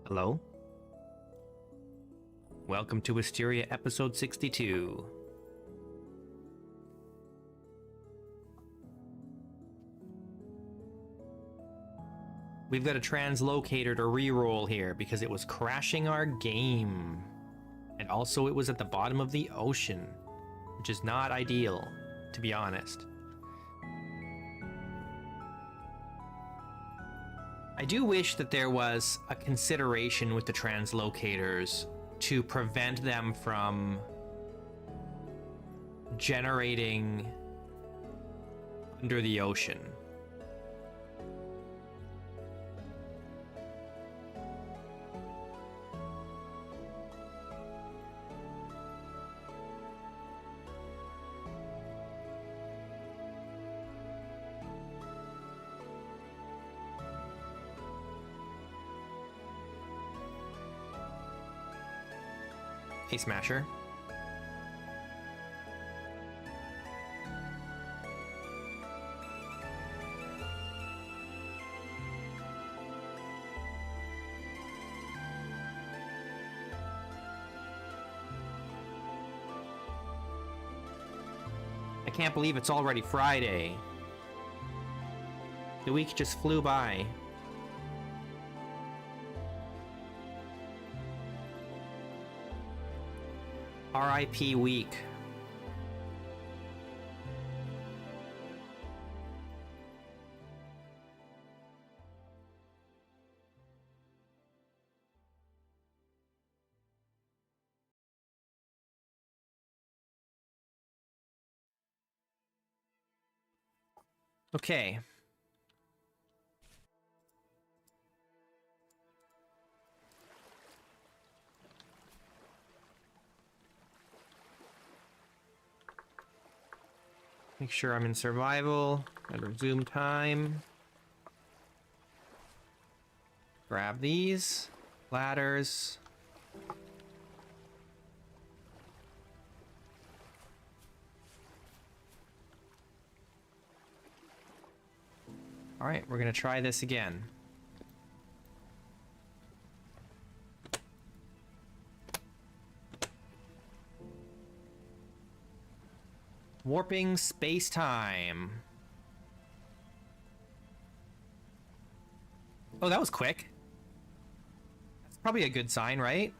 Hello? Welcome to Wisteria episode 62. We've got a translocator to reroll here because it was crashing our game. And also it was at the bottom of the ocean, which is not ideal, to be honest. I do wish that there was a consideration with the translocators to prevent them from generating under the ocean. Hey, Smasher. I can't believe it's already Friday. The week just flew by. RIP week. Okay. Make sure I'm in survival and resume time. Grab these ladders. All right, we're gonna try this again. Warping space-time. Oh, that was quick. That's probably a good sign, right?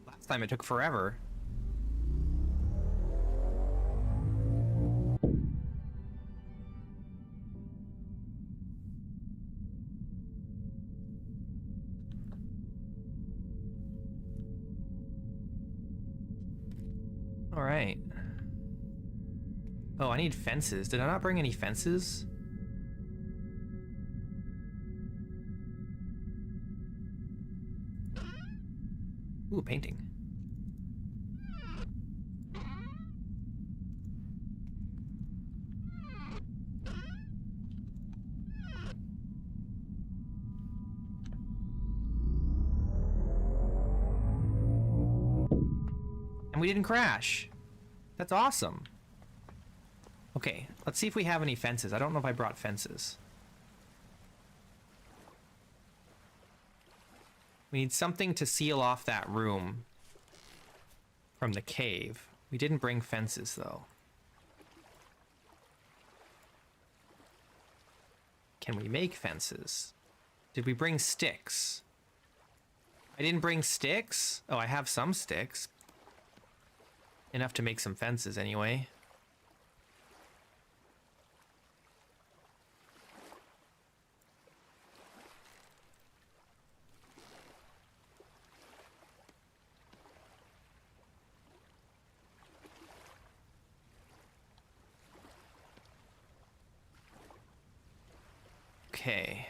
Last time it took forever. All right. Oh, I need fences. Did I not bring any fences? Ooh, painting. And we didn't crash. That's awesome. Okay, let's see if we have any fences. I don't know if I brought fences. We need something to seal off that room from the cave. We didn't bring fences, though. Can we make fences? Did we bring sticks? I didn't bring sticks? Oh, I have some sticks. Enough to make some fences, anyway. Okay.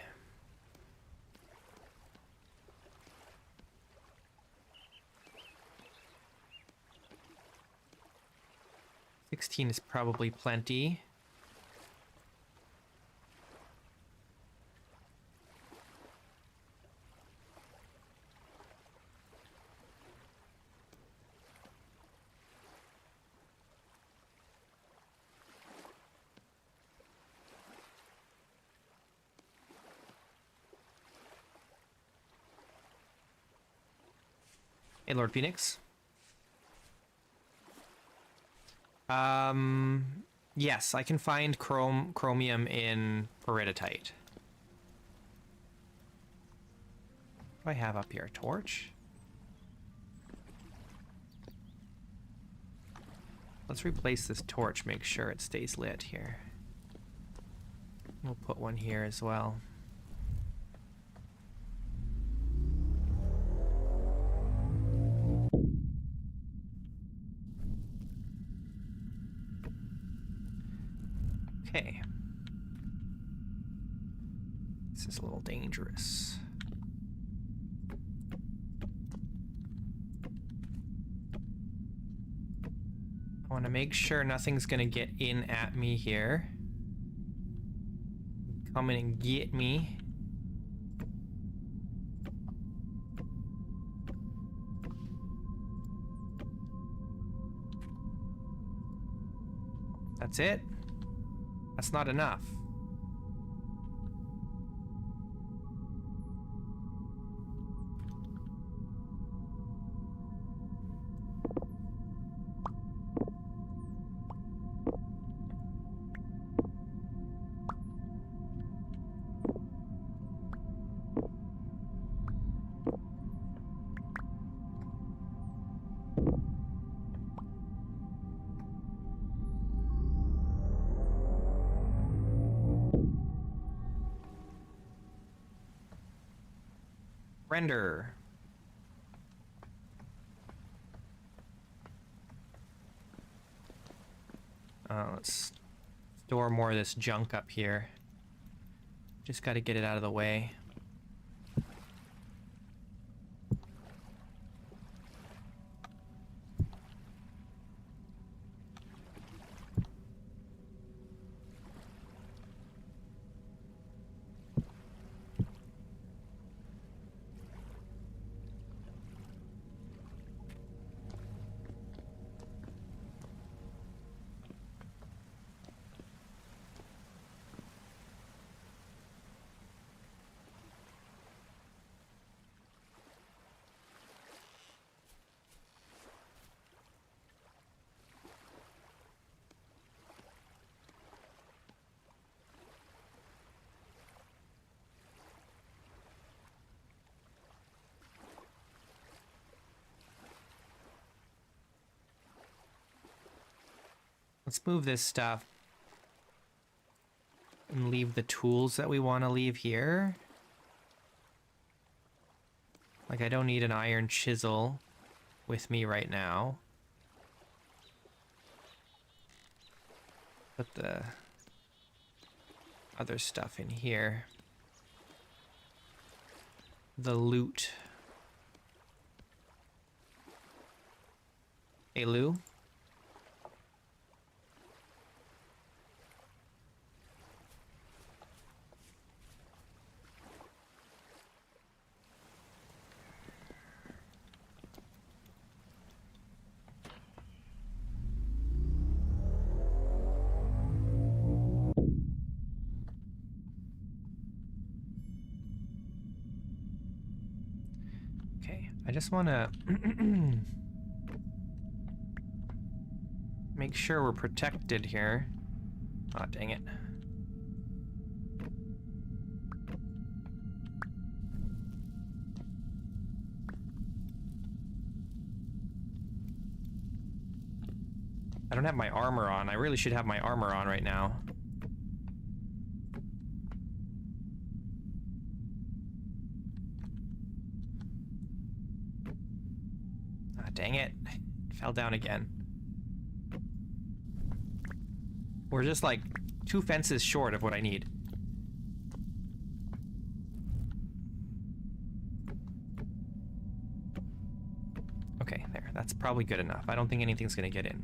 $16 is probably plenty. Hey, Lord Phoenix. Yes, I can find chromium in peridotite. What do I have up here? A torch? Let's replace this torch, make sure it stays lit here. We'll put one here as well. Okay. This is a little dangerous. I want to make sure nothing's gonna get in at me here. Come in and get me. That's it? That's not enough. Render. Let's store more of this junk up here. Just got to get it out of the way. Let's move this stuff and leave the tools that we want to leave here. Like, I don't need an iron chisel with me right now. Put the other stuff in here. The loot. Hey, Lou. I just want to make sure we're protected here. Aw, dang it. I don't have my armor on. I really should have my armor on right now. Dang it. It fell down again. We're just like 2 fences short of what I need. Okay, there. That's probably good enough. I don't think anything's gonna get in.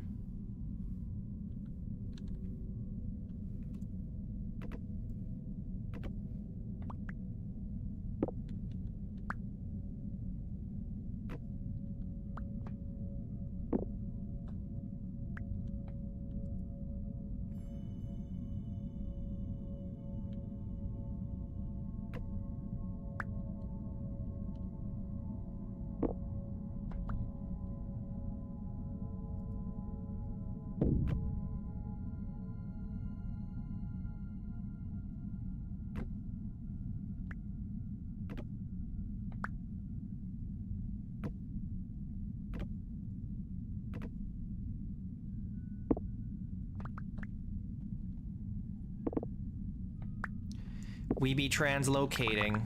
We be translocating.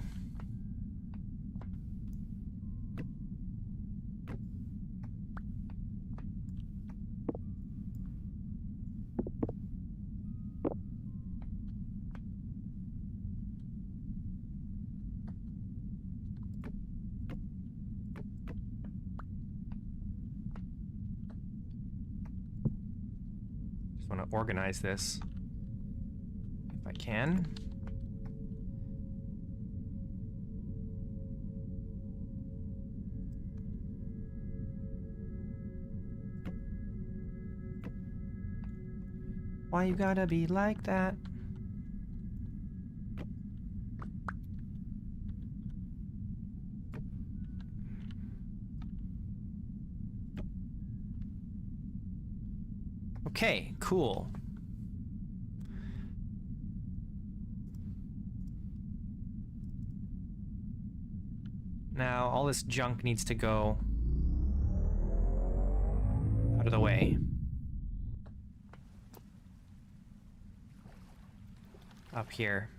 Just want to organize this if I can. Why you gotta be like that? Okay, cool. Now, all this junk needs to go out of the way. Up here.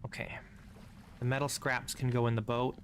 Okay. The metal scraps can go in the boat.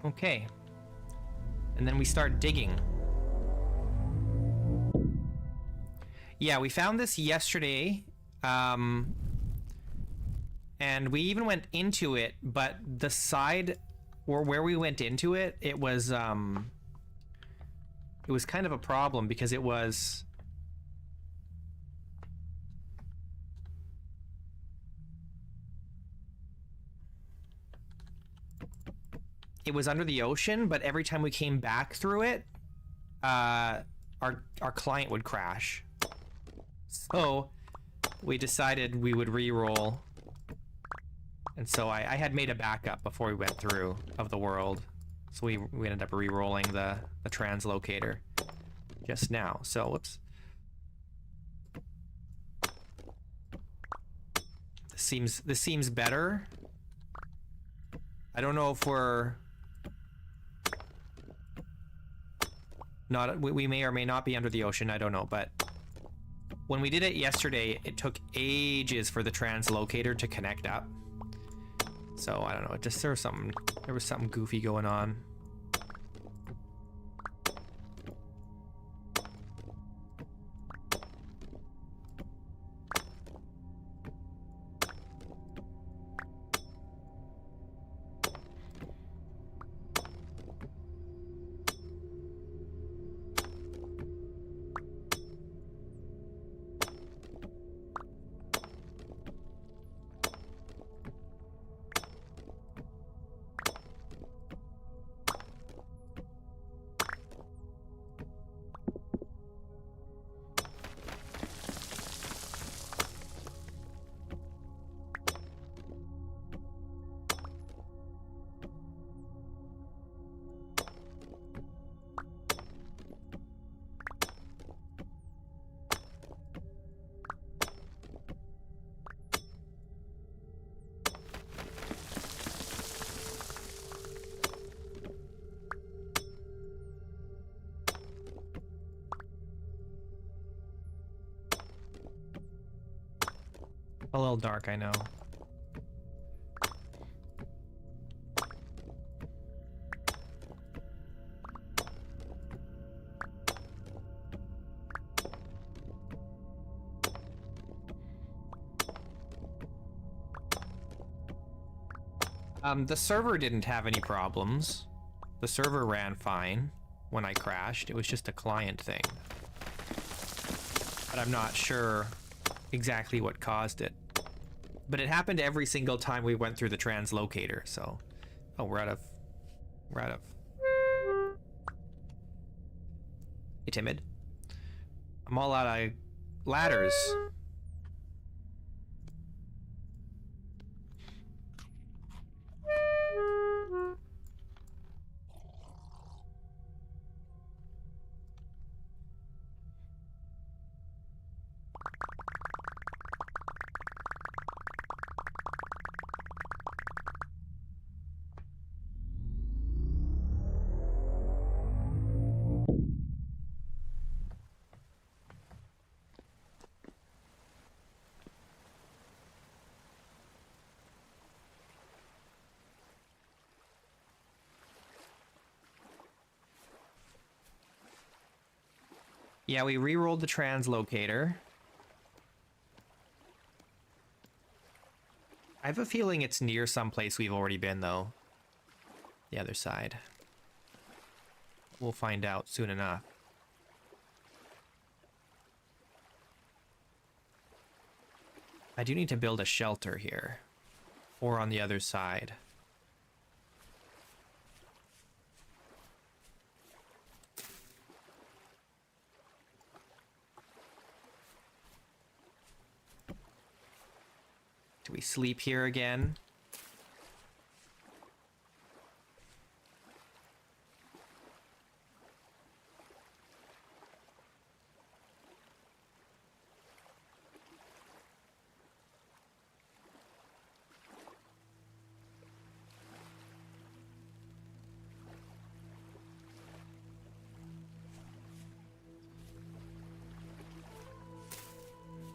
Okay. And then we start digging. Yeah, we found this yesterday. And we even went into it, but the side or where we went into it, it was kind of a problem because it was under the ocean, but every time we came back through it, our client would crash. So we decided we would re-roll. And so I had made a backup before we went through of the world. So we ended up re-rolling the translocator just now. So whoops. This seems better. I don't know if we're not, we may or may not be under the ocean, I don't know, but when we did it yesterday, it took ages for the translocator to connect up. So I don't know, there was something goofy going on. A little dark, I know. The server didn't have any problems. The server ran fine when I crashed. It was just a client thing. But I'm not sure exactly what caused it. But it happened every single time we went through the translocator, so... Oh, we're out of... You timid? I'm all out of ladders. Yeah, we re-rolled the translocator. I have a feeling it's near someplace we've already been, though. The other side. We'll find out soon enough. I do need to build a shelter here. Or on the other side. Do we sleep here again?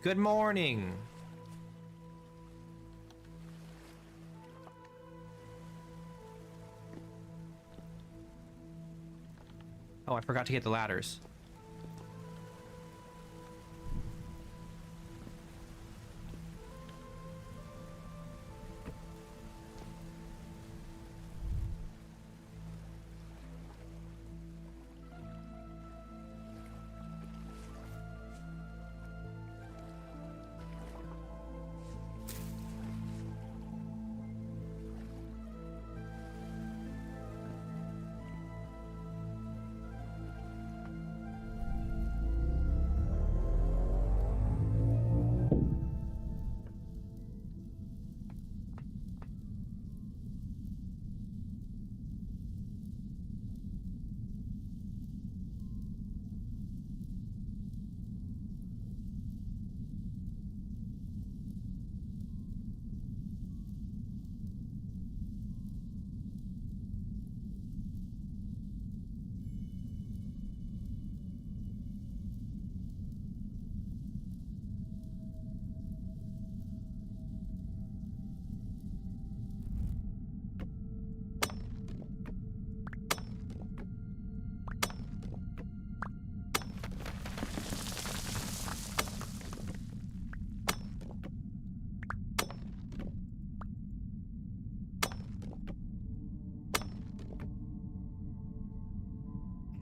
Good morning. Oh, I forgot to get the ladders.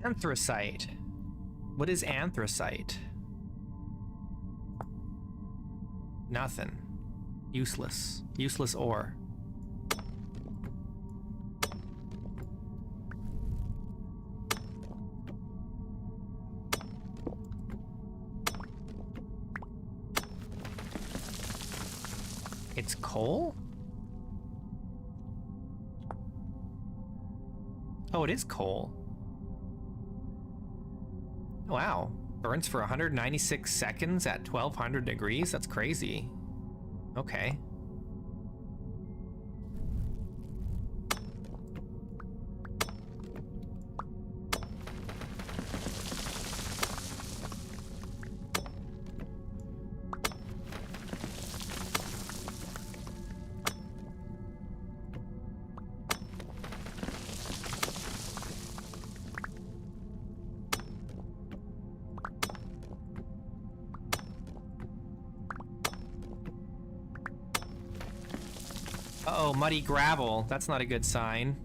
Anthracite. What is anthracite? Nothing. Useless. Useless ore. It's coal? Oh, it is coal. Wow. Burns for 196 seconds at 1200 degrees? That's crazy. Okay. Uh-oh, muddy gravel. That's not a good sign.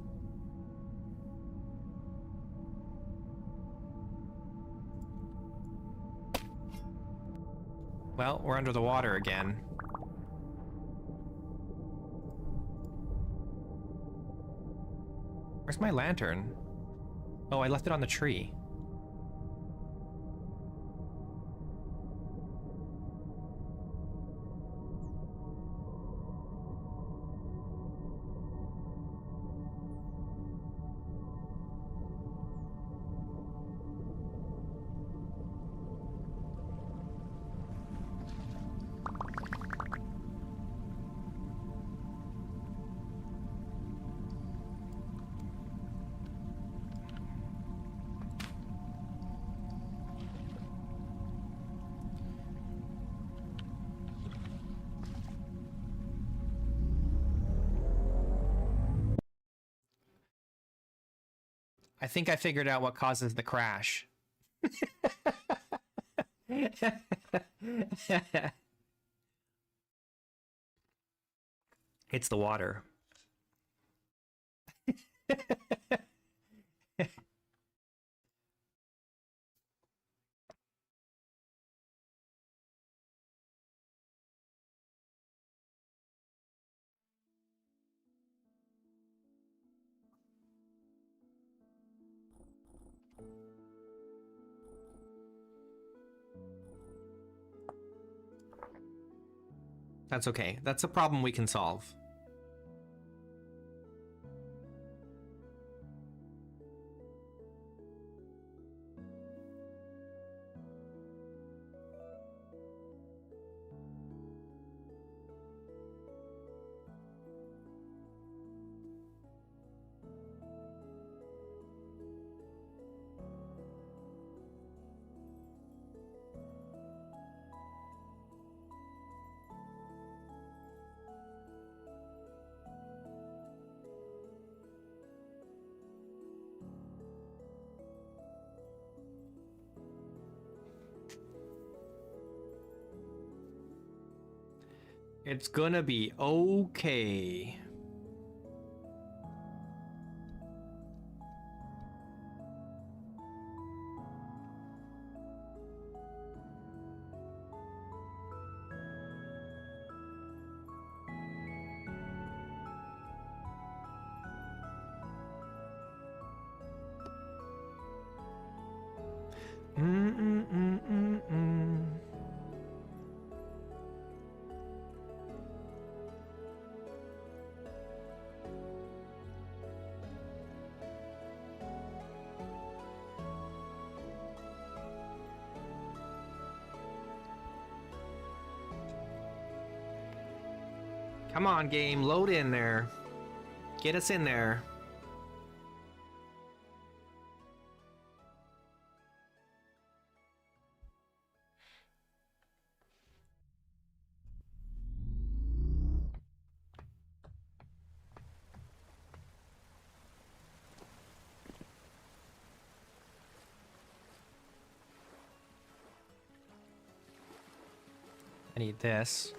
Well, we're under the water again. Where's my lantern? Oh, I left it on the tree. I think I figured out what causes the crash. It's the water. That's okay. That's a problem we can solve. It's gonna be okay. Come on, game, load in there. Get us in there. I need this.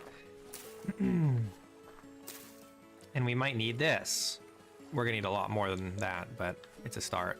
And we might need this. We're gonna need a lot more than that, but it's a start.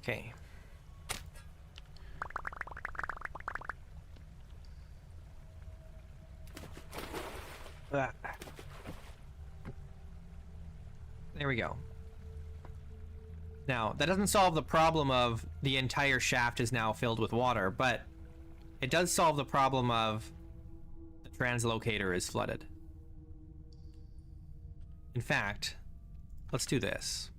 Okay. There we go. Now, that doesn't solve the problem of the entire shaft is now filled with water, but it does solve the problem of the translocator is flooded. In fact, let's do this.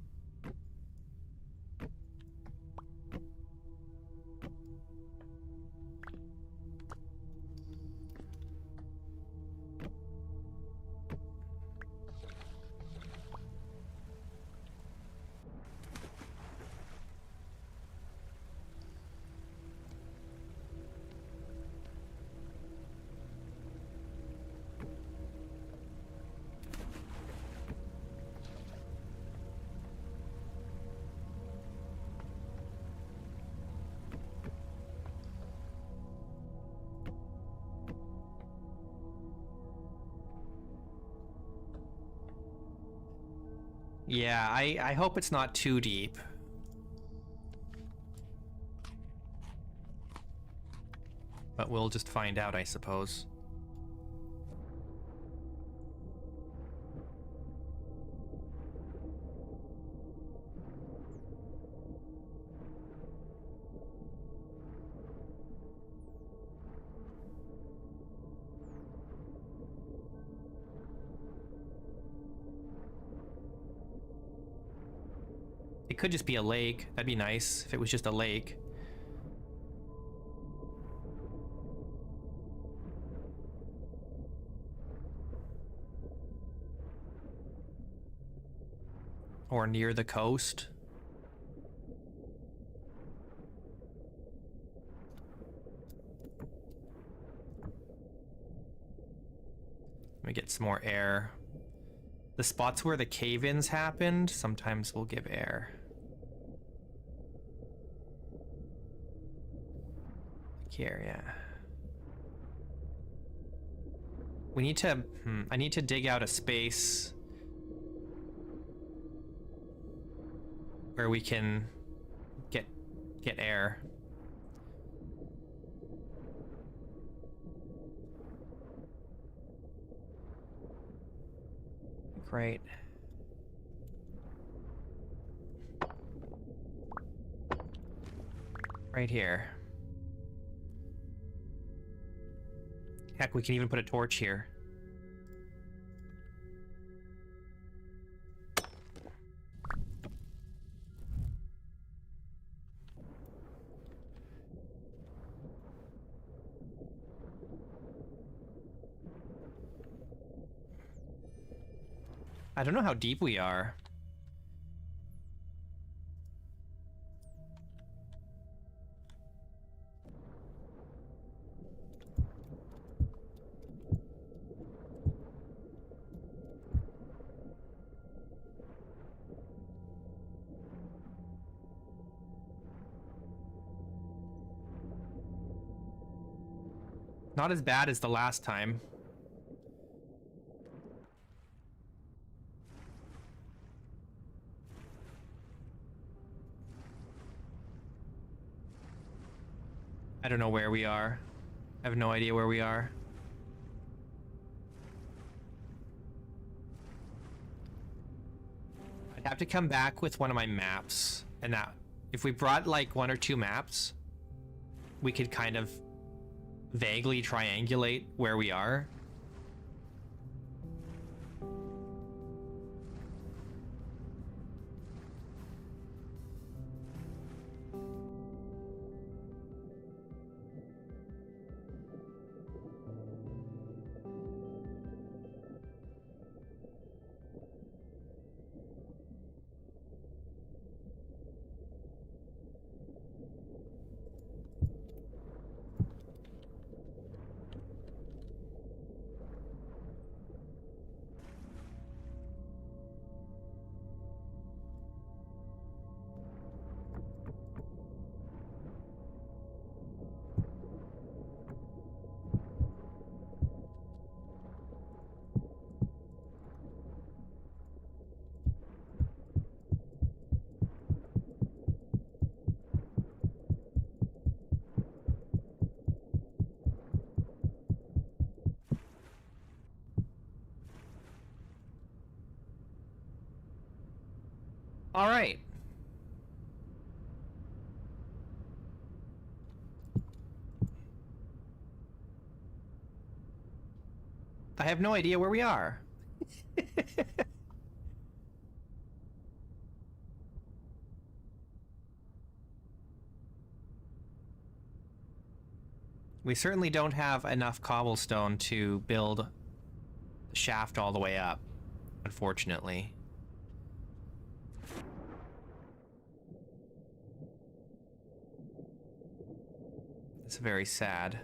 Yeah, I hope it's not too deep. But we'll just find out, I suppose. It could just be a lake. That'd be nice if it was just a lake. Or near the coast. Let me get some more air. The spots where the cave-ins happened, sometimes we'll give air. Like here, yeah. We need to... I need to dig out a space where we can get air. Great. Right here. Heck, we can even put a torch here. I don't know how deep we are. Not as bad as the last time. I don't know where we are. I have no idea where we are. I'd have to come back with one of my maps. And that, if we brought like 1 or 2 maps, we could kind of vaguely triangulate where we are. All right. I have no idea where we are. We certainly don't have enough cobblestone to build the shaft all the way up, unfortunately. It's very sad.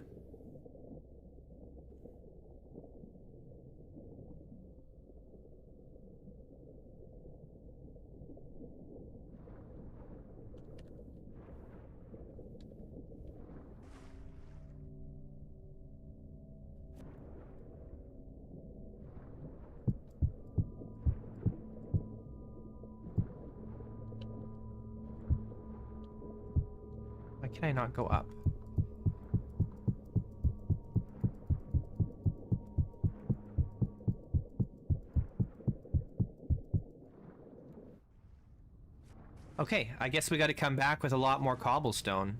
can I not go up? Okay, I guess we got to come back with a lot more cobblestone.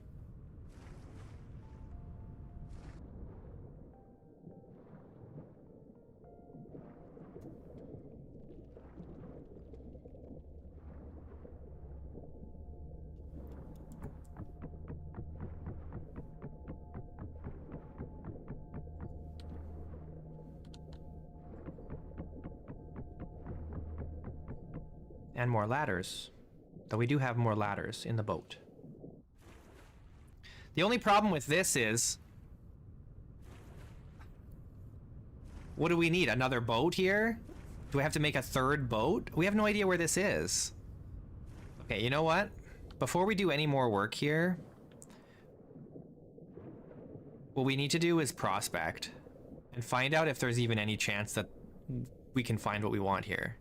And more ladders. Though we do have more ladders in the boat. The only problem with this is... what do we need? Another boat here? Do we have to make a third boat? We have no idea where this is. Okay, you know what? Before we do any more work here, what we need to do is prospect and find out if there's even any chance that we can find what we want here.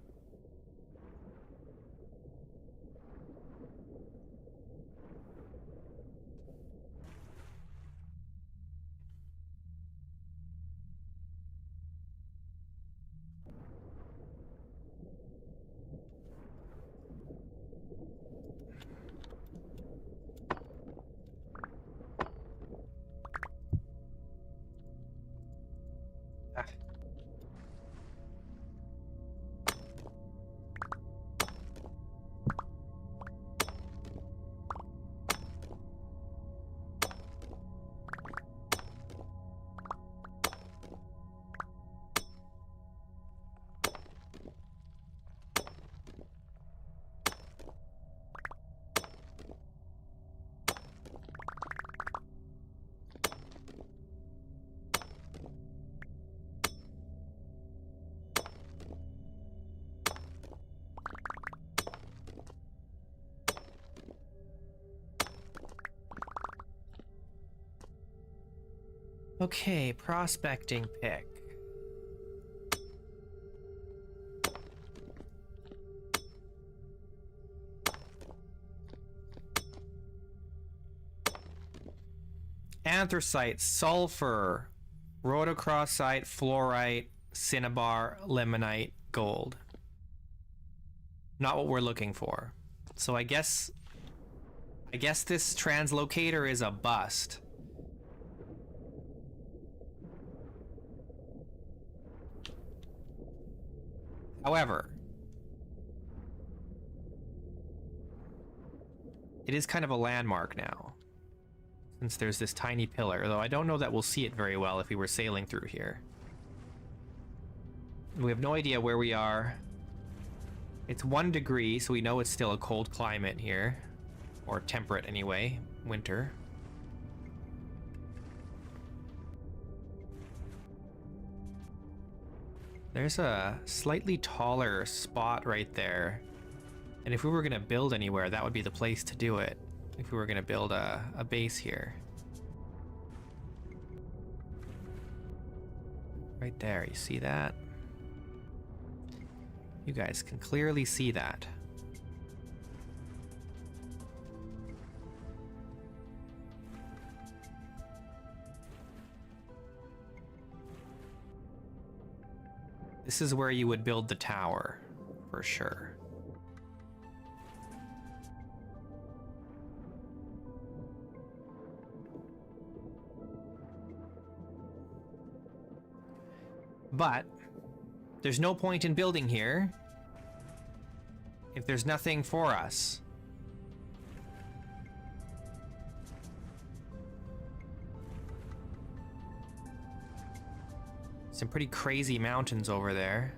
Okay, prospecting pick. Anthracite, sulfur, rhodochrosite, fluorite, cinnabar, limonite, gold. Not what we're looking for. So I guess this translocator is a bust. However, it is kind of a landmark now, since there's this tiny pillar, though I don't know that we'll see it very well if we were sailing through here. We have no idea where we are. It's 1 degree, so we know it's still a cold climate here, or temperate anyway, winter. There's a slightly taller spot right there. And if we were going to build anywhere, that would be the place to do it. If we were going to build a base here. Right there, you see that? You guys can clearly see that. This is where you would build the tower, for sure. But there's no point in building here if there's nothing for us. Some pretty crazy mountains over there.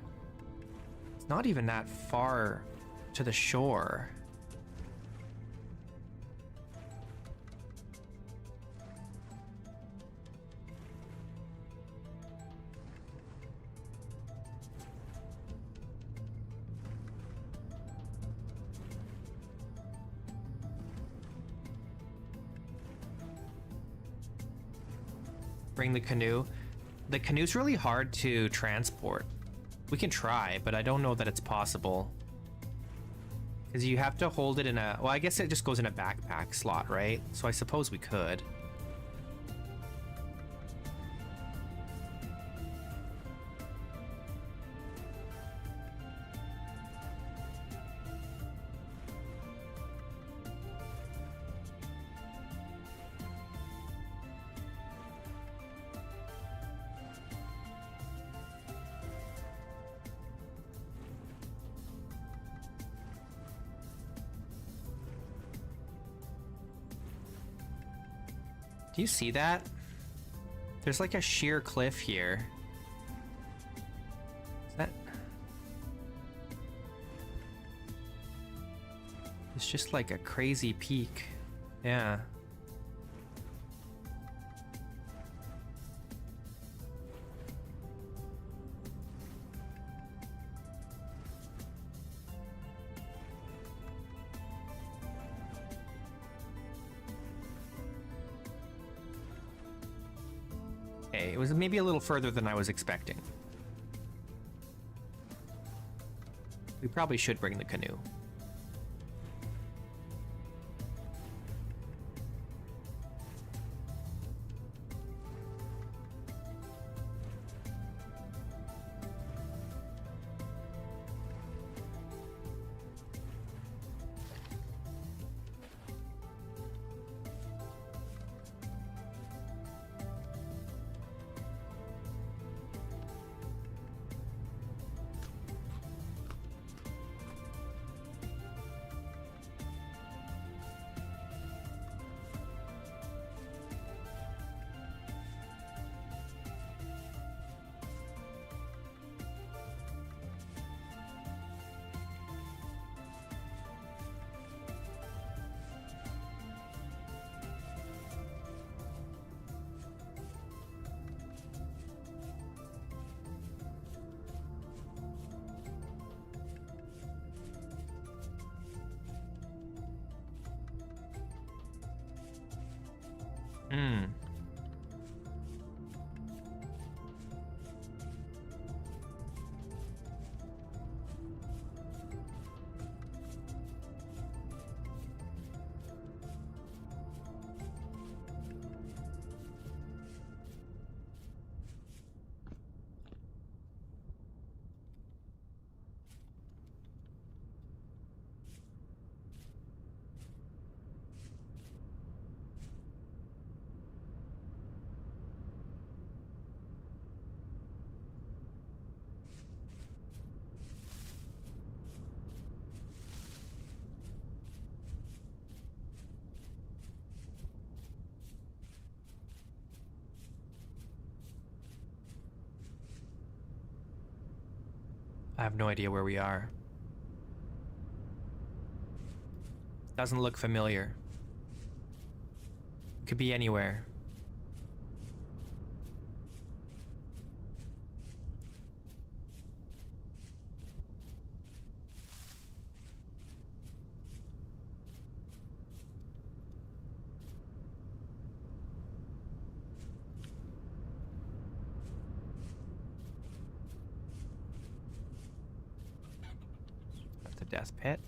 It's not even that far to the shore. Bring the canoe. The canoe's really hard to transport. We can try, but I don't know that it's possible. Because you have to hold it in a... Well, I guess it just goes in a backpack slot, right? So I suppose we could. Do you see that? There's like a sheer cliff here. Is that... It's just like a crazy peak. Yeah. Okay, it was maybe a little further than I was expecting. We probably should bring the canoe. Hmm. I have no idea where we are. Doesn't look familiar. Could be anywhere. That's a death pit.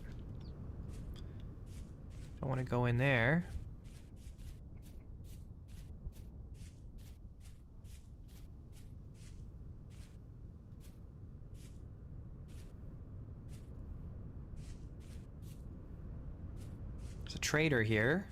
Don't want to go in there. There's a trader here.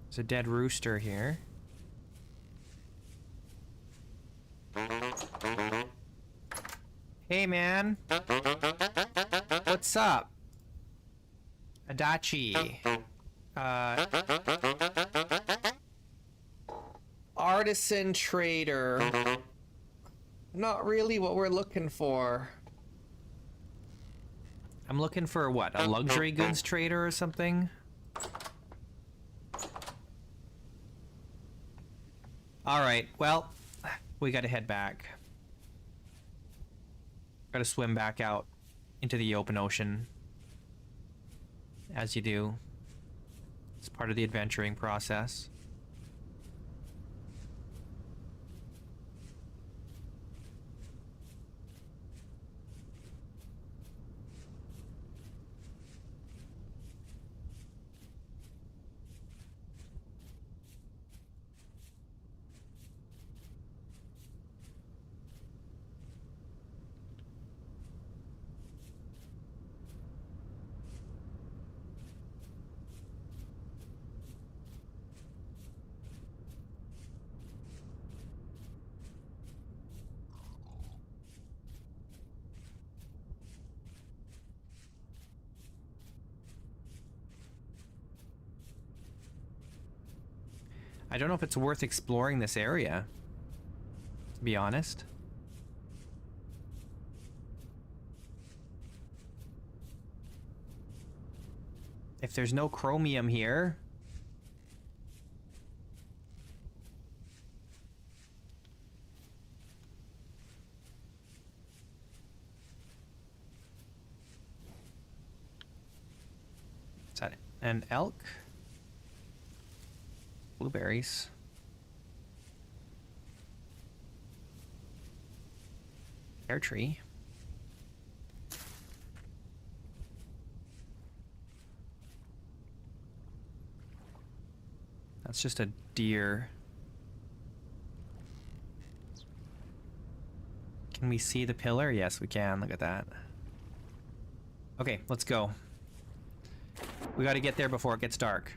There's a dead rooster here. Hey, man. What's up? Adachi. Artisan trader. Not really what we're looking for. I'm looking for what? A luxury goods trader or something? Alright, well, we gotta head back. Gotta swim back out into the open ocean. As you do. It's part of the adventuring process. I don't know if it's worth exploring this area, to be honest. If there's no chromium here... Is that an elk? Blueberries. Pear tree. That's just a deer. Can we see the pillar? Yes, we can. Look at that. Okay, let's go. We got to get there before it gets dark.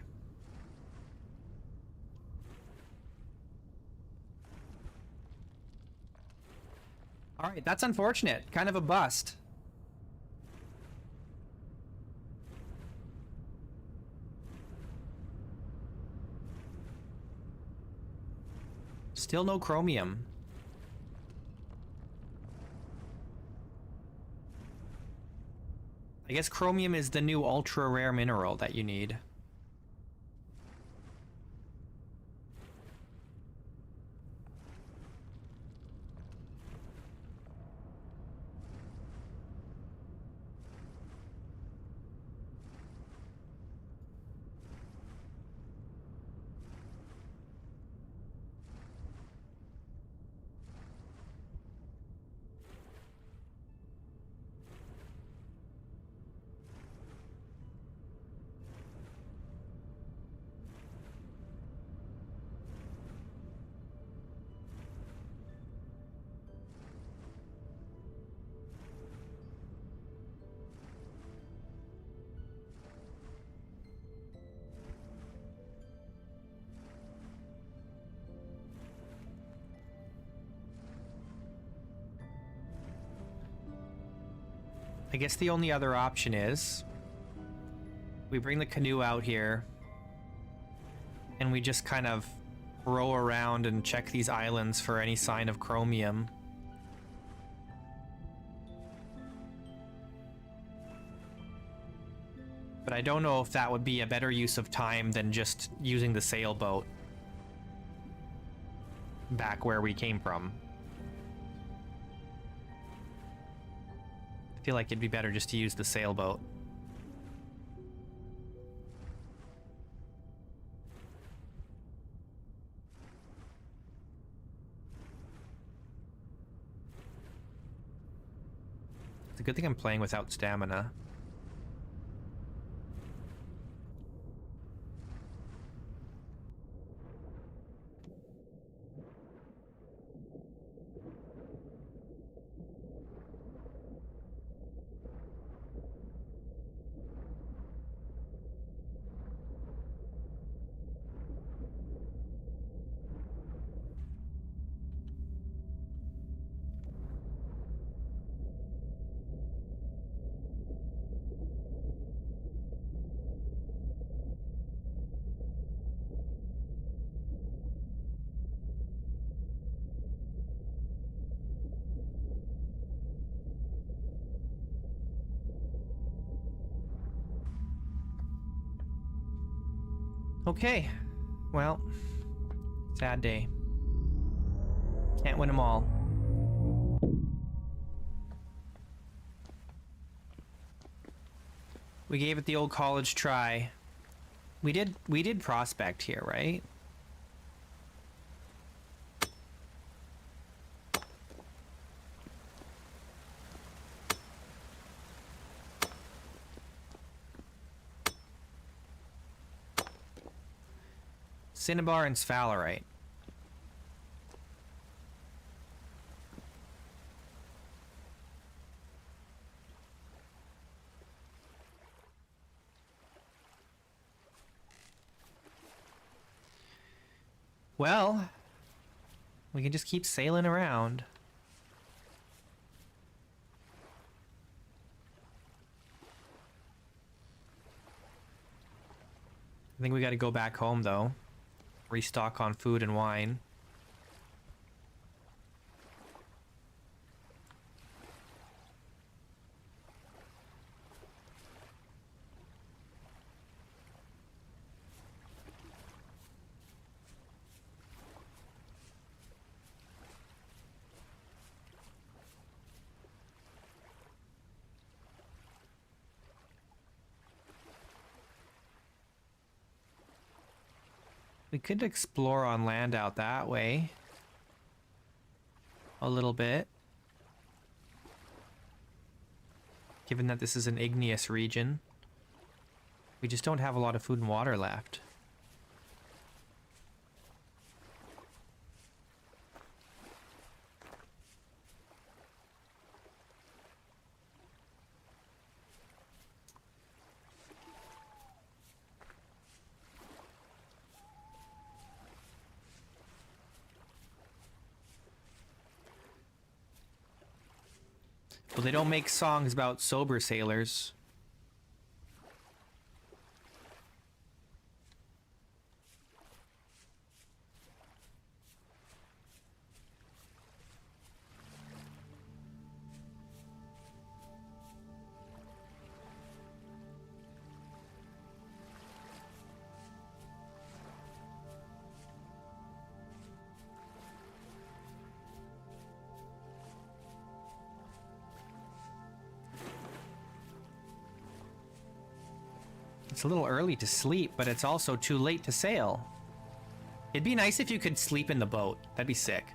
Alright, that's unfortunate. Kind of a bust. Still no chromium. I guess chromium is the new ultra rare mineral that you need. I guess the only other option is we bring the canoe out here and we just kind of row around and check these islands for any sign of chromium. But I don't know if that would be a better use of time than just using the sailboat back where we came from. I feel like it'd be better just to use the sailboat. It's a good thing I'm playing without stamina. Okay, well, sad day. Can't win them all. We gave it the old college try. We did prospect here, right? Cinnabar and sphalerite. Well, we can just keep sailing around. I think we got to go back home, though. Restock on food and wine. We could explore on land out that way. A little bit. Given that this is an igneous region. We just don't have a lot of food and water left. Well, they don't make songs about sober sailors. It's a little early to sleep, but it's also too late to sail. It'd be nice if you could sleep in the boat. That'd be sick.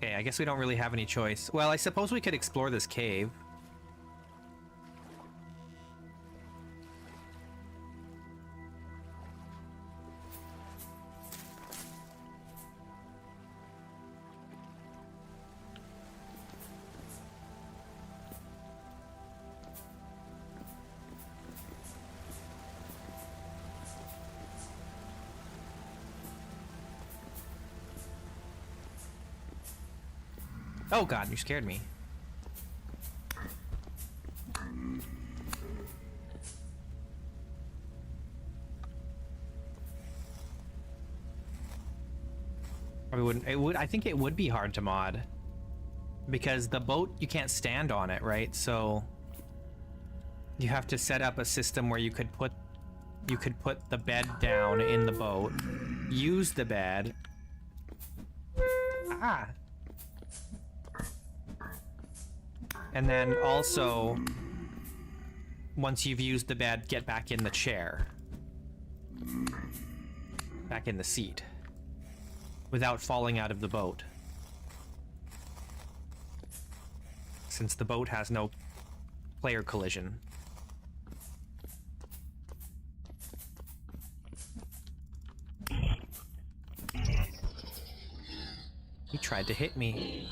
Okay, I guess we don't really have any choice. Well, I suppose we could explore this cave. Oh god, you scared me. Probably wouldn't. It would. I think it would be hard to mod because the boat, you can't stand on it, right? So you have to set up a system where you could put the bed down in the boat, use the bed. Ah. And then also, once you've used the bed, get back in the chair. Back in the seat. Without falling out of the boat. Since the boat has no player collision. He tried to hit me.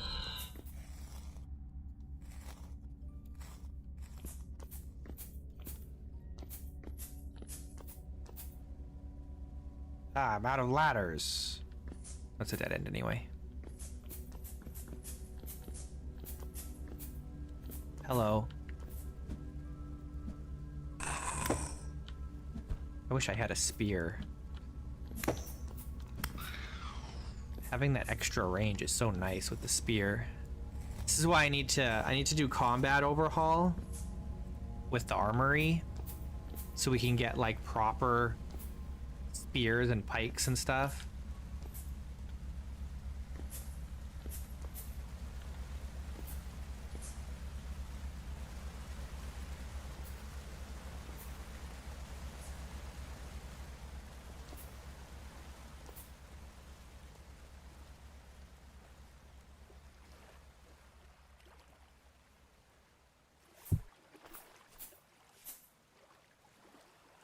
Ah, I'm out of ladders. That's a dead end anyway. Hello. I wish I had a spear. Having that extra range is so nice with the spear. This is why I need to do combat overhaul with the armory, so we can get like proper spears and pikes and stuff.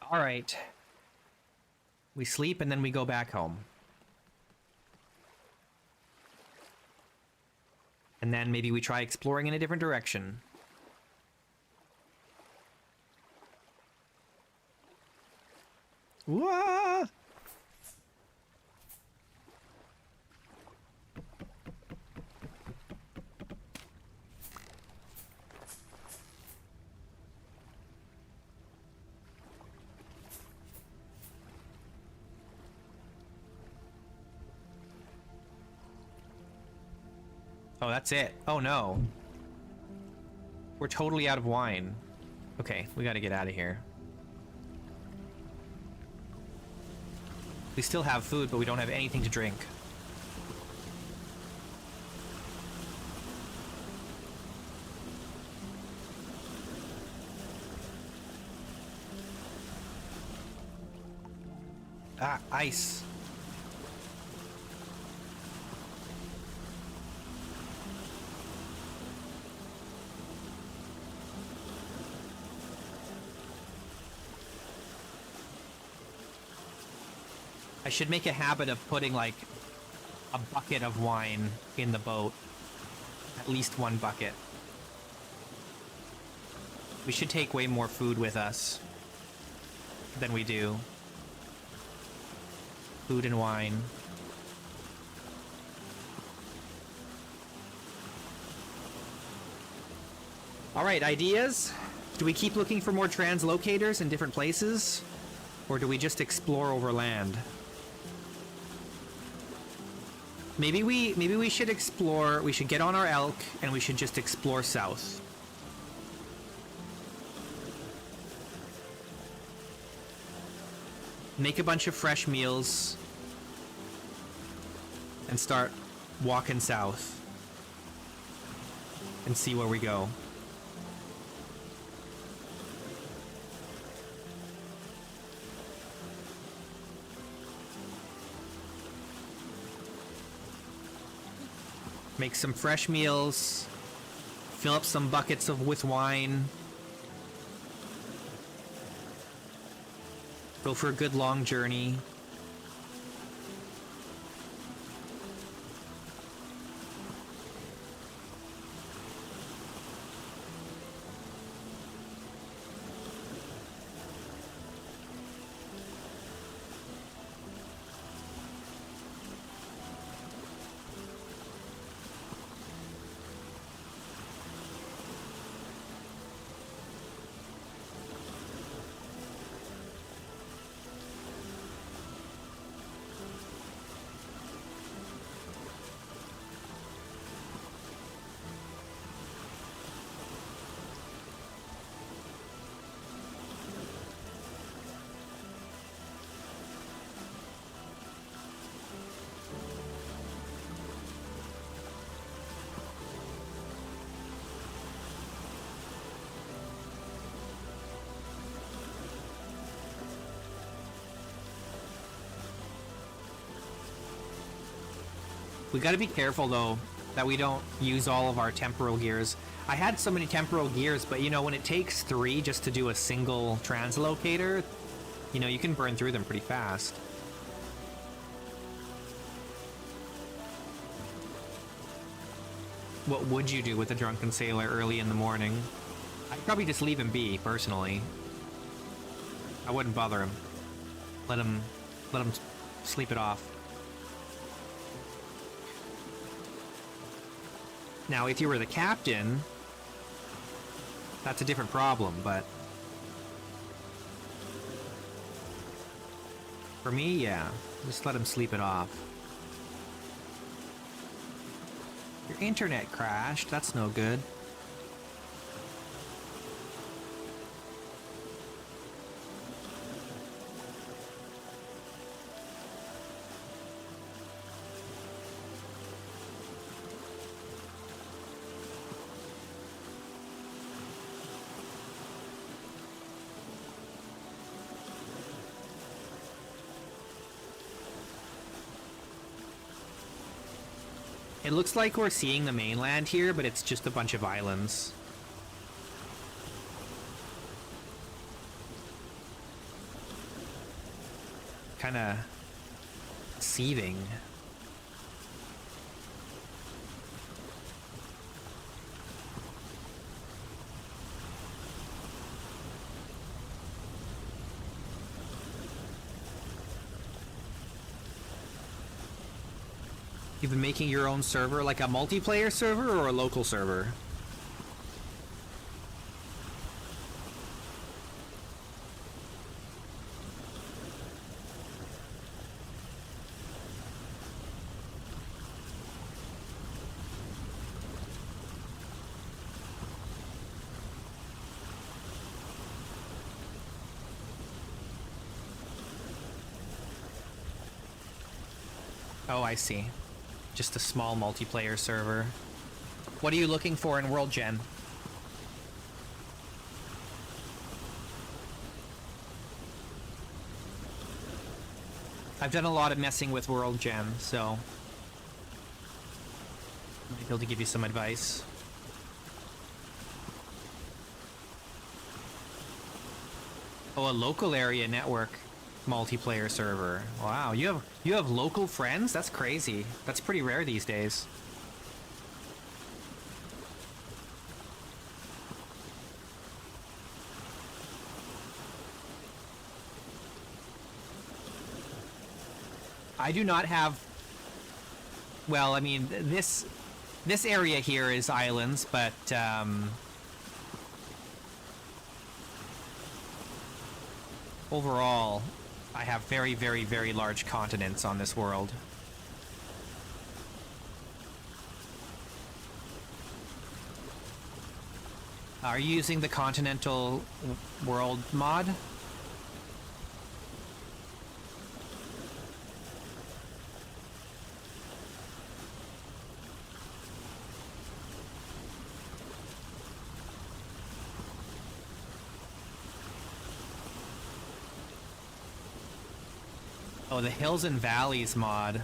All right. We sleep and then we go back home. And then maybe we try exploring in a different direction. Whoa! Oh, that's it. Oh, no. We're totally out of wine. Okay, we gotta get out of here. We still have food, but we don't have anything to drink. Ah, ice. I should make a habit of putting, like, a bucket of wine in the boat. At least one bucket. We should take way more food with us than we do. Food and wine. Alright, ideas? Do we keep looking for more translocators in different places? Or do we just explore over land? Maybe we should explore, we should get on our elk, and we should just explore south. Make a bunch of fresh meals, and start walking south. And see where we go. Make some fresh meals, fill up some buckets with wine, go for a good long journey. We gotta be careful, though, that we don't use all of our temporal gears. I had so many temporal gears, but, you know, when it takes 3 just to do a single translocator, you know, you can burn through them pretty fast. What would you do with a drunken sailor early in the morning? I'd probably just leave him be, personally. I wouldn't bother him. Let him sleep it off. Now, if you were the captain, that's a different problem, but... For me, yeah. Just let him sleep it off. Your internet crashed. That's no good. It looks like we're seeing the mainland here, but it's just a bunch of islands. Kinda seething. You've been making your own server, like a multiplayer server or a local server? Oh, I see. Just a small multiplayer server. What are you looking for in World Gen? I've done a lot of messing with World Gen, so I might be able to give you some advice. Oh, a local area network multiplayer server. Wow, you have local friends? That's crazy. That's pretty rare these days. I do not have... Well, I mean, this area here is islands, but overall, I have very, very, very large continents on this world. Are you using the continental world mod? Oh, the Hills and Valleys mod.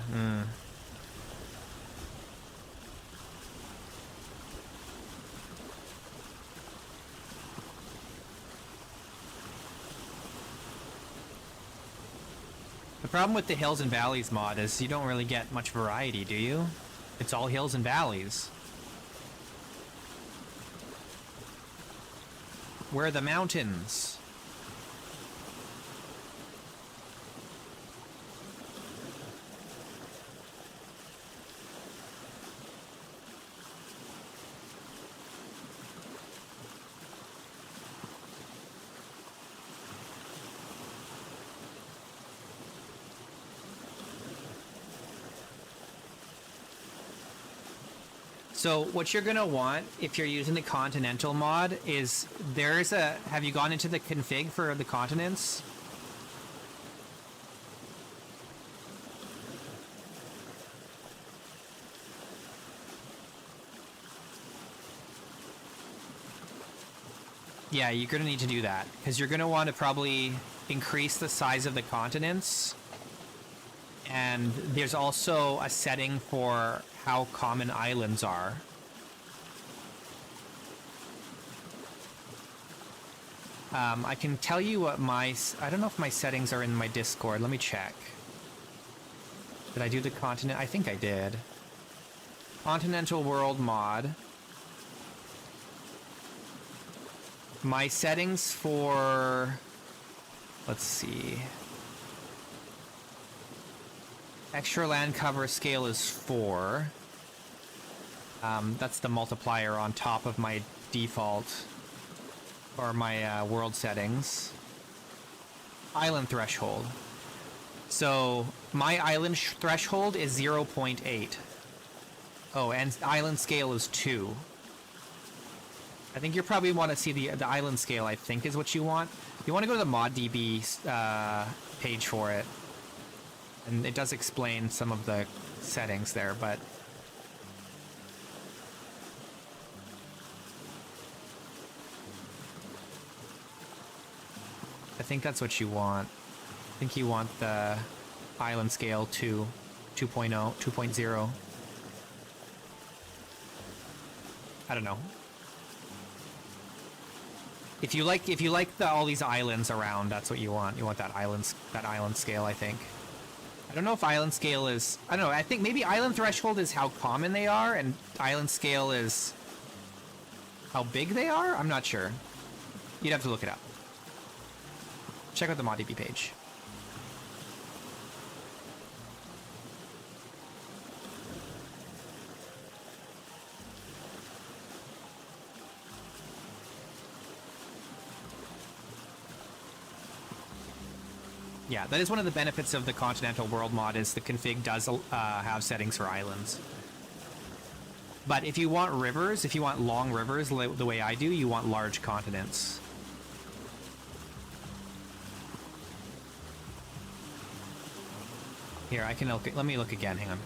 The problem with the Hills and Valleys mod is you don't really get much variety, do you? It's all hills and valleys. Where are the mountains? So what you're gonna want if you're using the continental mod is there's a... Have you gone into the config for the continents? Yeah, you're gonna need to do that because you're gonna want to probably increase the size of the continents. And there's also a setting for how common islands are. I can tell you what my... I don't know if my settings are in my Discord. Let me check. Did I do the continent? I think I did. Continental World mod. My settings for... Let's see... Extra land cover scale is 4. That's the multiplier on top of my default, or my world settings. Island threshold. So my island threshold is 0.8. Oh, and island scale is 2. I think you probably want to see the island scale, I think, is what you want. You want to go to the ModDB page for it. And it does explain some of the settings there, but... I think that's what you want. I think you want the island scale 2, 2.0, 2.0. I don't know. If you like all these islands around, that's what you want. You want that island scale, I think. I don't know if island scale is... I don't know. I think maybe island threshold is how common they are, and island scale is how big they are? I'm not sure. You'd have to look it up. Check out the ModDB page. Yeah, that is one of the benefits of the Continental World mod, is the config does have settings for islands. But if you want rivers, if you want long rivers the way I do, you want large continents. Here, I can look. Let me look again. Hang on.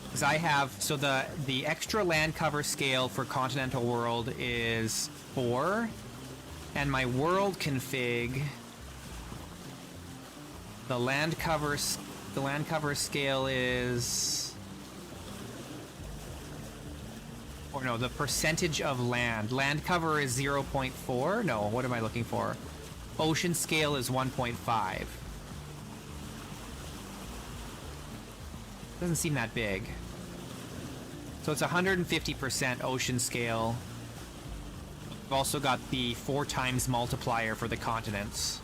Because I have, so the extra land cover scale for Continental World is 4, and my world config, the land cover scale is, or no, the percentage of land cover is 0.4. No, what am I looking for? Ocean scale is 1.5. Doesn't seem that big. So it's 150% ocean scale. I've also got the 4 times multiplier for the continents.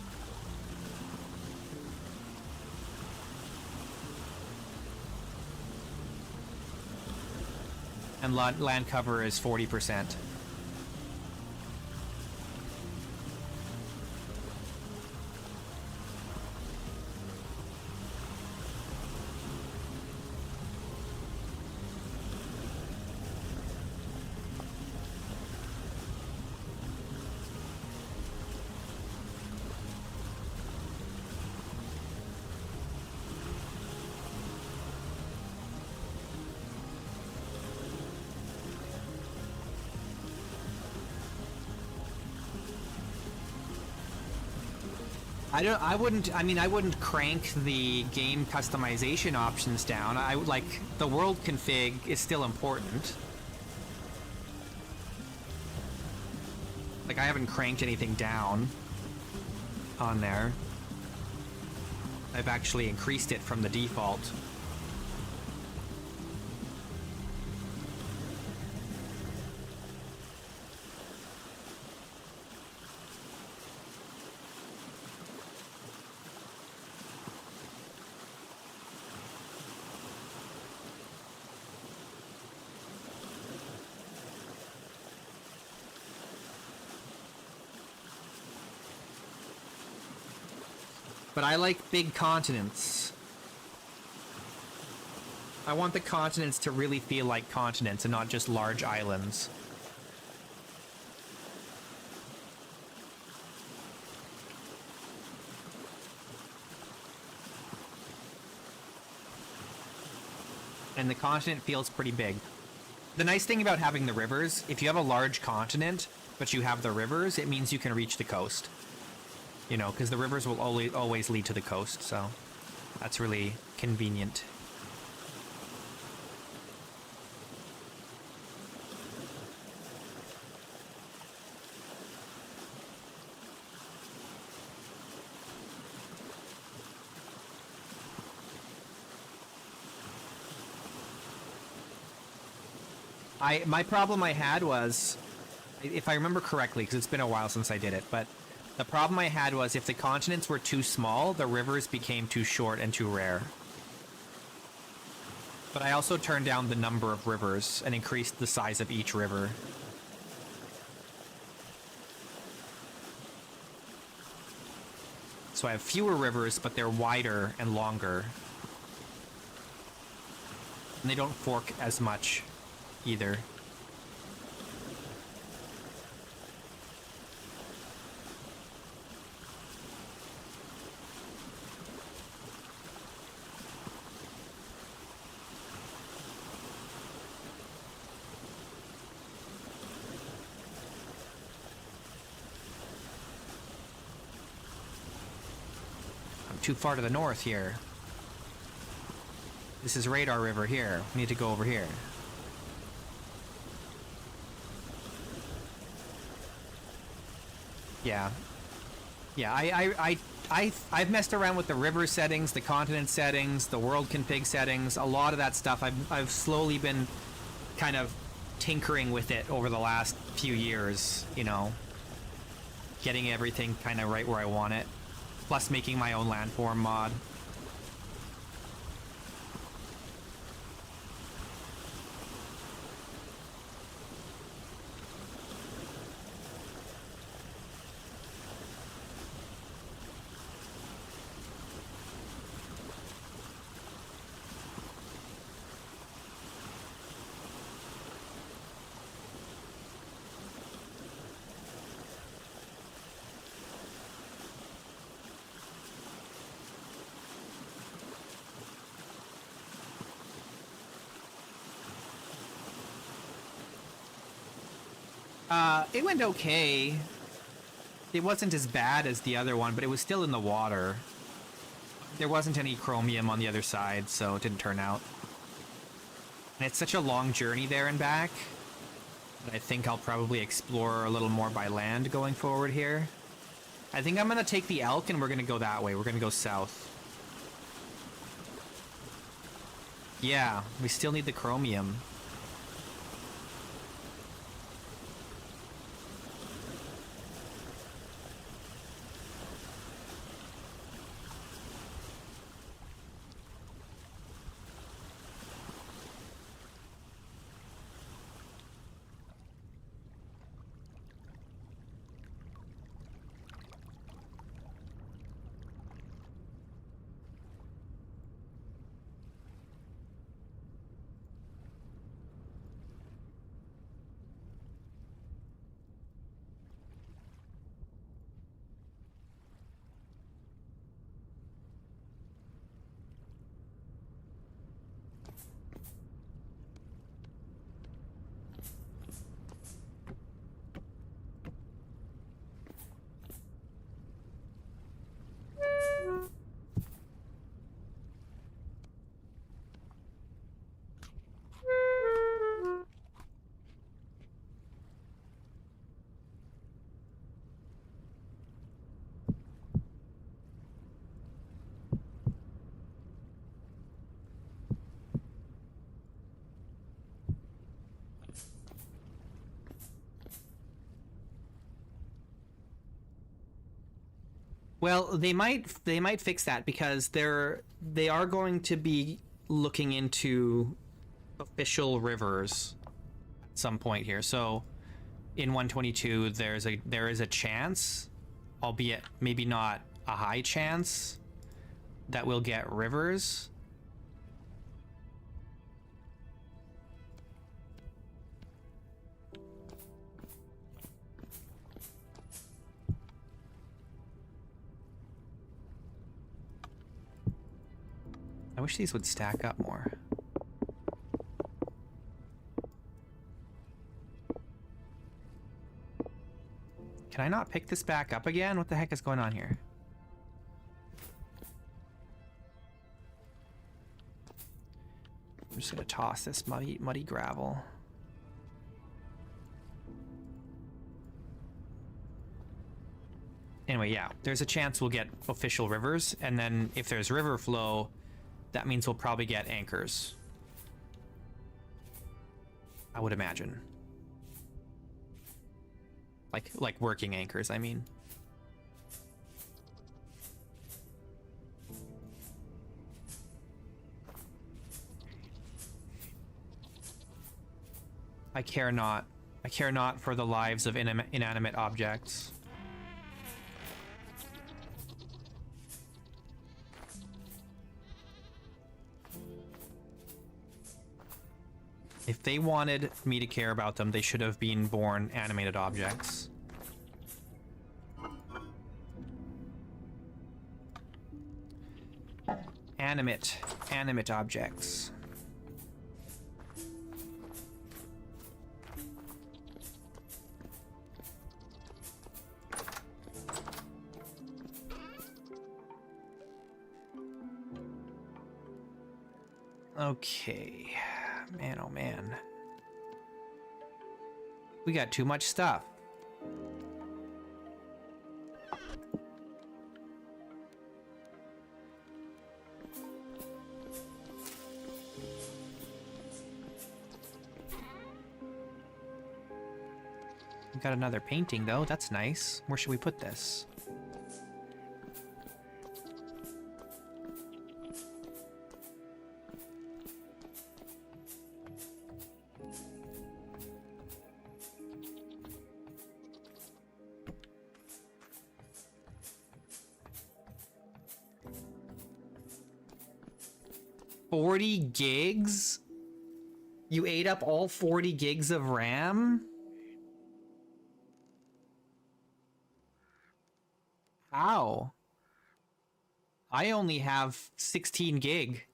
And land cover is 40%. I wouldn't crank the game customization options down. I would, like, the world config is still important. Like, I haven't cranked anything down on there. I've actually increased it from the default. But I like big continents. I want the continents to really feel like continents and not just large islands. And the continent feels pretty big. The nice thing about having the rivers, if you have a large continent, but you have the rivers, it means you can reach the coast. You know, because the rivers will always lead to the coast, so that's really convenient. My problem I had was, if I remember correctly, because it's been a while since I did it, but the problem I had was if the continents were too small, the rivers became too short and too rare. But I also turned down the number of rivers and increased the size of each river. So I have fewer rivers, but they're wider and longer. And they don't fork as much either. Too far to the north here. This is Radar River here. We need to go over here. Yeah. Yeah, I've messed around with the river settings, the continent settings, the world config settings, a lot of that stuff. I've slowly been kind of tinkering with it over the last few years, you know. Getting everything kind of right where I want it. Plus making my own landform mod. It went okay. It wasn't as bad as the other one, but it was still in the water. There wasn't any chromium on the other side, so it didn't turn out. And it's such a long journey there and back that I think I'll probably explore a little more by land going forward here. I think I'm gonna take the elk and we're gonna go that way. We're gonna go south. Yeah, we still need the chromium. Well, they might fix that because they are going to be looking into official rivers at some point here. So in 122 there is a chance, albeit maybe not a high chance, that we'll get rivers. I wish these would stack up more. Can I not pick this back up again? What the heck is going on here? I'm just gonna toss this muddy gravel. Anyway, yeah, there's a chance we'll get official rivers, and then if there's river flow, that means we'll probably get anchors. I would imagine. Like working anchors, I mean. I care not. I care not for the lives of inanimate objects. If they wanted me to care about them, they should have been born animated objects. Animate objects. Okay, man, oh man. We got too much stuff. We got another painting though, that's nice. Where should we put this? $40 gigs? You ate up all 40 gigs of RAM? How? I only have 16 gig.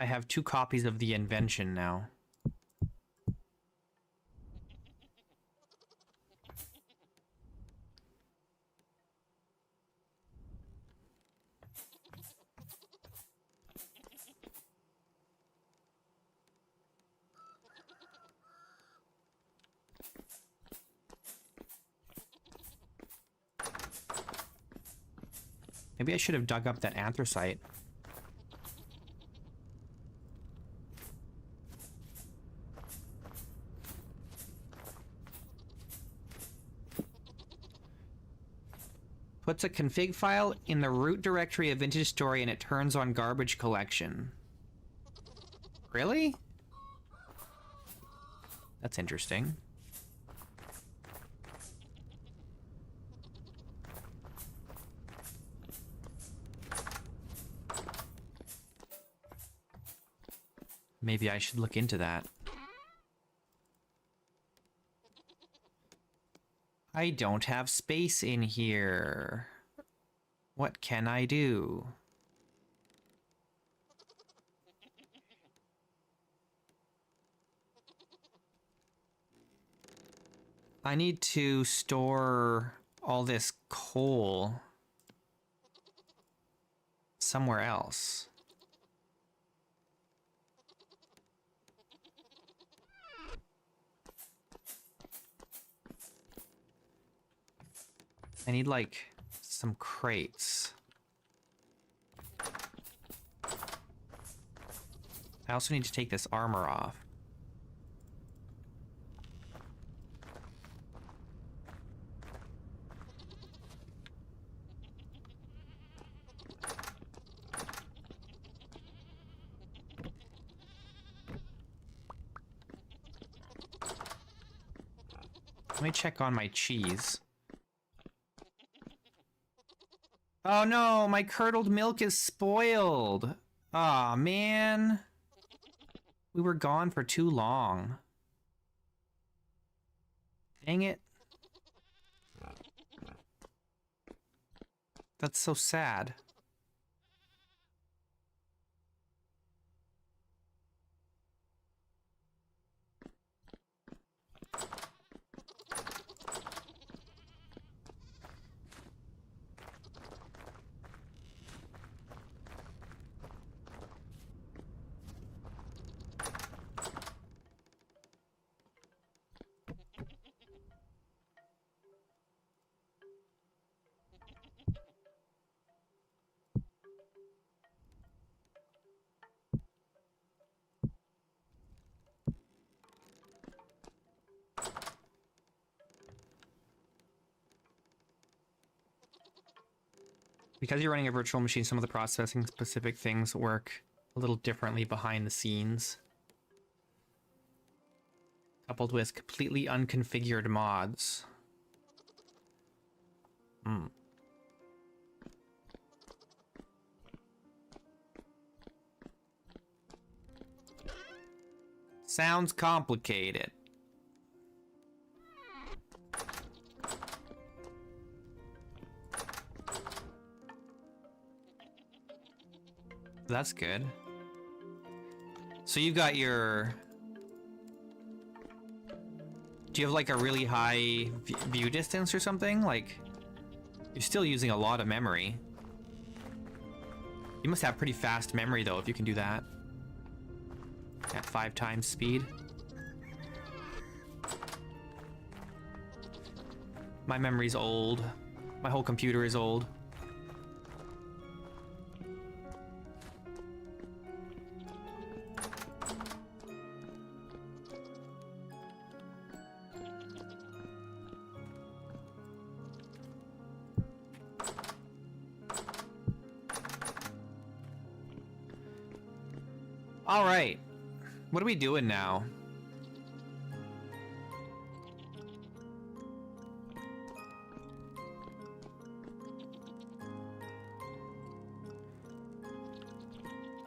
I have 2 copies of the invention now. Maybe I should have dug up that anthracite. Puts a config file in the root directory of Vintage Story and it turns on garbage collection. Really? That's interesting. Maybe I should look into that. I don't have space in here. What can I do? I need to store all this coal somewhere else. I need, like, some crates. I also need to take this armor off. Let me check on my cheese. Oh no, my curdled milk is spoiled. Aw, man. We were gone for too long. Dang it. That's so sad. Because you're running a virtual machine, some of the processing specific things work a little differently behind the scenes. Coupled with completely unconfigured mods. Sounds complicated. That's good. So you got your... Do you have like a really high view distance or something? Like, you're still using a lot of memory. You must have pretty fast memory though if you can do that. At 5 times speed. My memory's old. My whole computer is old. All right. What are we doing now?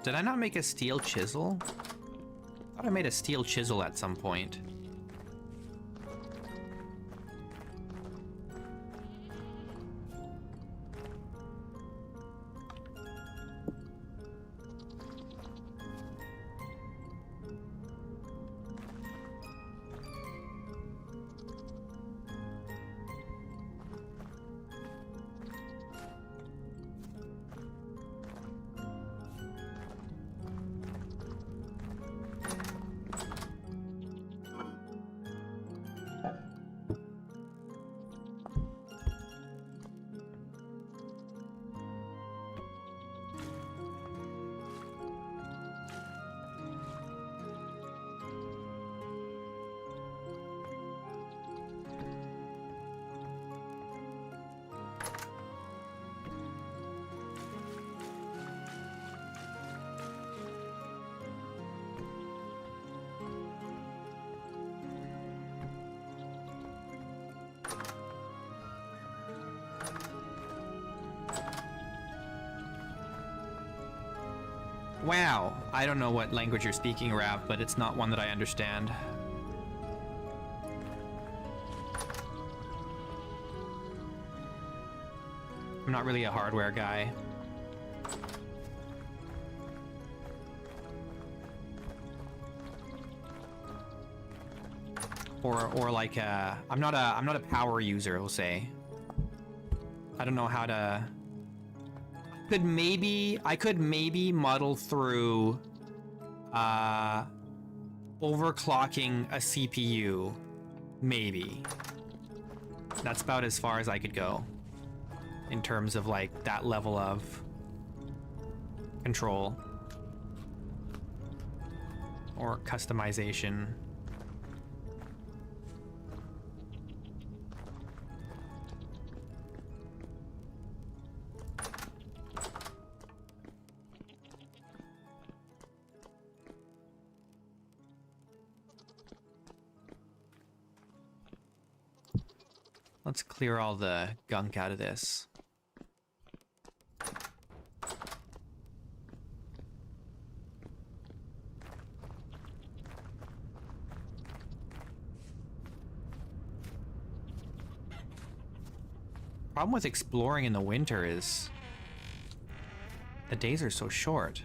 Did I not make a steel chisel? I thought I made a steel chisel at some point. Wow, I don't know what language you're speaking, Rav, but it's not one that I understand. I'm not really a hardware guy. Or like I'm not a power user, we'll say. I don't know how to... I could maybe muddle through overclocking a CPU. Maybe. That's about as far as I could go in terms of like that level of control or customization. Let's clear all the gunk out of this. Problem with exploring in the winter is the days are so short.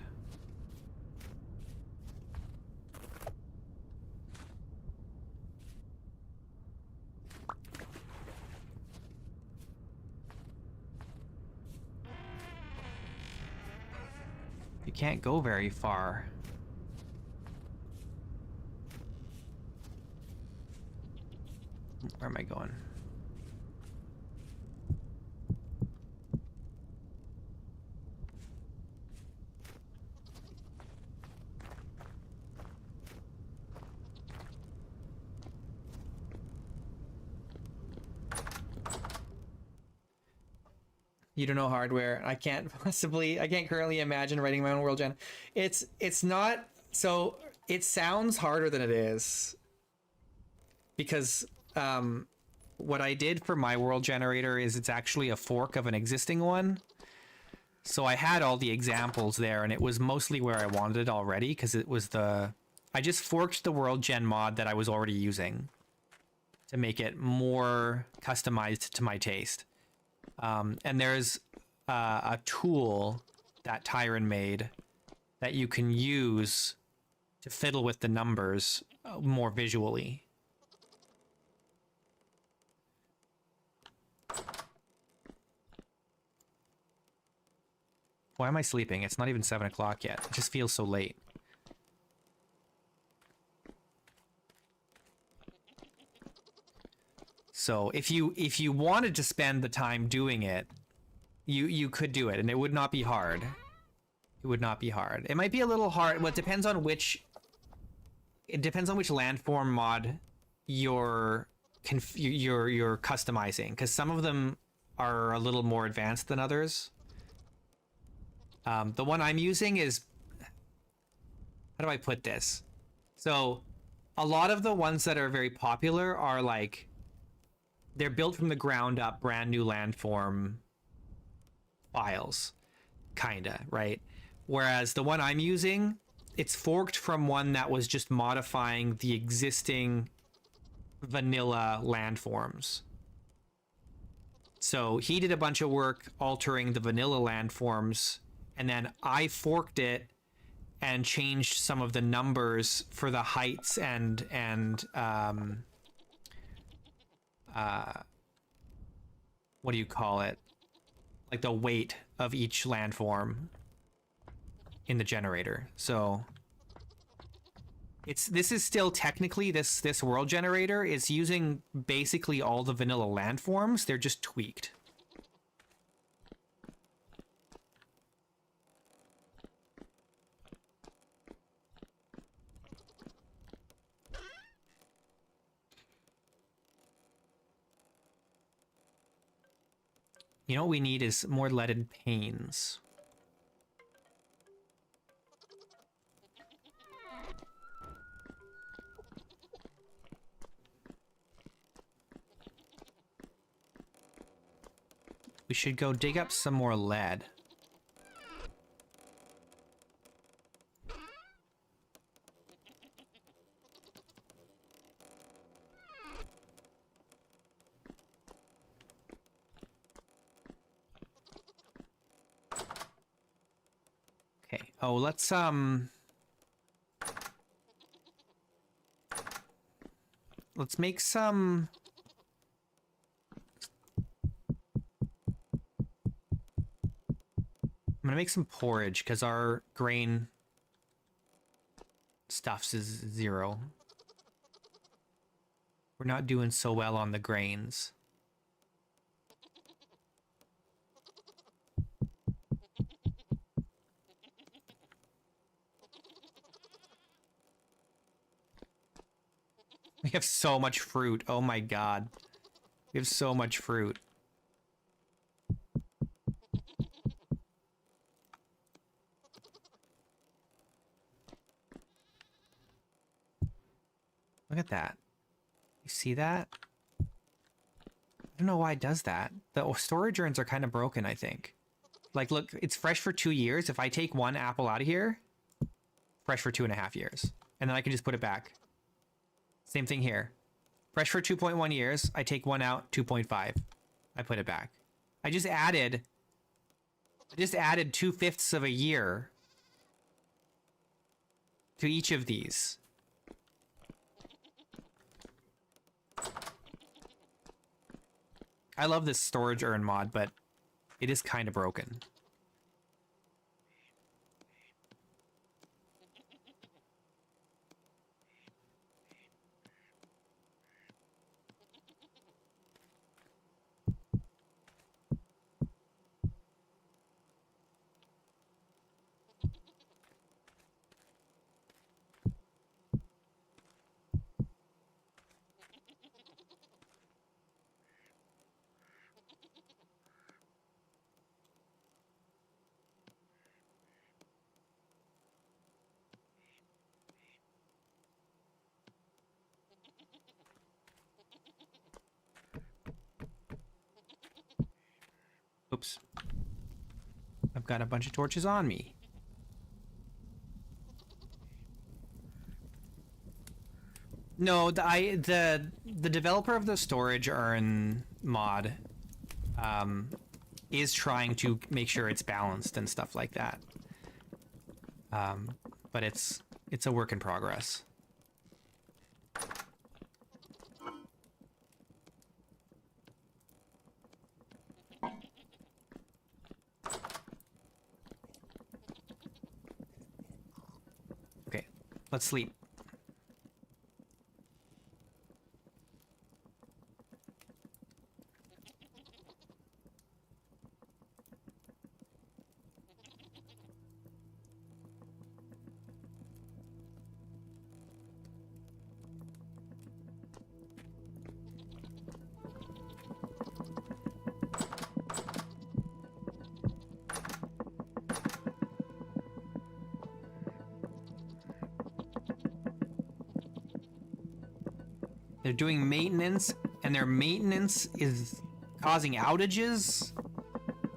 You can't go very far. Where am I going? You don't know hardware. I can't currently imagine writing my own world gen. It's not, so it sounds harder than it is because what I did for my world generator is it's actually a fork of an existing one. So I had all the examples there, and it was mostly where I wanted it already because it was I just forked the world gen mod that I was already using to make it more customized to my taste. And there's a tool that Tyron made that you can use to fiddle with the numbers more visually. Why am I sleeping? It's not even 7 o'clock yet. It just feels so late. So if you wanted to spend the time doing it, you could do it, and it would not be hard. It would not be hard. It might be a little hard. Well, it depends on which landform mod you're customizing, because some of them are a little more advanced than others. The one I'm using is, how do I put this? So a lot of the ones that are very popular are like, they're built from the ground up, brand new landform files, kinda, right? Whereas the one I'm using, it's forked from one that was just modifying the existing vanilla landforms. So he did a bunch of work altering the vanilla landforms, and then I forked it and changed some of the numbers for the heights and what do you call it? Like the weight of each landform in the generator. So this is still technically, this world generator is using basically all the vanilla landforms. They're just tweaked. You know what we need is more leaded panes. We should go dig up some more lead. Okay. Oh, let's make some. I'm gonna make some porridge because our grain stuffs is 0. We're not doing so well on the grains. We have so much fruit. Oh my god. We have so much fruit. Look at that. You see that? I don't know why it does that. The storage urns are kind of broken, I think. Like, look, it's fresh for 2 years. If I take one apple out of here, fresh for 2.5 years. And then I can just put it back. Same thing here. Fresh for 2.1 years. I take one out, 2.5. I put it back. I just added 2/5 of a year to each of these. I love this storage urn mod, but it is kind of broken. Oops. I've got a bunch of torches on me. No, the developer of the storage urn mod is trying to make sure it's balanced and stuff like that. But it's a work in progress. Okay, let's sleep. They're doing maintenance, and their maintenance is causing outages?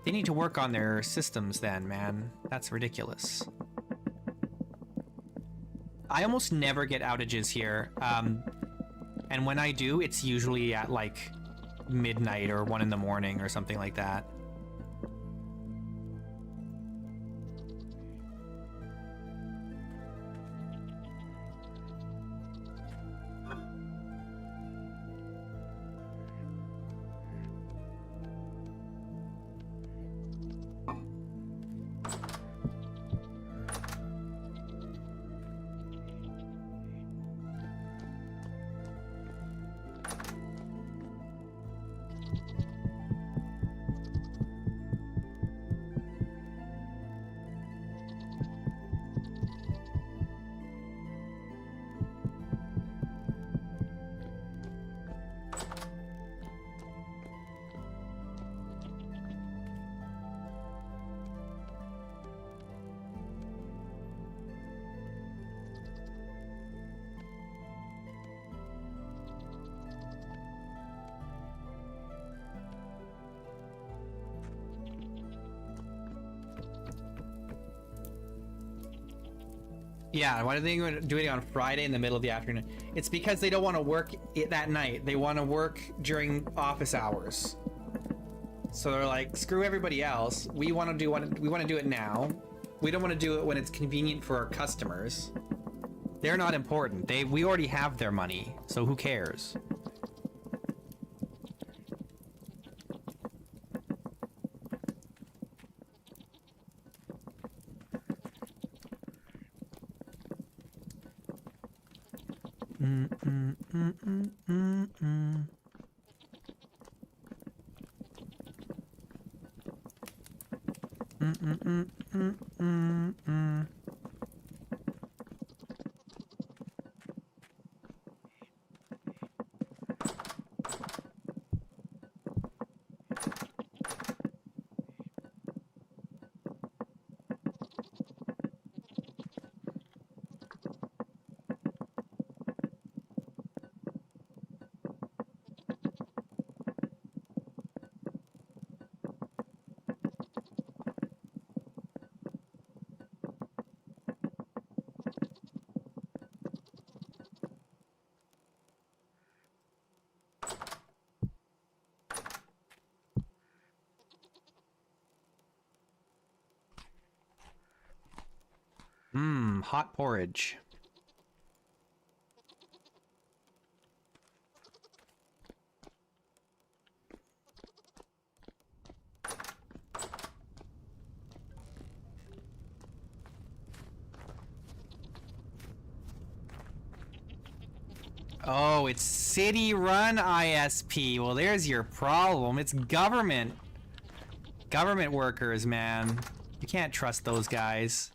They need to work on their systems then, man. That's ridiculous. I almost never get outages here. And when I do, it's usually at like midnight or 1 in the morning or something like that. Yeah, why are they doing it on Friday in the middle of the afternoon? It's because they don't want to work it that night. They want to work during office hours. So they're like, screw everybody else. We want to do it now. We don't want to do it when it's convenient for our customers. They're not important. We already have their money, so who cares? Hot porridge. Oh, it's city-run ISP. Well, there's your problem. It's government. Government workers, man. You can't trust those guys.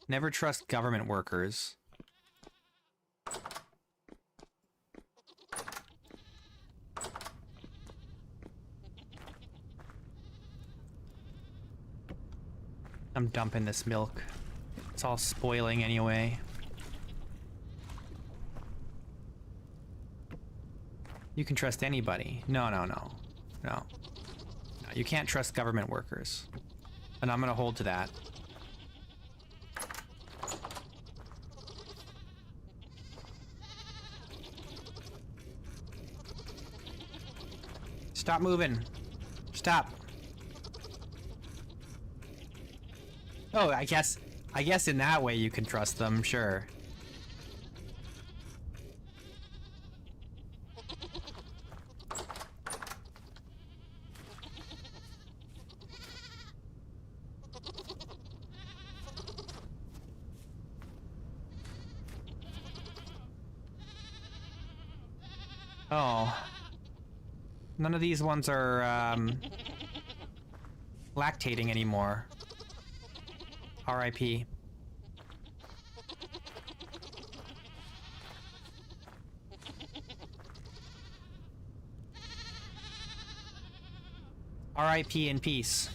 Never trust government workers. I'm dumping this milk. It's all spoiling anyway. You can trust anybody. No, no, no. No. No, you can't trust government workers. And I'm gonna hold to that. Stop moving. Stop. Oh, I guess in that way you can trust them, sure. Oh. None of these ones are, lactating anymore. RIP. RIP in peace.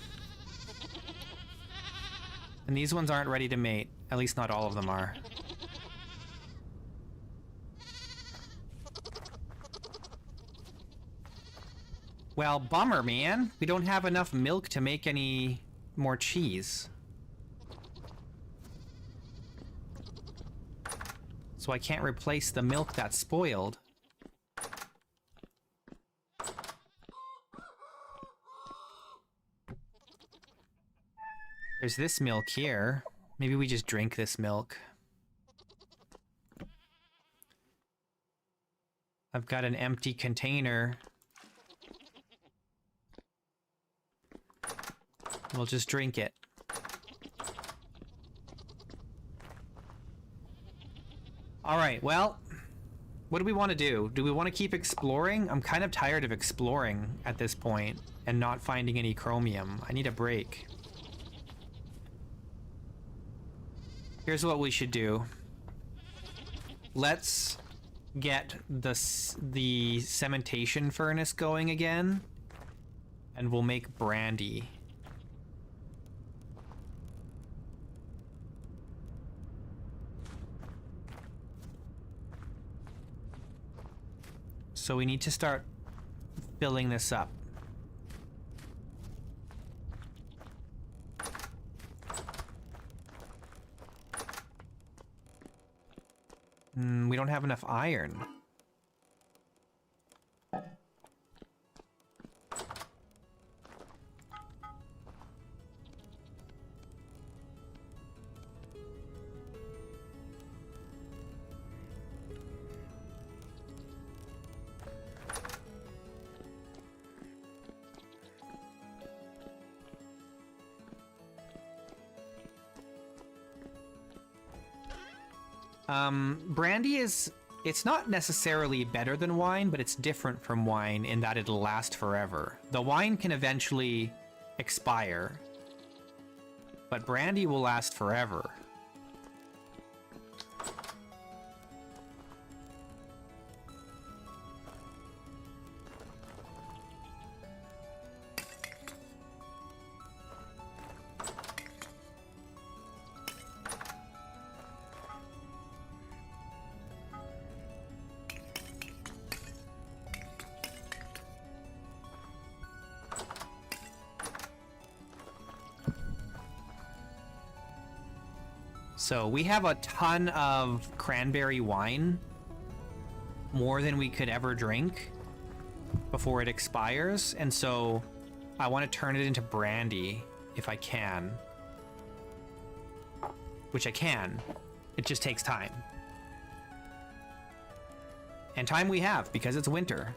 And these ones aren't ready to mate. At least not all of them are. Well, bummer, man. We don't have enough milk to make any more cheese. So I can't replace the milk that's spoiled. There's this milk here. Maybe we just drink this milk. I've got an empty container. We'll just drink it. Alright, well, what do we want to do? Do we want to keep exploring? I'm kind of tired of exploring at this point and not finding any chromium. I need a break. Here's what we should do. Let's get the cementation furnace going again, and we'll make brandy. So we need to start filling this up. We don't have enough iron. Brandy it's not necessarily better than wine, but it's different from wine in that it'll last forever. The wine can eventually expire, but brandy will last forever. So we have a ton of cranberry wine, more than we could ever drink before it expires, and so I want to turn it into brandy if I can. Which I can. It just takes time. And time we have, because it's winter.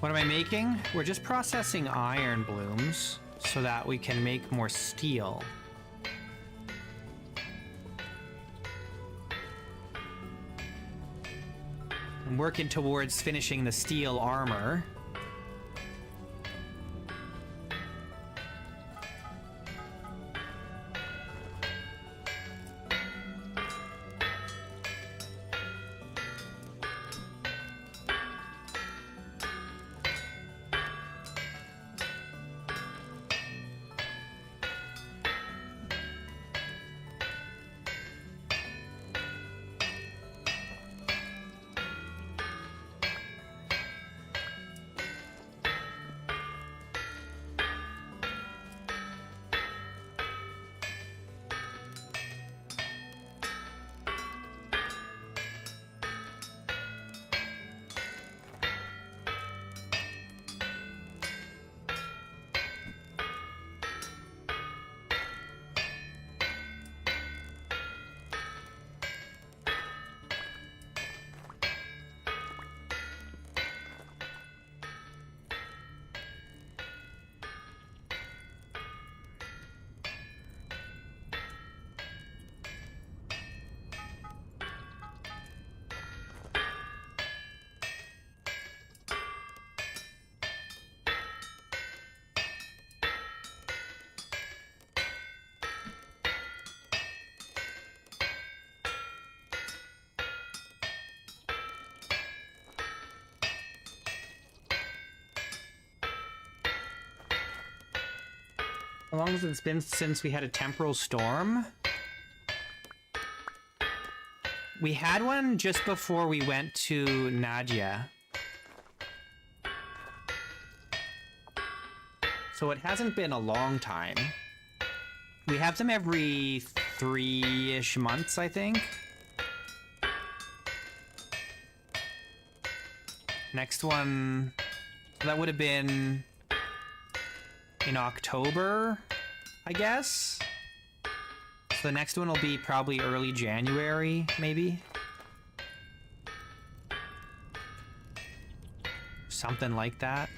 What am I making? We're just processing iron blooms so that we can make more steel. I'm working towards finishing the steel armor. How long has it been since we had a temporal storm? We had one just before we went to Nadia. So it hasn't been a long time. We have them every 3-ish months, I think. Next one, that would have been in October, I guess. So the next one will be probably early January, maybe. Something like that.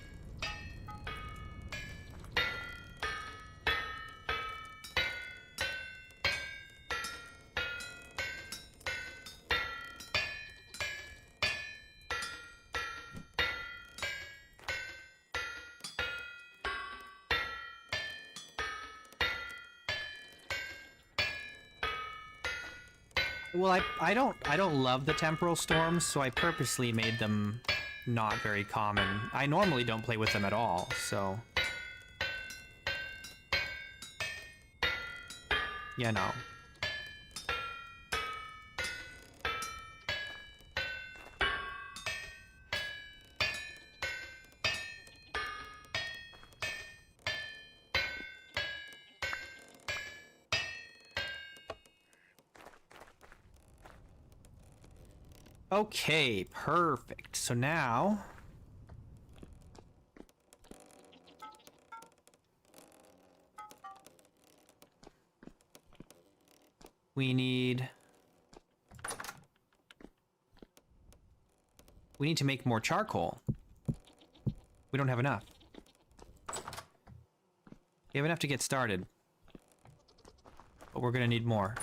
Well, I don't love the temporal storms, so I purposely made them not very common. I normally don't play with them at all, so you know. Okay, perfect. So now we need to make more charcoal. We don't have enough. We have enough to get started, but we're gonna need more.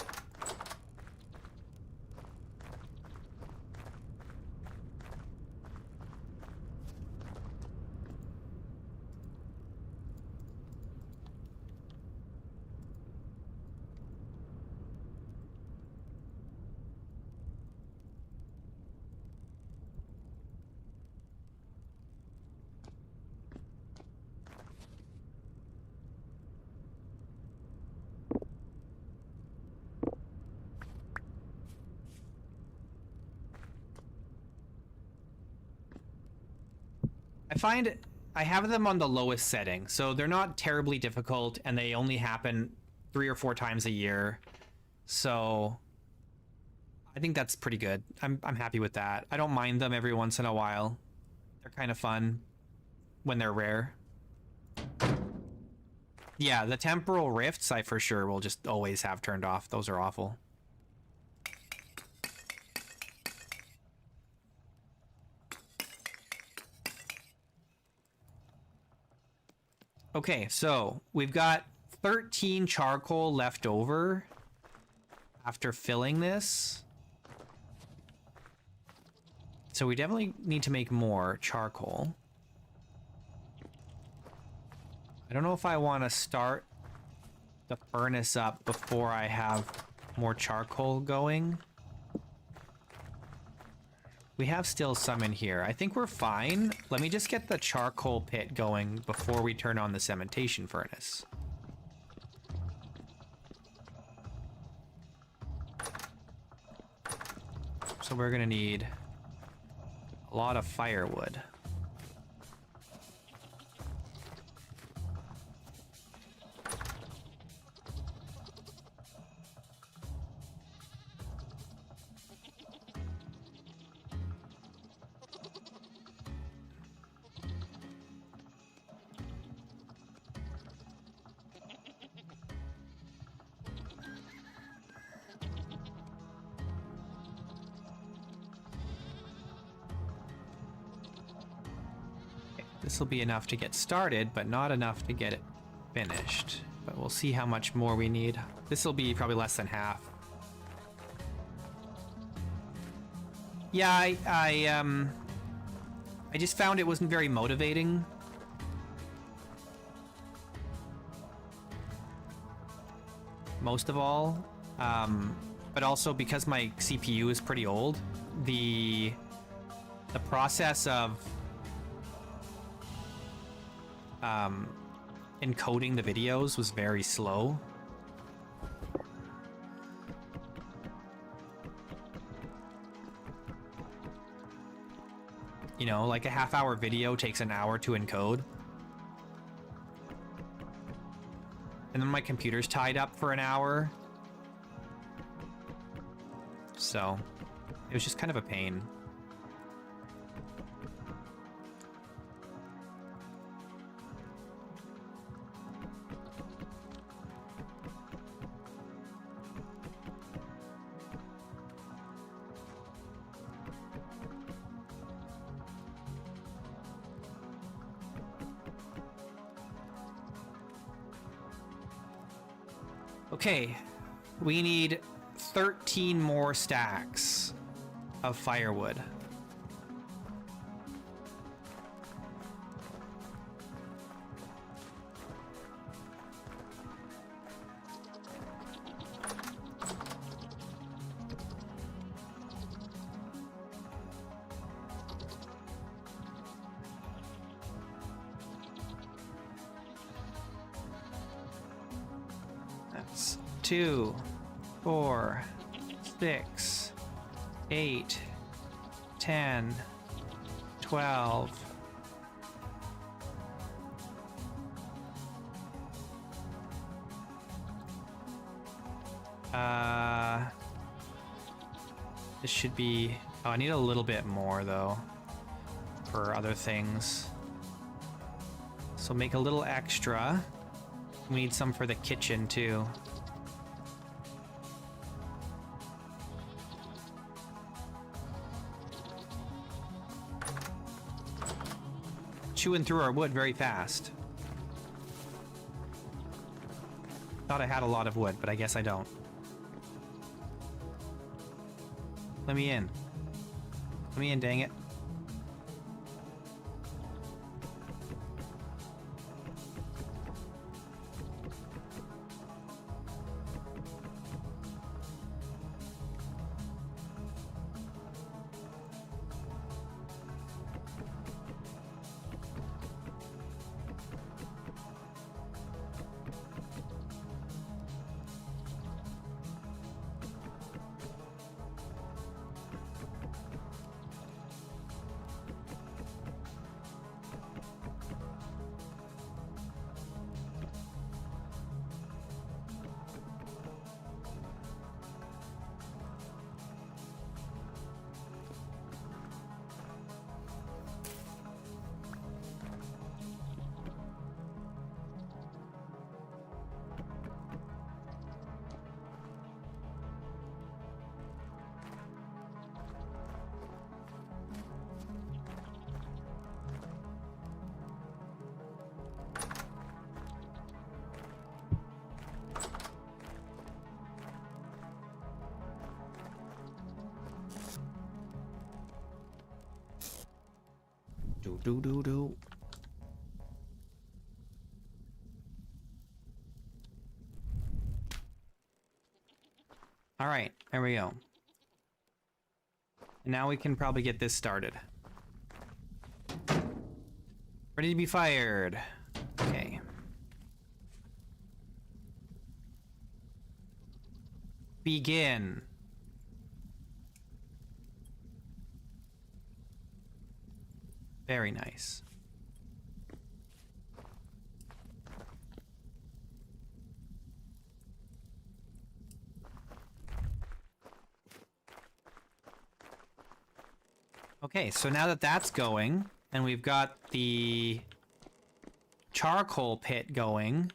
I find I have them on the lowest setting, so they're not terribly difficult, and they only happen 3 or 4 times a year. So I think that's pretty good. I'm happy with that. I don't mind them every once in a while. They're kind of fun when they're rare. Yeah, the temporal rifts I for sure will just always have turned off. Those are awful. Okay, so we've got 13 charcoal left over after filling this. So we definitely need to make more charcoal. I don't know if I want to start the furnace up before I have more charcoal going. We have still some in here. I think we're fine. Let me just get the charcoal pit going before we turn on the cementation furnace. So we're gonna need a lot of firewood. This will be enough to get started, but not enough to get it finished. But we'll see how much more we need. This will be probably less than half. Yeah, I just found it wasn't very motivating. Most of all. But also because my CPU is pretty old, the process of encoding the videos was very slow. You know, like a half-hour video takes an hour to encode. And then my computer's tied up for an hour. So, it was just kind of a pain. Okay, we need 13 more stacks of firewood. That's 2, 4, 6, 8, 10, 12. This should be... Oh, I need a little bit more, though, for other things. So make a little extra. We need some for the kitchen, too. Chewing through our wood very fast. Thought I had a lot of wood, but I guess I don't. Let me in. Let me in, dang it. Do. All right, there we go. Now we can probably get this started. Ready to be fired. Okay. Begin. Very nice. Okay, so now that that's going, and we've got the charcoal pit going,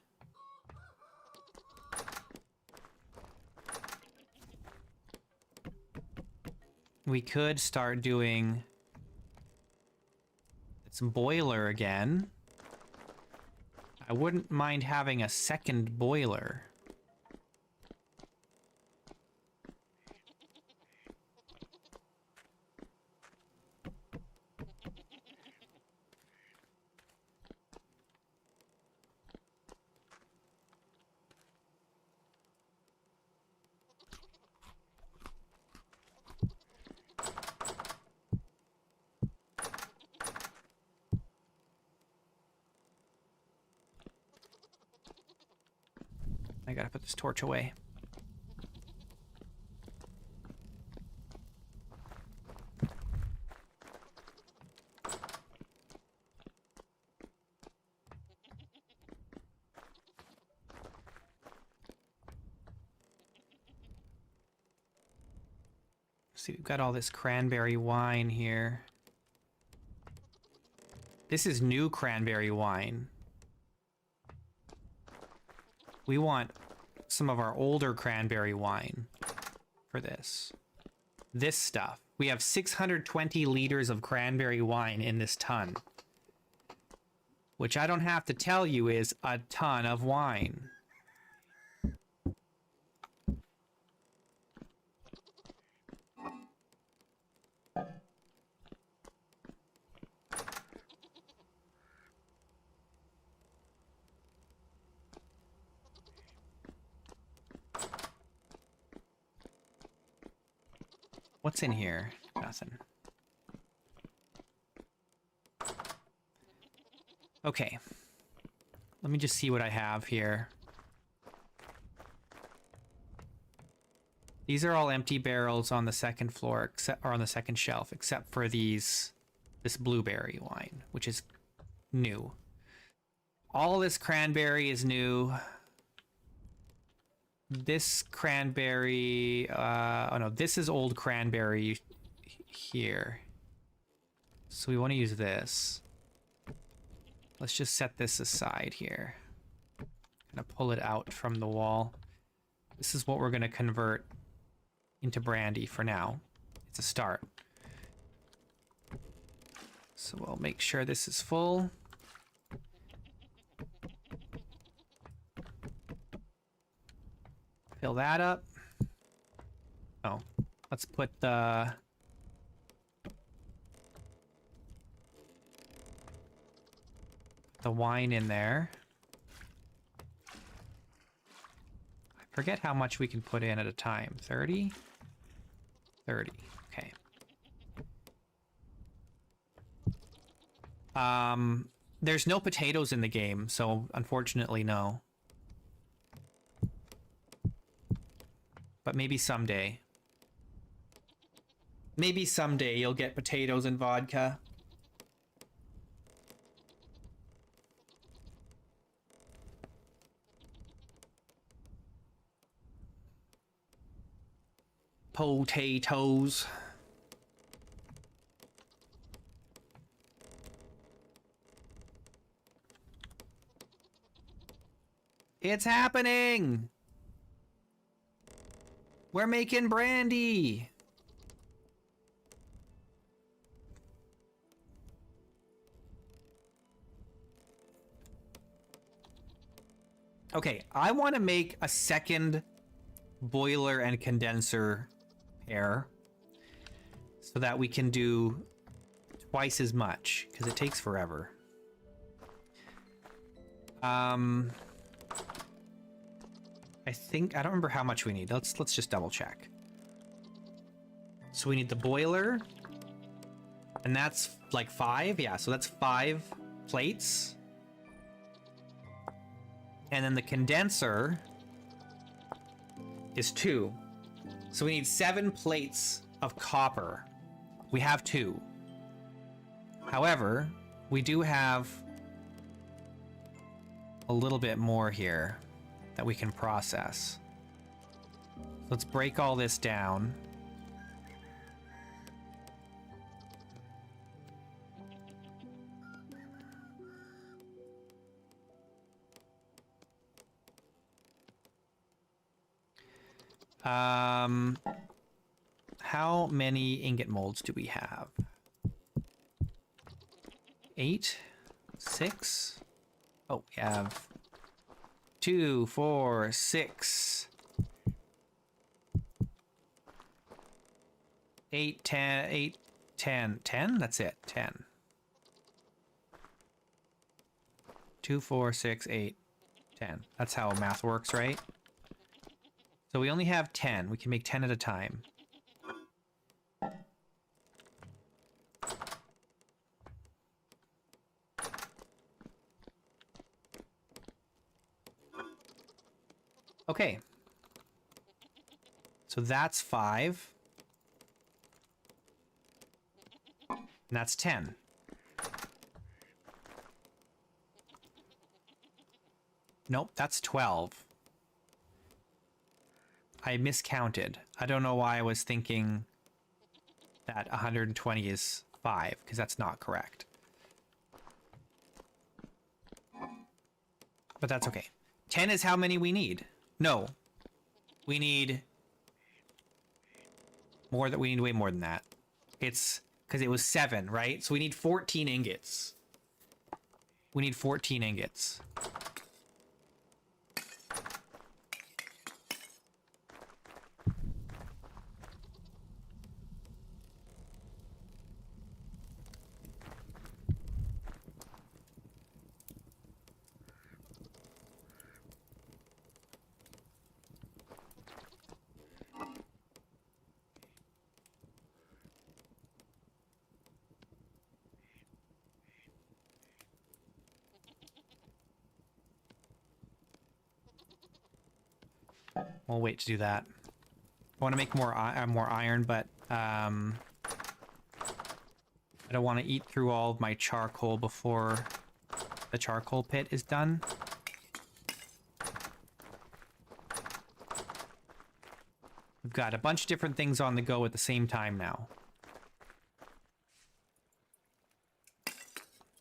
we could start doing some boiler again. I wouldn't mind having a second boiler. I gotta put this torch away. See, we've got all this cranberry wine here. This is new cranberry wine. We want some of our older cranberry wine for this. This stuff. We have 620 liters of cranberry wine in this ton. Which I don't have to tell you is a ton of wine. What's in here? Nothing. Okay. Let me just see what I have here. These are all empty barrels on the second floor, except, or on the second shelf, except for this blueberry wine, which is new. All this cranberry is new. This cranberry, oh no, this is old cranberry here. So we want to use this. Let's just set this aside here. Gonna pull it out from the wall. This is what we're gonna convert into brandy for now. It's a start. So we'll make sure this is full. Fill that up. Oh, let's put the wine in there. I forget how much we can put in at a time. 30? 30. Okay. There's no potatoes in the game, so unfortunately no. But maybe someday. Maybe someday you'll get potatoes and vodka. Potatoes. It's happening! We're making brandy! Okay, I want to make a second boiler and condenser pair so that we can do twice as much because it takes forever. I think I don't remember how much we need. Let's just double check. So we need the boiler, and that's like 5. Yeah, so that's 5 plates. And then the condenser is 2. So we need 7 plates of copper. We have 2. However, we do have a little bit more here that we can process. Let's break all this down. How many ingot molds do we have? 8, 6. Oh, we have 2, 4, 6, 8, 10, 8, 10, 10? That's it, 10. 2, 4, 6, 8, 10. That's how math works, right? So we only have 10. We can make 10 at a time. Okay. So that's 5. And that's 10. Nope, that's 12. I miscounted. I don't know why I was thinking that 120 is 5, because that's not correct. But that's okay. 10 is how many we need. No. We need more we need way more than that. It's because it was 7, right? So we need 14 ingots. We need 14 ingots. We'll wait to do that. I want to make more iron, but I don't want to eat through all of my charcoal before the charcoal pit is done. We've got a bunch of different things on the go at the same time now.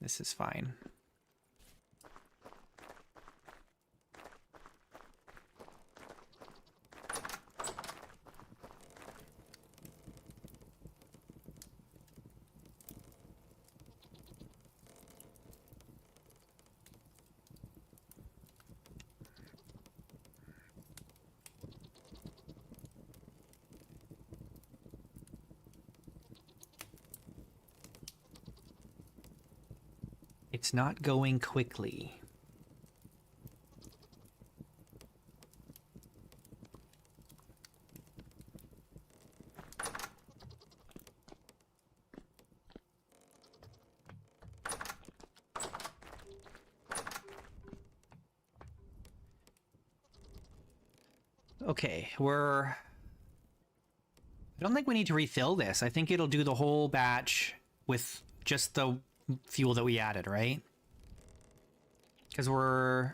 This is fine. It's not going quickly. Okay, I don't think we need to refill this. I think it'll do the whole batch with just the fuel that we added, right? Because we're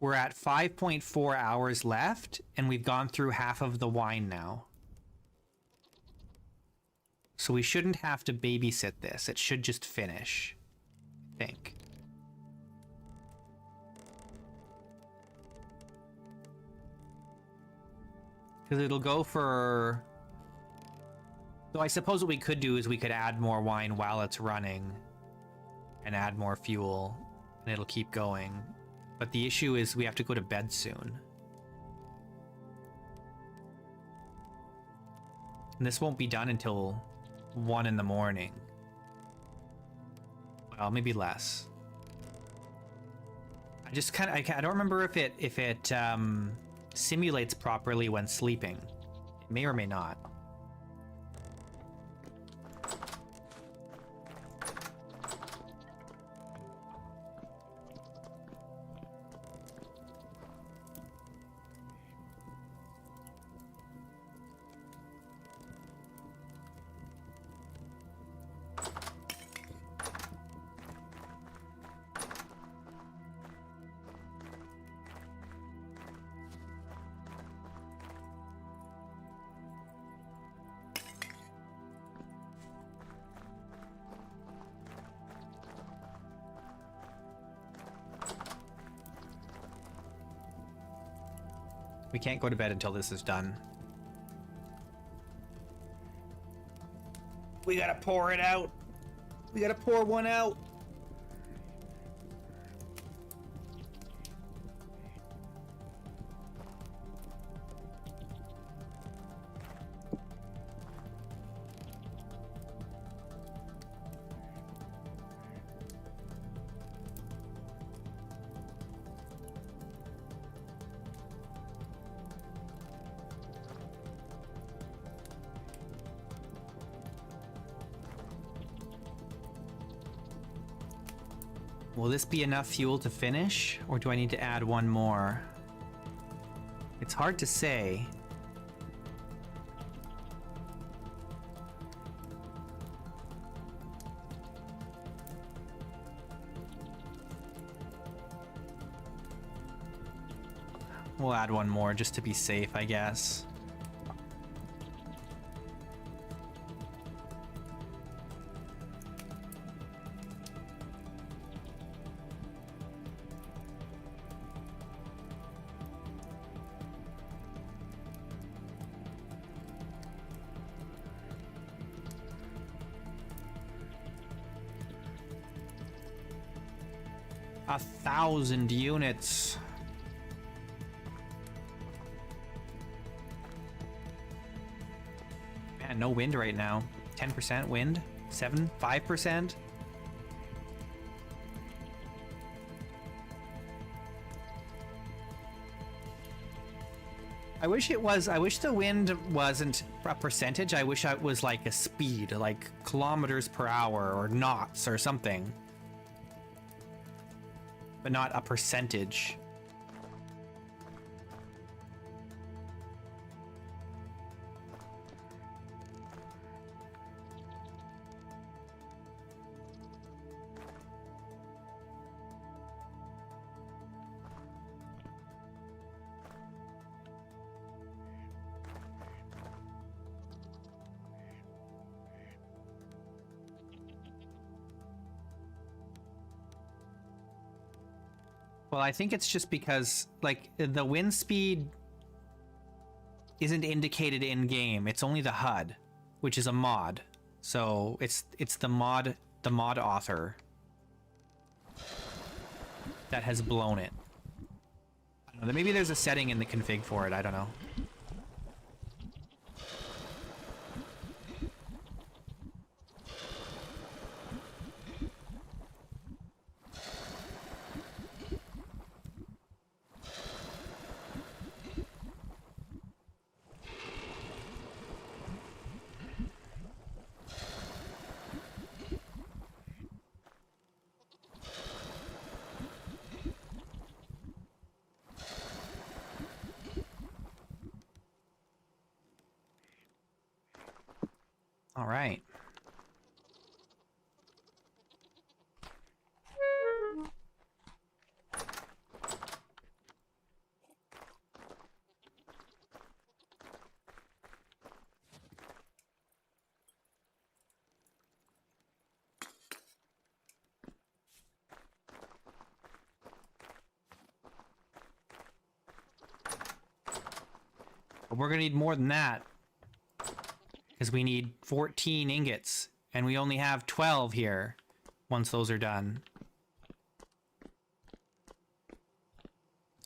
at 5.4 hours left, and we've gone through half of the wine now. So we shouldn't have to babysit this. It should just finish, I think. Because it'll go for... So I suppose what we could do is we could add more wine while it's running and add more fuel, and it'll keep going. But the issue is we have to go to bed soon. And this won't be done until 1 in the morning. Oh, maybe less. I just kind of, I don't remember if it simulates properly when sleeping. It may or may not. We can't go to bed until this is done. We gotta pour it out. We gotta pour one out. Will this be enough fuel to finish, or do I need to add one more? It's hard to say. We'll add one more just to be safe, I guess. A 1,000 units. Man, no wind right now. 10% wind? 5%? I wish the wind wasn't a percentage. I wish it was like a speed, like kilometers per hour or knots or something. But not a percentage. Well, I think it's just because, like, the wind speed isn't indicated in game. It's only the HUD, which is a mod. So it's the mod author that has blown it. I don't know, maybe there's a setting in the config for it. I don't know. All right. But we're gonna need more than that. Because we need 14 ingots, and we only have 12 here once those are done.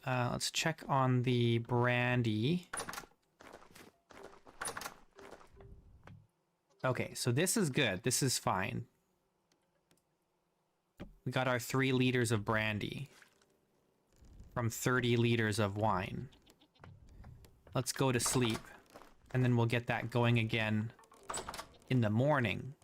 Let's check on the brandy. Okay, so this is good. This is fine. We got our 3 liters of brandy from 30 liters of wine. Let's go to sleep, and then we'll get that going again in the morning.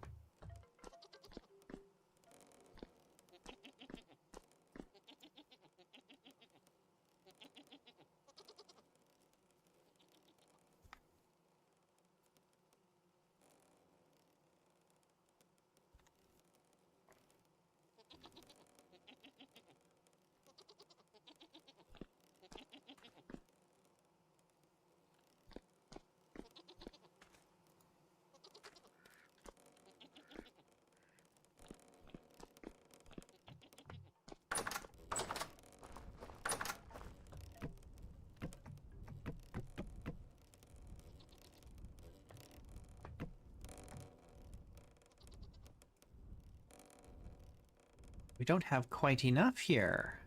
We don't have quite enough here.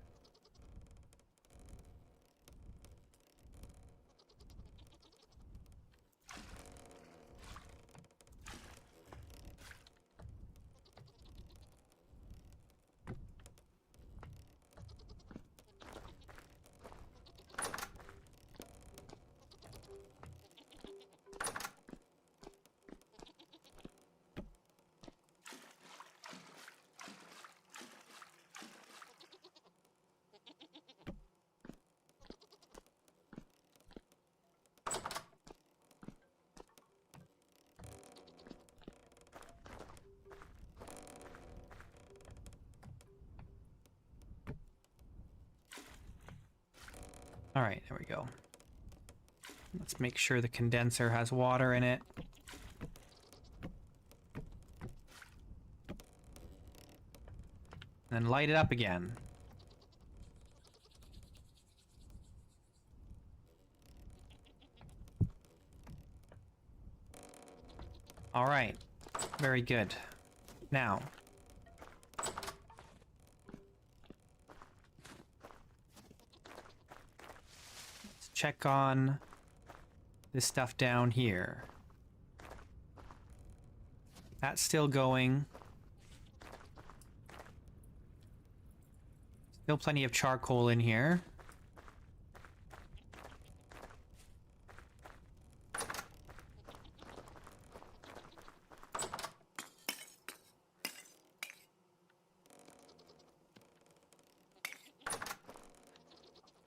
All right, there we go. Let's make sure the condenser has water in it. And then light it up again. All right, very good. Now, let's check on this stuff down here. That's still going. Still plenty of charcoal in here.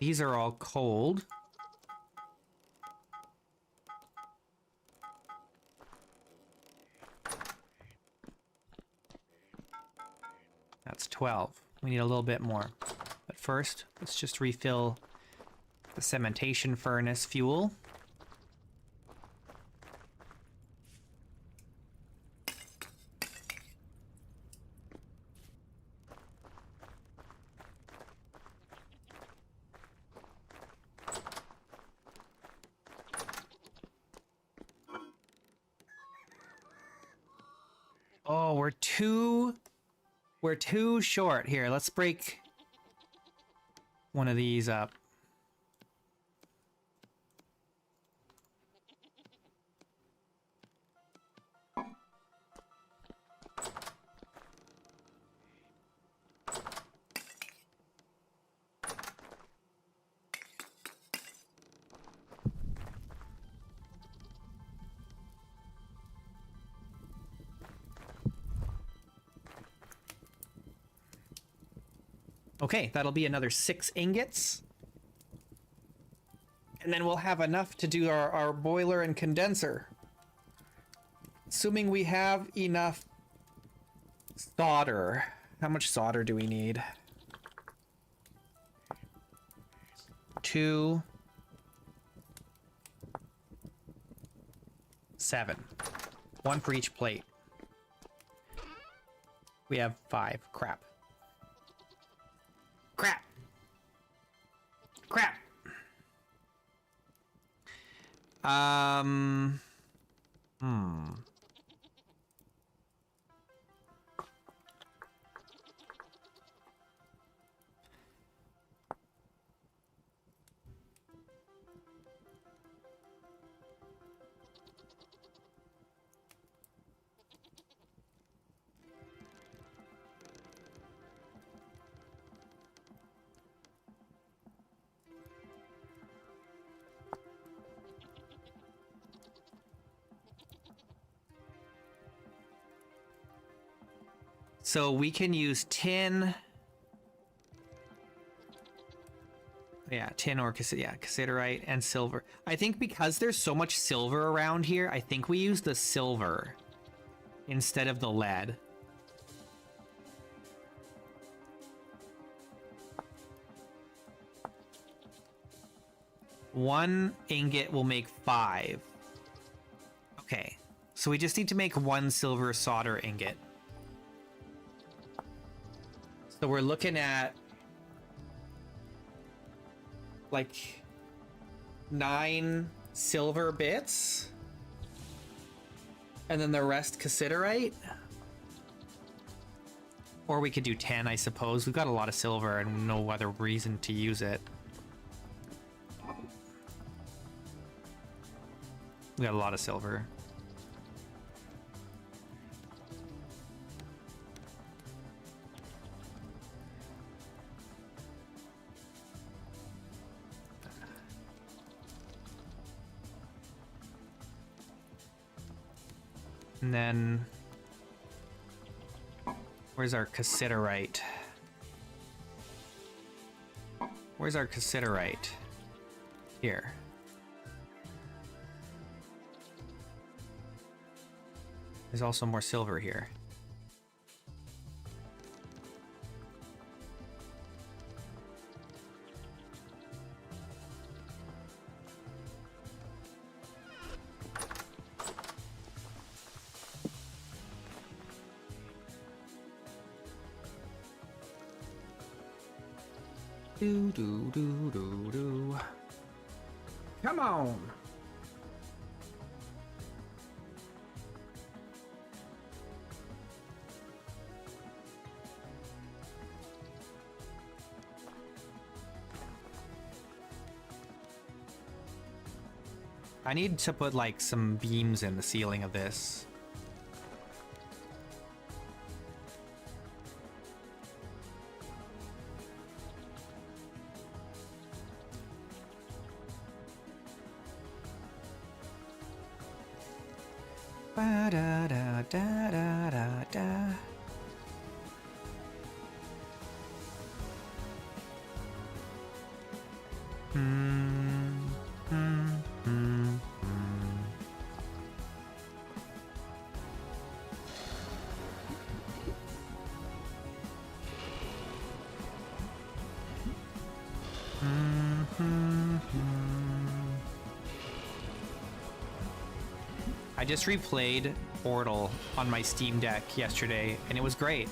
These are all cold. That's 12. We need a little bit more. But first, let's just refill the cementation furnace fuel. Oh, we're too short here. Let's break one of these up. Okay, that'll be another 6 ingots. And then we'll have enough to do our boiler and condenser. Assuming we have enough solder. How much solder do we need? 2, 7. 1 for each plate. We have 5. Crap. Crap. Crap. So we can use tin. Yeah, tin or cassiterite and silver. I think because there's so much silver around here, I think we use the silver instead of the lead. One ingot will make 5. Okay, so we just need to make 1 silver solder ingot. So we're looking at like 9 silver bits, and then the rest cassiterite. Or we could do 10, I suppose. We've got a lot of silver and no other reason to use it. We got a lot of silver. And then, where's our cassiterite? Where's our cassiterite? Here. There's also more silver here. Do do do do do. Come on. I need to put like some beams in the ceiling of this. Ba da da da da da da. I just replayed Portal on my Steam Deck yesterday, and it was great.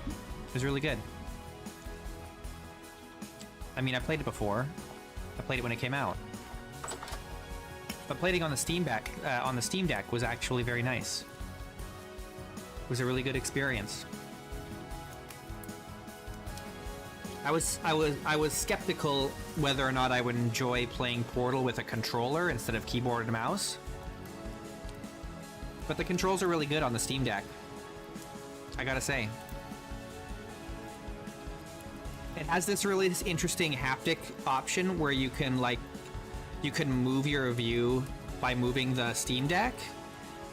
It was really good. I mean, I played it before. I played it when it came out. But playing it on the Steam Deck was actually very nice. It was a really good experience. I was skeptical whether or not I would enjoy playing Portal with a controller instead of keyboard and mouse. But the controls are really good on the Steam Deck, I gotta say. It has this really interesting haptic option where you can move your view by moving the Steam Deck,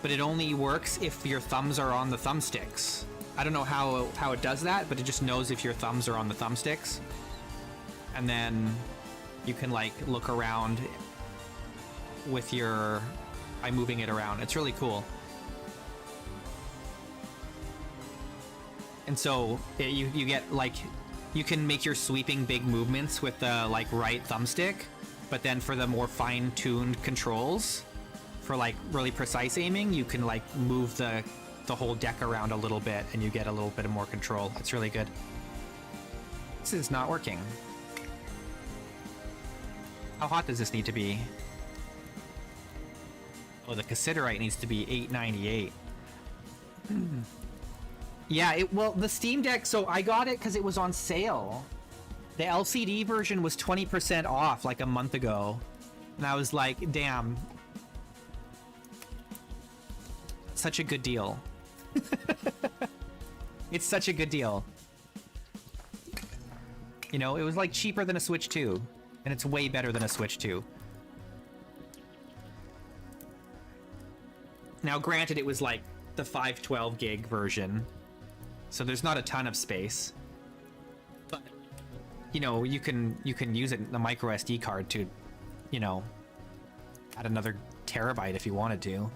but it only works if your thumbs are on the thumbsticks. I don't know how it does that, but it just knows if your thumbs are on the thumbsticks. And then you can like look around with by moving it around. It's really cool. And so you get like, you can make your sweeping big movements with the like right thumbstick, but then for the more fine-tuned controls, for like really precise aiming, you can like move the whole deck around a little bit and you get a little bit of more control. It's really good. This is not working. How hot does this need to be? Oh, the cassiterite needs to be 898. Yeah, well, the Steam Deck, so I got it because it was on sale. The LCD version was 20% off like a month ago. And I was like, damn. Such a good deal. It's such a good deal. You know, it was like cheaper than a Switch 2. And it's way better than a Switch 2. Now, granted, it was like the 512 gig version, so there's not a ton of space. But you know, you can use it the micro SD card to, you know, add another terabyte if you wanted to.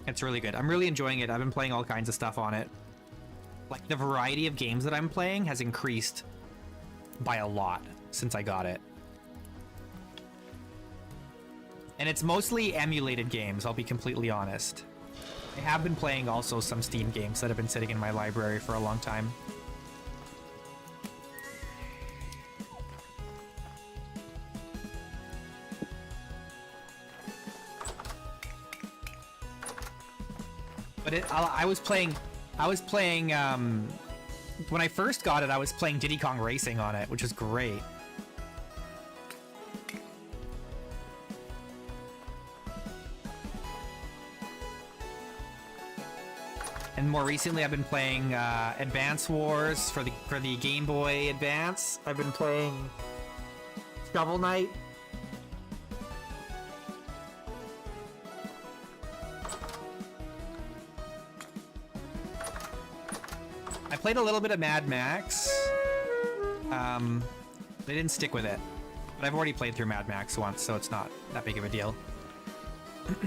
It's really good. I'm really enjoying it. I've been playing all kinds of stuff on it. Like, the variety of games that I'm playing has increased by a lot since I got it. And it's mostly emulated games, I'll be completely honest. I have been playing also some Steam games that have been sitting in my library for a long time. But I was playing, when I first got it, I was playing Diddy Kong Racing on it, which is great. And more recently, I've been playing Advance Wars for the Game Boy Advance. I've been playing Shovel Knight. I played a little bit of Mad Max. They didn't stick with it, but I've already played through Mad Max once, so it's not that big of a deal. But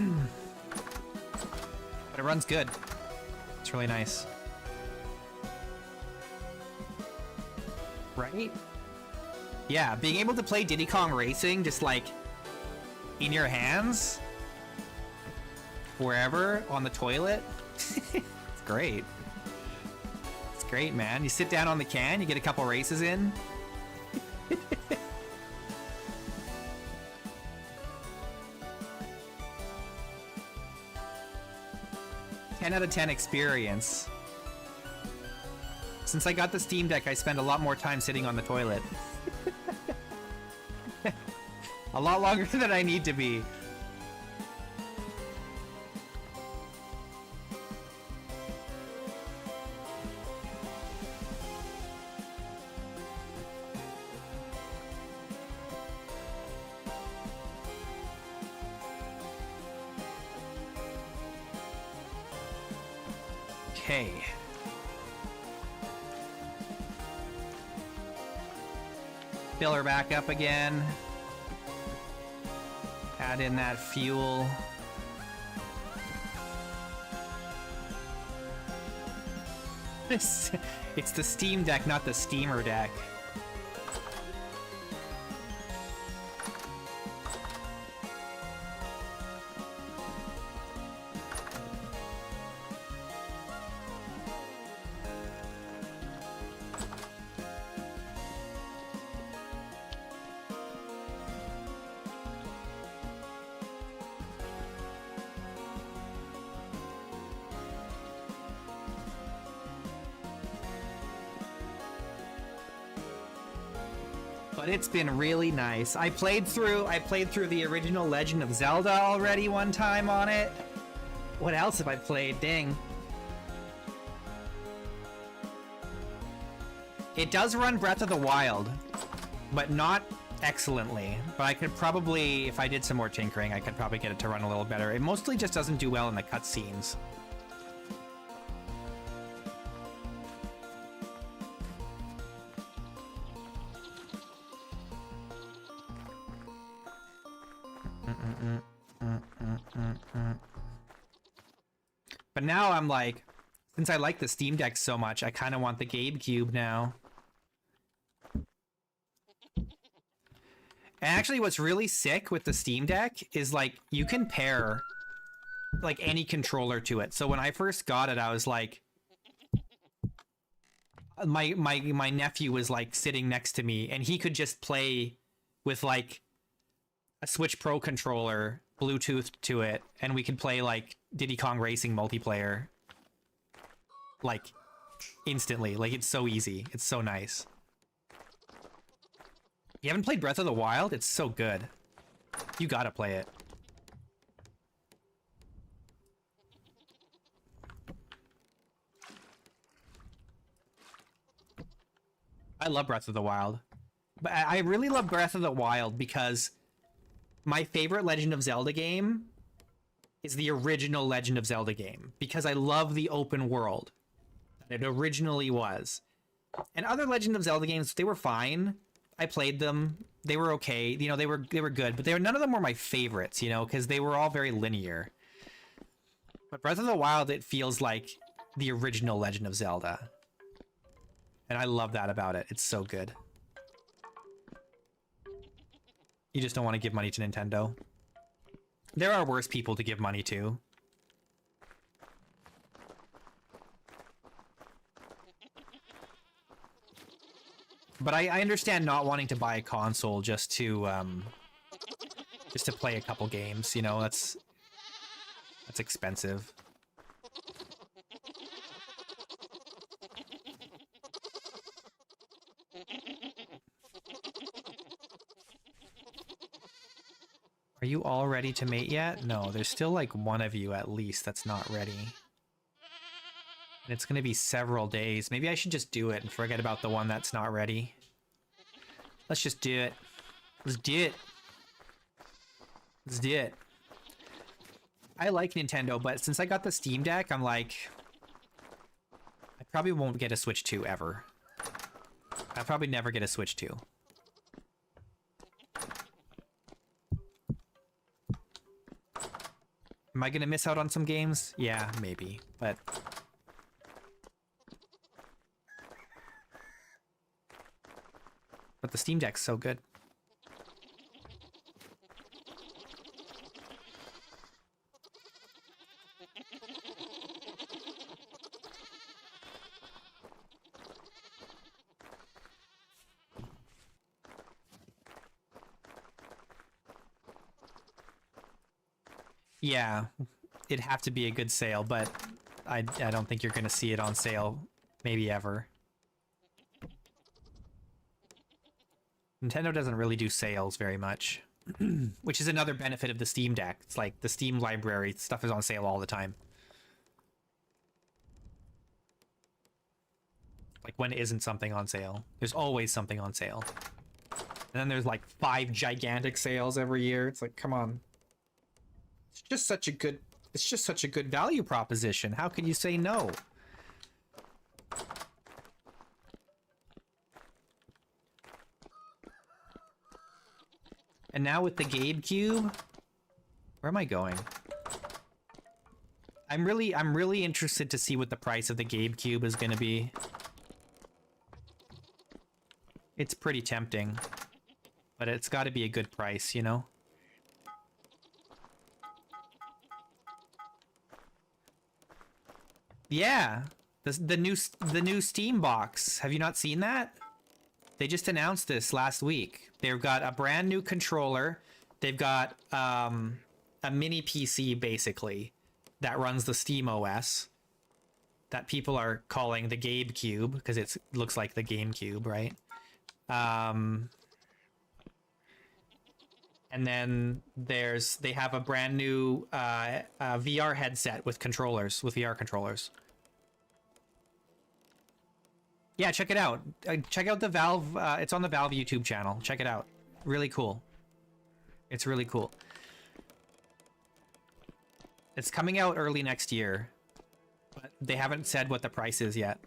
it runs good. It's really nice. Right? Yeah, being able to play Diddy Kong Racing just like in your hands, wherever, on the toilet, it's great. It's great, man. You sit down on the can, you get a couple races in. 10 out of 10 experience. Since I got the Steam Deck, I spend a lot more time sitting on the toilet. A lot longer than I need to be. Okay. Fill her back up again. Add in that fuel. It's the Steam Deck, not the Steamer Deck. But it's been really nice. I played through the original Legend of Zelda already one time on it. What else have I played? Dang. It does run Breath of the Wild, but not excellently. But I could probably, if I did some more tinkering, I could probably get it to run a little better. It mostly just doesn't do well in the cutscenes. But now I'm like, since I like the Steam Deck so much, I kind of want the GameCube now. And actually, what's really sick with the Steam Deck is like you can pair like any controller to it. So when I first got it, I was like, my nephew was like sitting next to me, and he could just play with like a Switch Pro controller, Bluetooth to it, and we could play like Diddy Kong Racing multiplayer like instantly. Like, it's so easy. It's so nice. You haven't played Breath of the Wild? It's so good. You gotta play it. I love Breath of the Wild. But I really love Breath of the Wild because My favorite Legend of Zelda game is the original Legend of Zelda game because I love the open world that it originally was. And other Legend of Zelda games, they were fine. I played them. They were okay. You know, they were good, but none of them were my favorites, you know, because they were all very linear. But Breath of the Wild, it feels like the original Legend of Zelda. And I love that about it. It's so good. You just don't want to give money to Nintendo. There are worse people to give money to. But I understand not wanting to buy a console just to play a couple games, you know, that's expensive. Are you all ready to mate yet? No, there's still like one of you at least that's not ready. And it's gonna be several days. Maybe I should just do it and forget about the one that's not ready. Let's just do it. Let's do it. Let's do it. I like Nintendo, but since I got the Steam Deck, I'm like, I probably won't get a Switch 2 ever. I'll probably never get a Switch 2. Am I gonna miss out on some games? Yeah, maybe, but... But the Steam Deck's so good. Yeah, it'd have to be a good sale, but I don't think you're gonna see it on sale, maybe ever. Nintendo doesn't really do sales very much, which is another benefit of the Steam Deck. It's like the Steam library, stuff is on sale all the time. Like, when isn't something on sale? There's always something on sale. And then there's like 5 gigantic sales every year. It's like, come on. It's just such a good value proposition. How could you say no? And now with the Gabe Cube, where am I going? I'm really interested to see what the price of the Gabe Cube is going to be. It's pretty tempting, but it's got to be a good price, you know? Yeah, the new Steam box. Have you not seen that? They just announced this last week. They've got a brand new controller. They've got a mini PC basically that runs the Steam OS that people are calling the Gabe Cube because it looks like the GameCube, right? And then they have a brand new VR headset with controllers, with VR controllers. Yeah, check it out. Check out the Valve. It's on the Valve YouTube channel. Check it out. Really cool. It's really cool. It's coming out early next year, but they haven't said what the price is yet.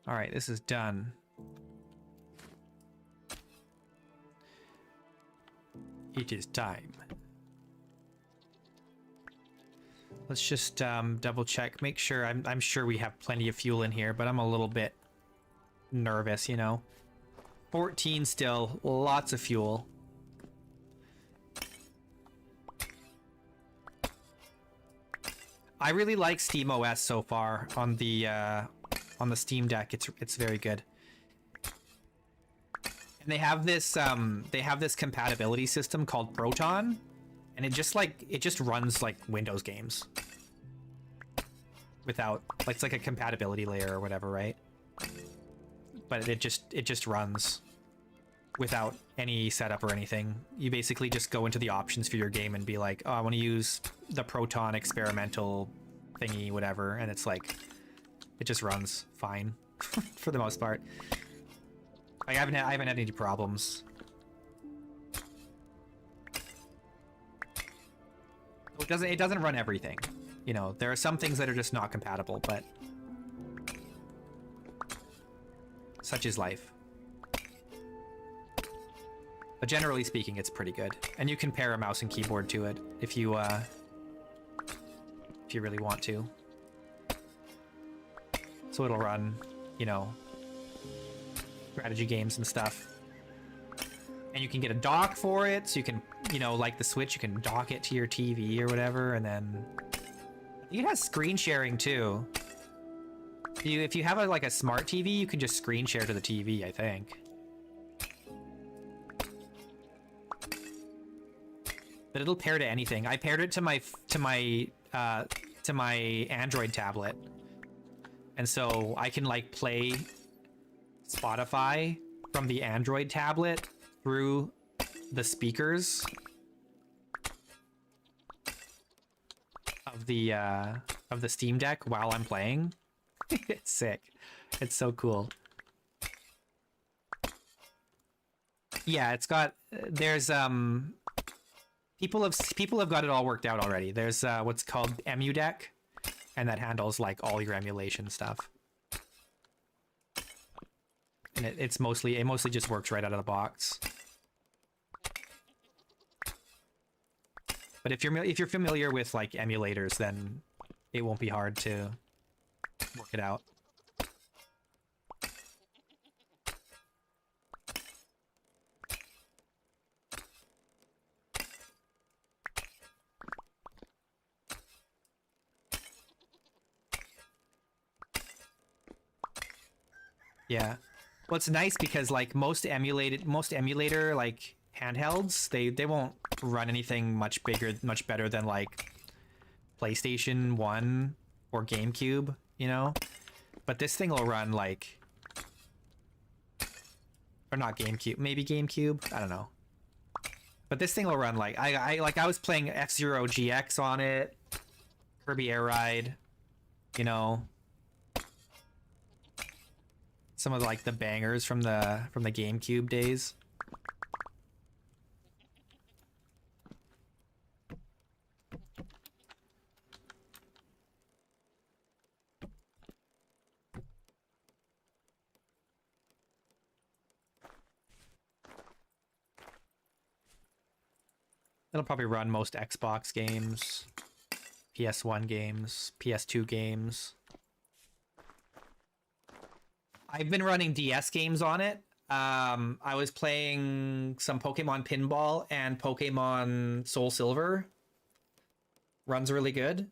All right, this is done. It is time. Let's just double check, make sure. I'm sure we have plenty of fuel in here, but I'm a little bit nervous, you know. 14 still, lots of fuel. I really like SteamOS so far on the Steam Deck. It's very good. And they have this compatibility system called Proton, and it just runs like Windows games. without, like, it's like a compatibility layer or whatever, right? But it just runs without any setup or anything. You basically just go into the options for your game and be like, oh, I want to use the Proton experimental thingy, whatever, and it's like, it just runs fine for the most part. I haven't had any problems. It doesn't run everything. You know, there are some things that are just not compatible, but such is life. But generally speaking, it's pretty good. And you can pair a mouse and keyboard to it if you really want to. So it'll run, you know, strategy games and stuff. And you can get a dock for it, so you can, you know, like the Switch, you can dock it to your TV or whatever, and then I think it has screen sharing too. If you have like a smart TV, you can just screen share to the TV, I think. But it'll pair to anything. I paired it to my Android tablet, and so I can like play Spotify from the Android tablet through the speakers of the Steam Deck while I'm playing. It's sick. It's so cool. Yeah, it's got there's people have got it all worked out already. There's what's called EmuDeck, and that handles like all your emulation stuff. And it mostly just works right out of the box. But if you're familiar with like emulators, then it won't be hard to work it out. Yeah. Well, it's nice because like most emulator like handhelds, they won't run anything much better than like PlayStation 1 or GameCube, you know? But this thing will run like, or not GameCube, maybe GameCube, I don't know. But this thing will run like I was playing F-Zero GX on it, Kirby Air Ride, you know. Some of like the bangers from the GameCube days. It'll probably run most Xbox games, PS1 games, PS2 games. I've been running DS games on it. I was playing some Pokemon Pinball and Pokemon Soul Silver. Runs really good.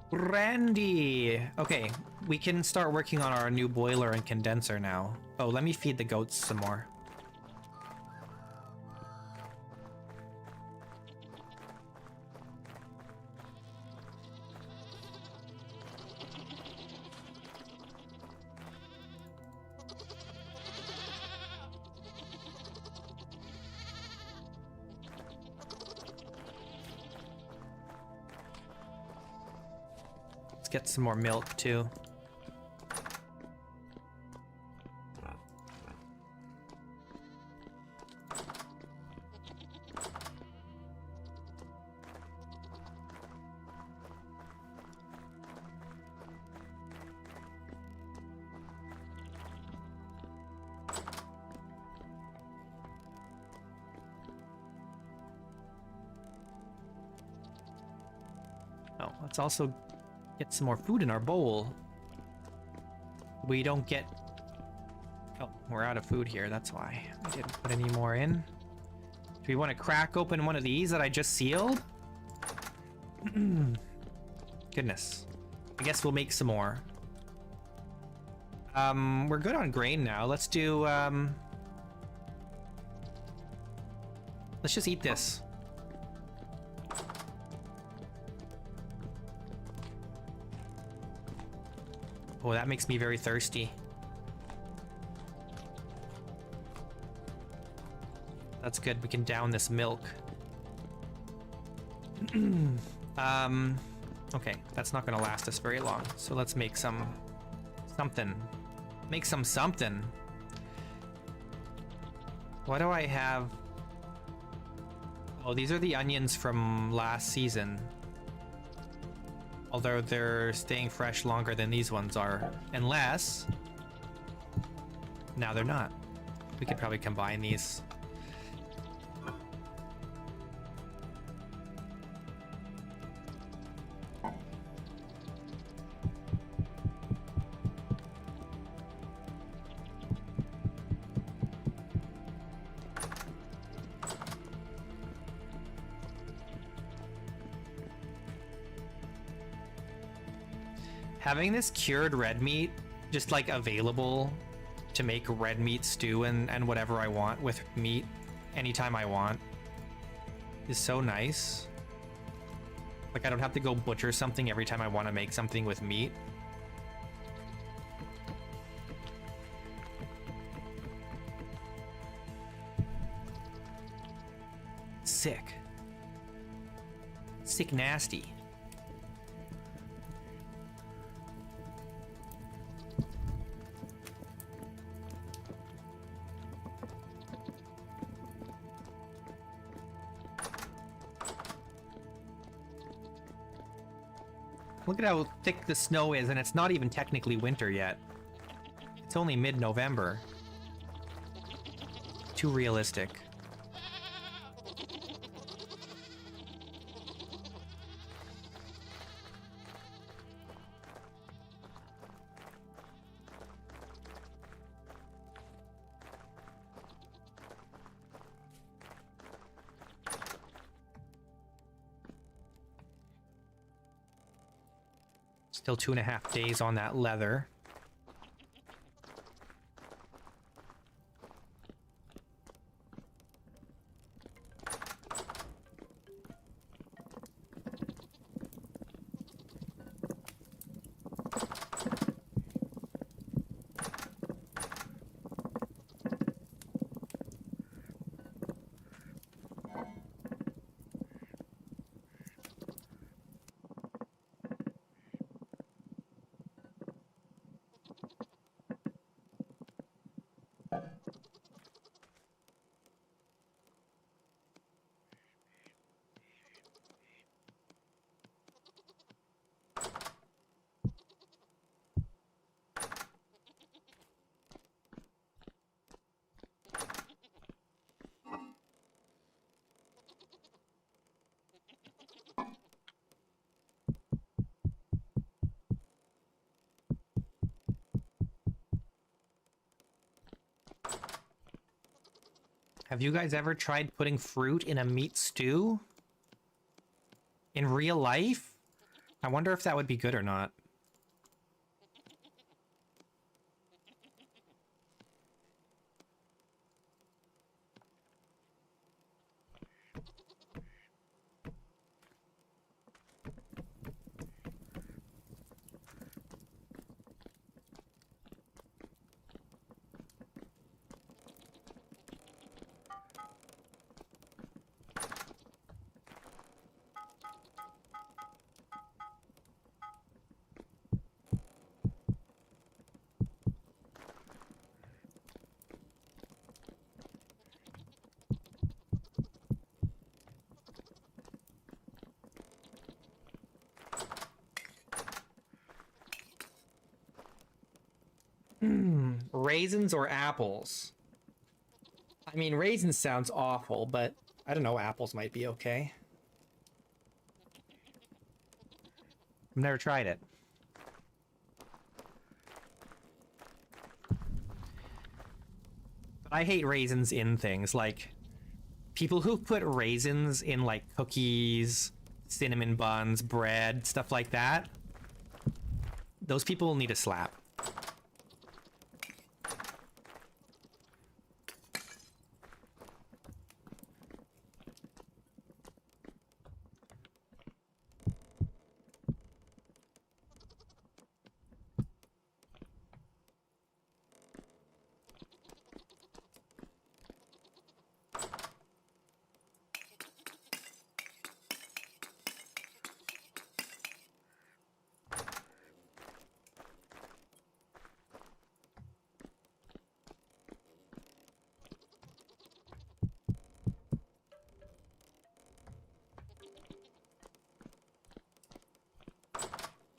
Randy! Okay, we can start working on our new boiler and condenser now. Oh, let me feed the goats some more. Let's get some more milk too. Oh, let's also get some more food in our bowl. We don't get... Oh, we're out of food here, that's why. I didn't put any more in. Do we want to crack open one of these that I just sealed? Goodness. I guess we'll make some more. We're good on grain now. Let's do, let's just eat this. Oh, that makes me very thirsty. That's good. We can down this milk. Okay, that's not gonna last us very long. So let's make some something. Make some something. What do I have? Oh, these are the onions from last season. Although they're staying fresh longer than these ones are. Unless... Now they're not. We could probably combine these. Having this cured red meat just like available to make red meat stew and whatever I want with meat anytime I want is so nice. Like I don't have to go butcher something every time I want to make something with meat. Sick. Sick nasty. Look at how thick the snow is, and it's not even technically winter yet. It's only mid-November. Too realistic. Still 2.5 days on that leather. Have you guys ever tried putting fruit in a meat stew? In real life? I wonder if that would be good or not. Raisins or apples? I mean, raisins sounds awful, but I don't know, apples might be okay. I've never tried it. But I hate raisins in things, like people who put raisins in like cookies, cinnamon buns, bread, stuff like that. Those people need a slap.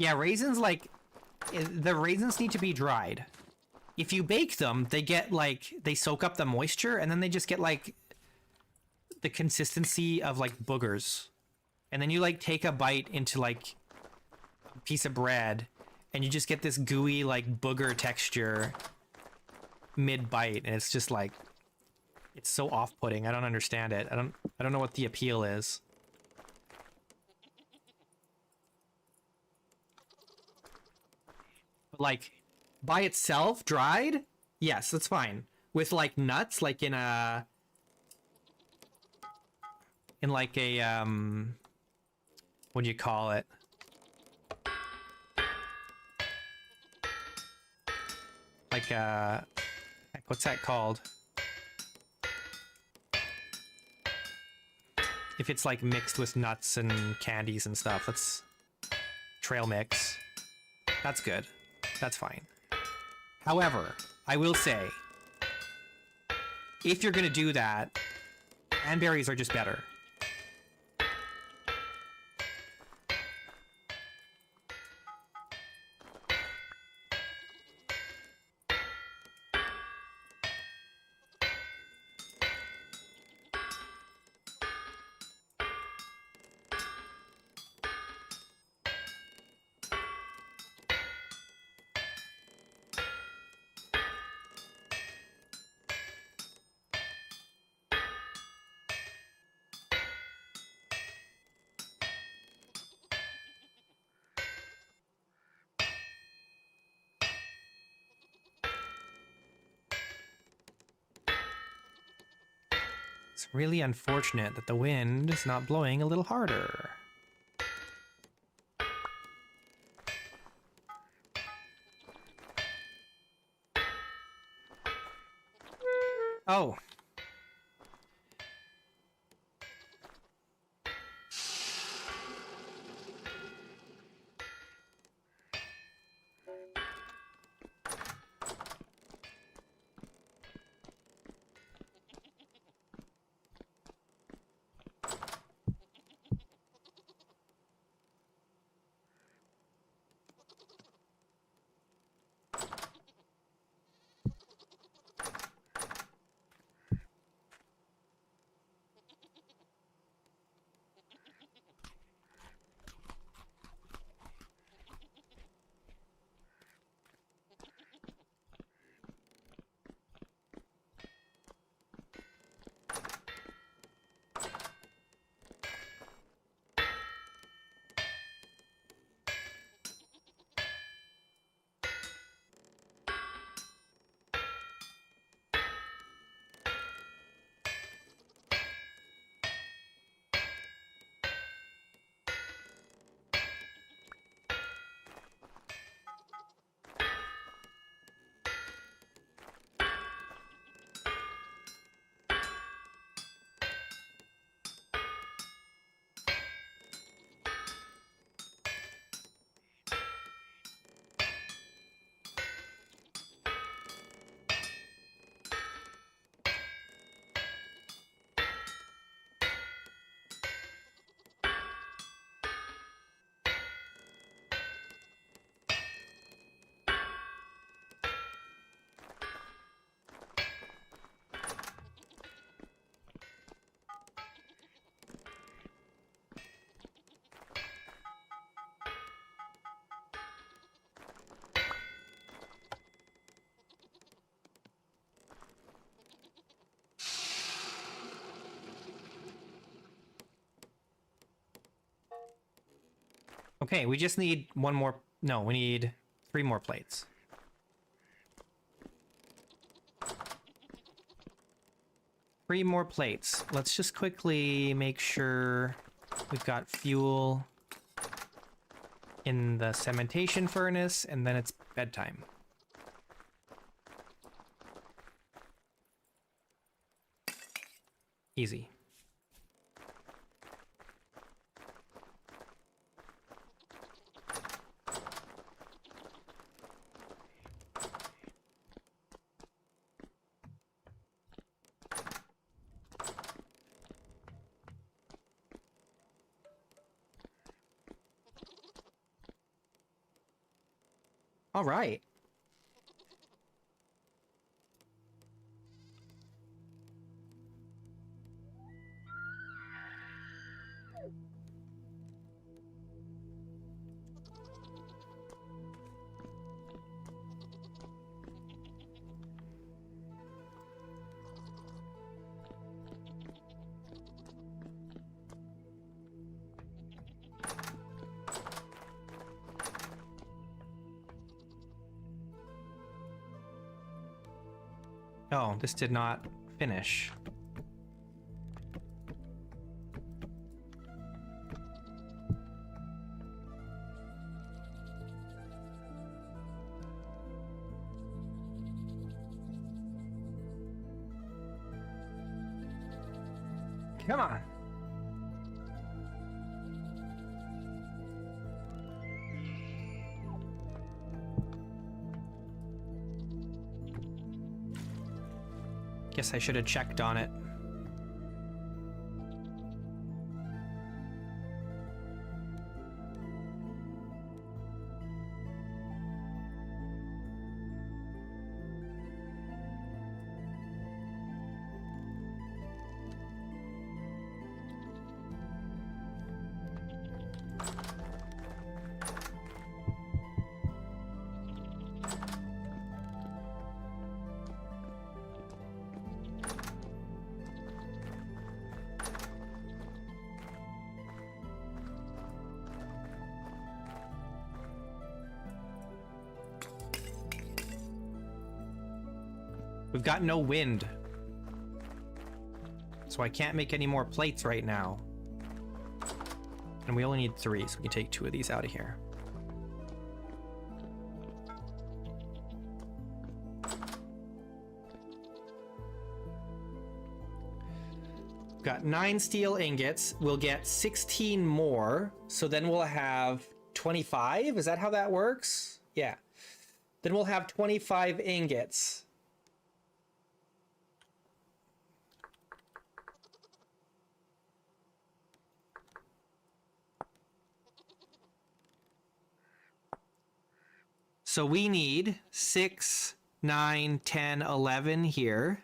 Yeah, raisins, like, the raisins need to be dried. If you bake them, they get, like, they soak up the moisture, and then they just get, like, the consistency of, like, boogers. And then you, like, take a bite into, like, a piece of bread, and you just get this gooey, like, booger texture mid-bite, and it's just, like, it's so off-putting. I don't understand it. I don't know what the appeal is. Like, by itself, dried, yes, that's fine. With like nuts, like in like a what do you call it? Like heck, what's that called? If it's like mixed with nuts and candies and stuff, that's trail mix. That's good. That's fine. However, I will say, if you're gonna do that, cranberries are just better. It's really unfortunate that the wind is not blowing a little harder. Oh. Okay, we just need one more. No, we need 3 more plates. Three more plates. Let's just quickly make sure we've got fuel in the cementation furnace, and then it's bedtime. Easy. All right. Oh, this did not finish. Come on. Guess I should have checked on it. We've got no wind, so I can't make any more plates right now. And we only need 3, so we can take 2 of these out of here. We've got 9 steel ingots. We'll get 16 more, so then we'll have 25. Is that how that works? Yeah. Then we'll have 25 ingots. So we need 6, 9, 10, 11 here.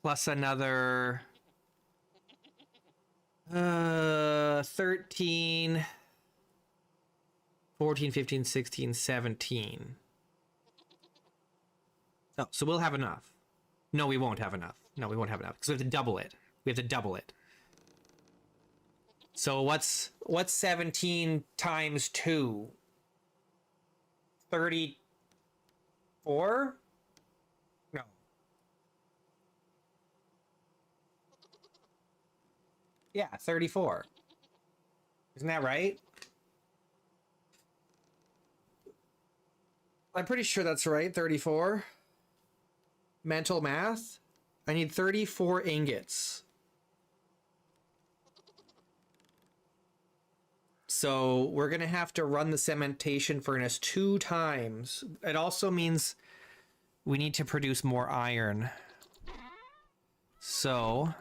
Plus another 13, 14, 15, 16, 17. Oh, so we'll have enough. No, we won't have enough. No, we won't have enough because we have to double it. We have to double it. So what's 17 times 2? 34? No. Yeah, 34. Isn't that right? I'm pretty sure that's right, 34. Mental math. I need 34 ingots. So we're going to have to run the cementation furnace 2 times. It also means we need to produce more iron. So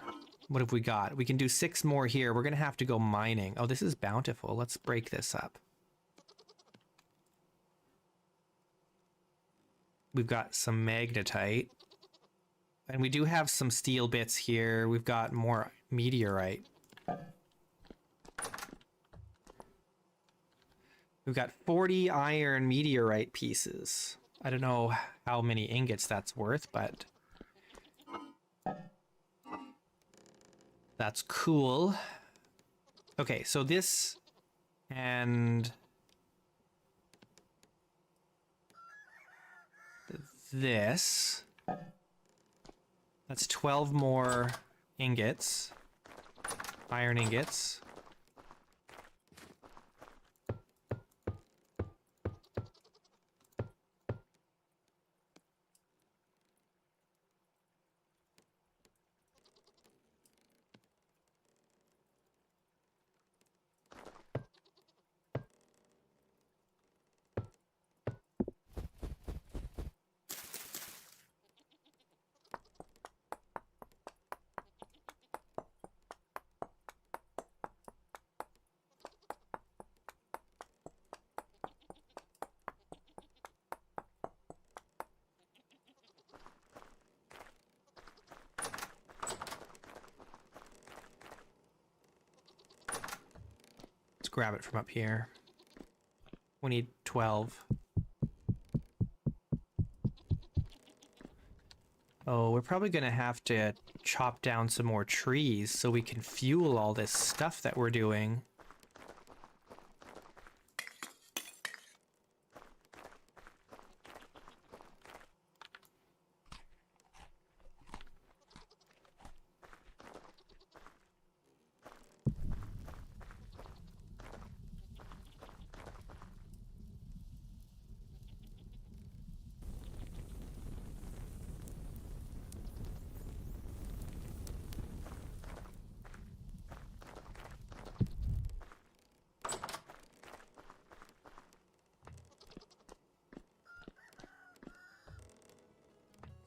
what have we got? We can do 6 more here. We're going to have to go mining. Oh, this is bountiful. Let's break this up. We've got some magnetite. And we do have some steel bits here. We've got more meteorite. We've got 40 iron meteorite pieces. I don't know how many ingots that's worth, but... That's cool. Okay, so this and this. That's 12 more ingots. Iron ingots. Let's grab it from up here. We need 12. Oh, we're probably gonna have to chop down some more trees so we can fuel all this stuff that we're doing.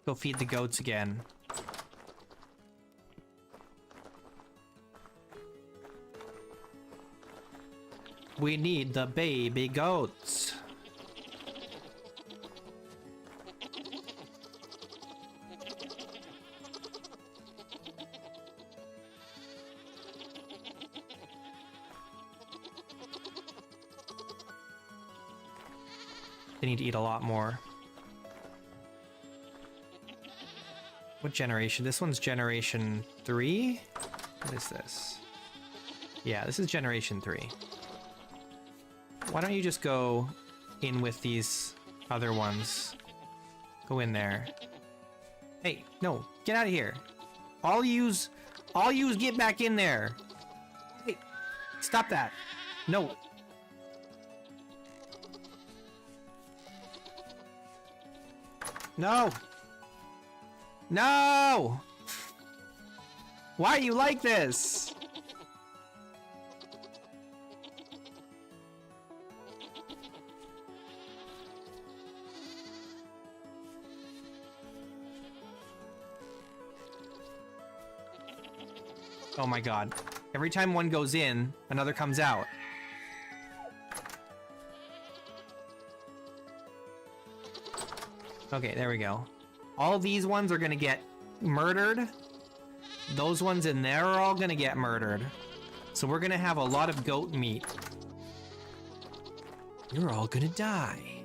Go feed the goats again. We need the baby goats. They need to eat a lot more. What generation? This one's generation 3? What is this? Yeah, this is generation 3. Why don't you just go in with these other ones? Go in there. Hey, no, get out of here. All yous get back in there. Hey, stop that. No. No. No! Why are you like this? Oh my god. Every time one goes in, another comes out. Okay, there we go. All these ones are gonna get murdered. Those ones in there are all gonna get murdered. So we're gonna have a lot of goat meat. You're all gonna die.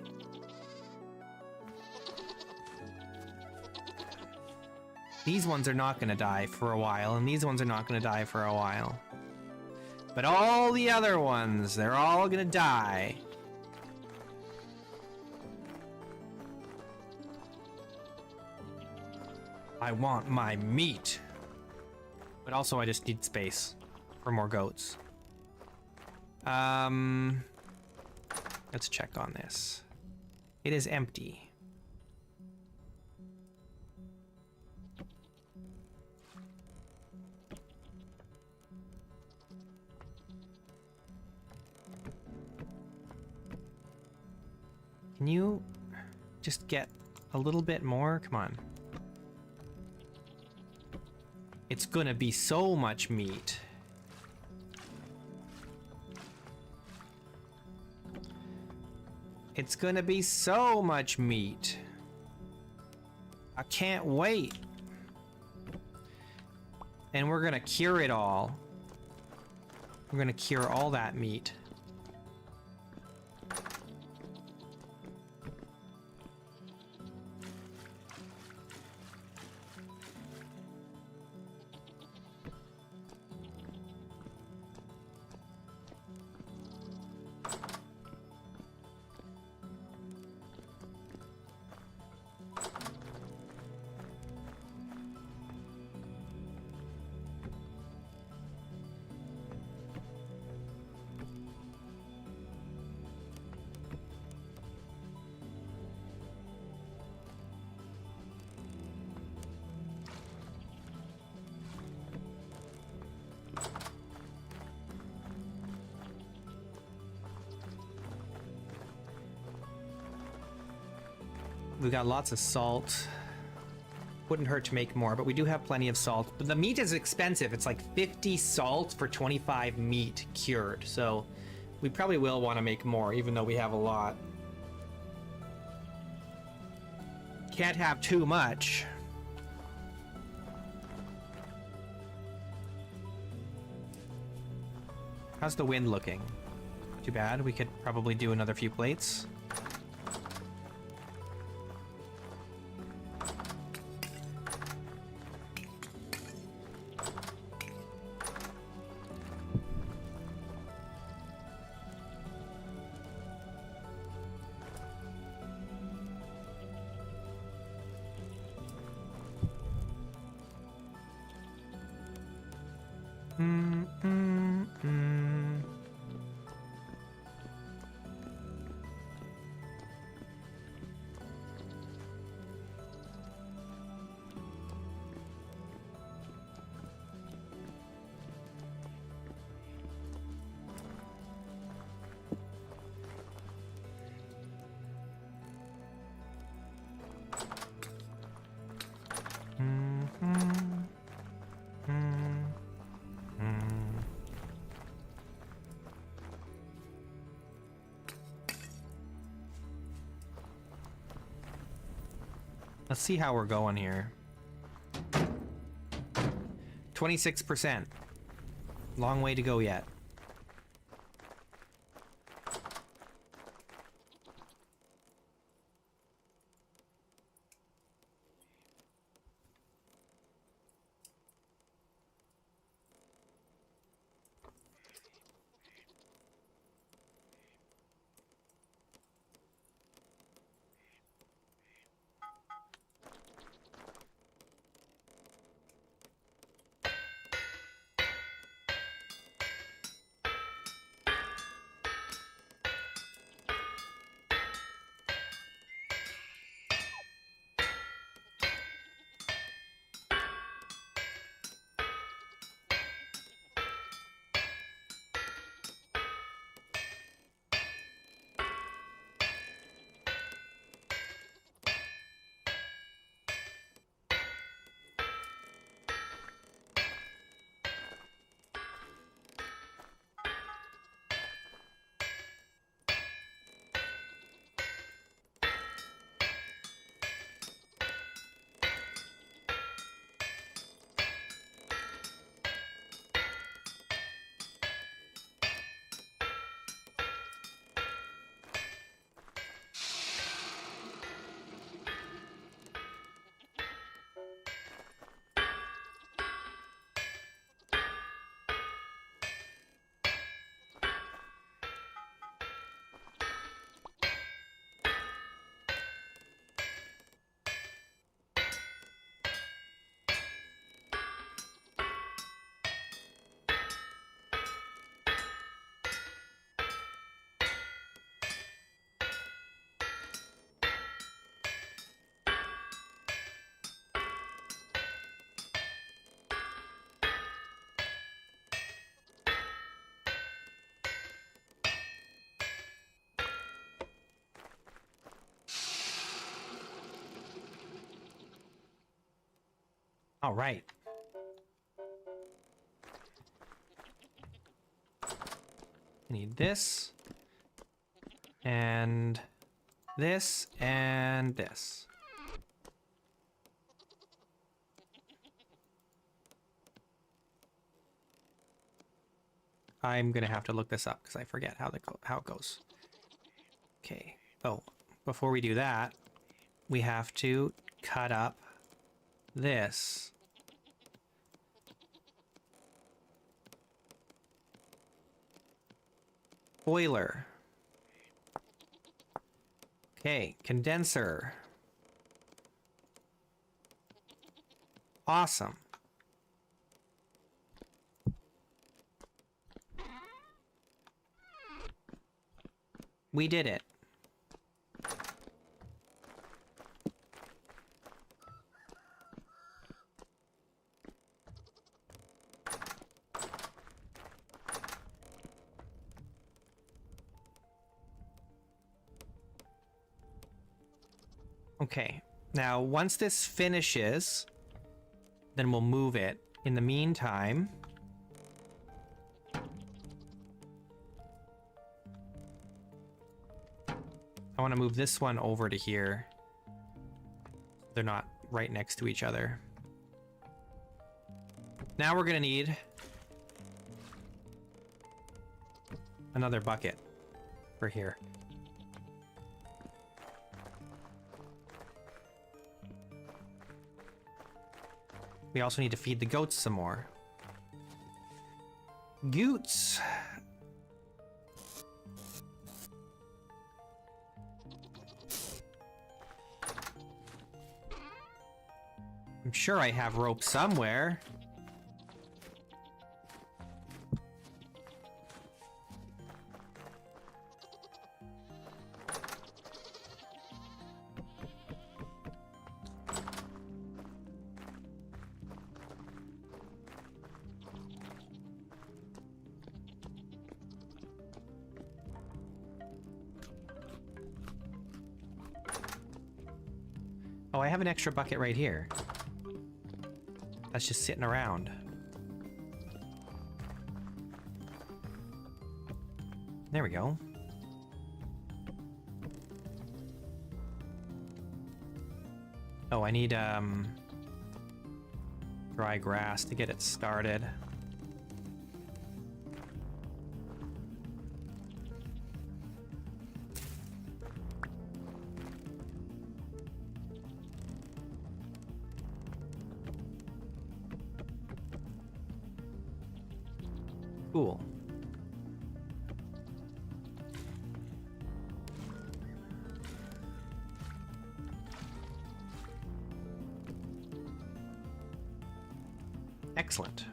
These ones are not gonna die for a while, and these ones are not gonna die for a while. But all the other ones, they're all gonna die. I want my meat. But also I just need space for more goats. Let's check on this. It is empty. Can you just get a little bit more? Come on. It's gonna be so much meat. It's gonna be so much meat. I can't wait. And we're gonna cure it all. We're gonna cure all that meat. We've got lots of salt. Wouldn't hurt to make more, but we do have plenty of salt. But the meat is expensive. It's like 50 salt for 25 meat cured. So we probably will want to make more, even though we have a lot. Can't have too much. How's the wind looking? Too bad. We could probably do another few plates. Let's see how we're going here. 26%. Long way to go yet. All right. I need this and this and this. I'm gonna have to look this up because I forget how it goes. Okay. Oh, before we do that, we have to cut up this. Boiler. Okay, condenser. Awesome. We did it. Okay. Now, once this finishes, then we'll move it. In the meantime, I want to move this one over to here. They're not right next to each other. Now we're gonna need another bucket for here. We also need to feed the goats some more. Goots! I'm sure I have rope somewhere. Oh, I have an extra bucket right here. That's just sitting around. There we go. Oh, I need dry grass to get it started. Cool. Excellent.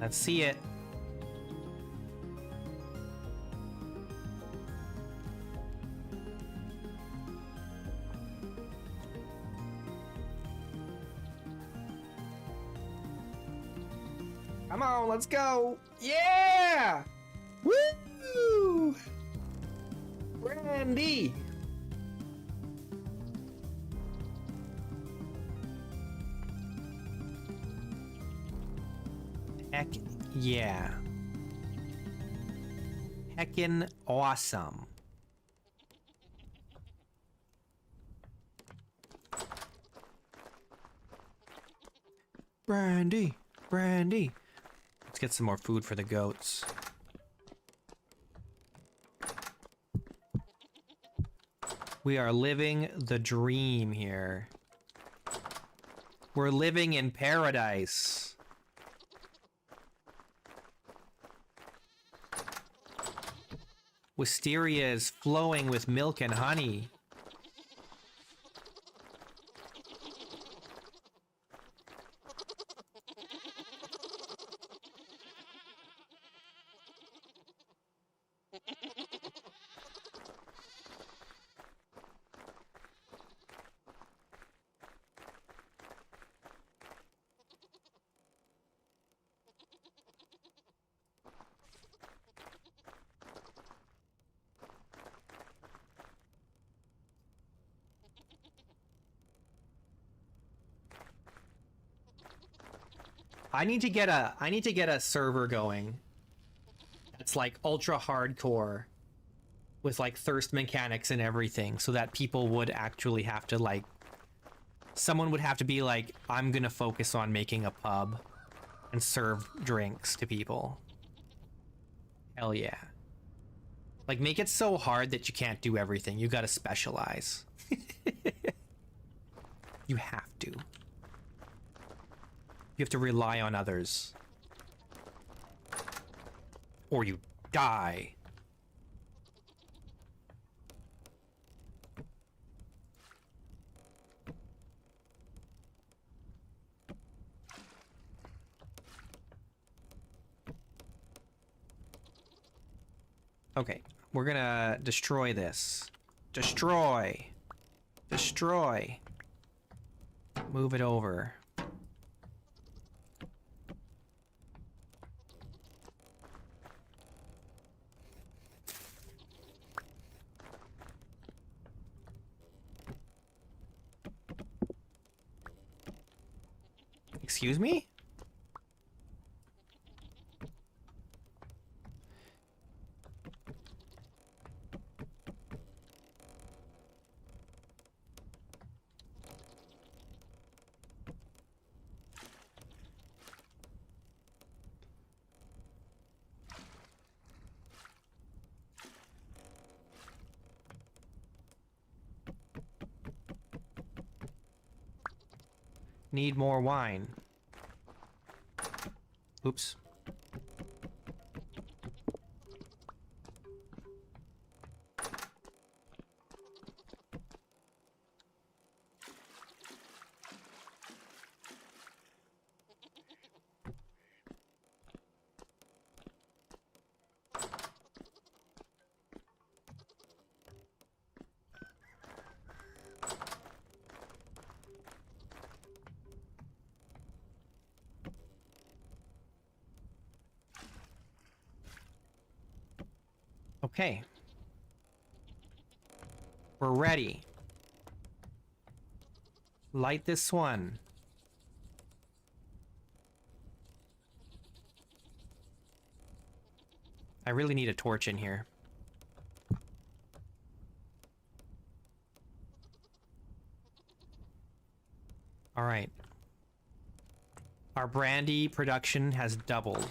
Let's see it. Come on, let's go. Yeah! Woo! Brandy! Heck yeah. Heckin' awesome. Brandy, Brandy. Let's get some more food for the goats. We are living the dream here. We're living in paradise. Wisteria is flowing with milk and honey. I need to get a server going. It's like ultra hardcore with like thirst mechanics and everything, so that people would actually have to like, someone would have to be like, I'm gonna focus on making a pub and serve drinks to people. Hell yeah. Like, make it so hard that you can't do everything. You gotta specialize. You have to. You have to rely on others. Or you die. Okay, we're gonna destroy this. Destroy. Destroy. Move it over. Excuse me? Need more wine. Oops. Okay. We're ready. Light this one. I really need a torch in here. All right. Our brandy production has doubled.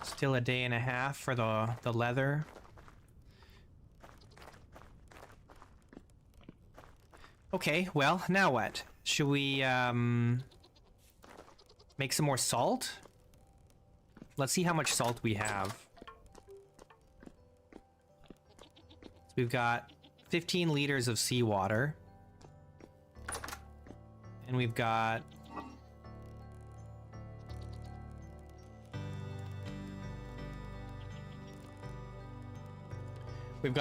Still a day and a half for the leather. Okay, well, now what? Should we make some more salt? Let's see how much salt we have. So we've got 15 liters of seawater. And we've got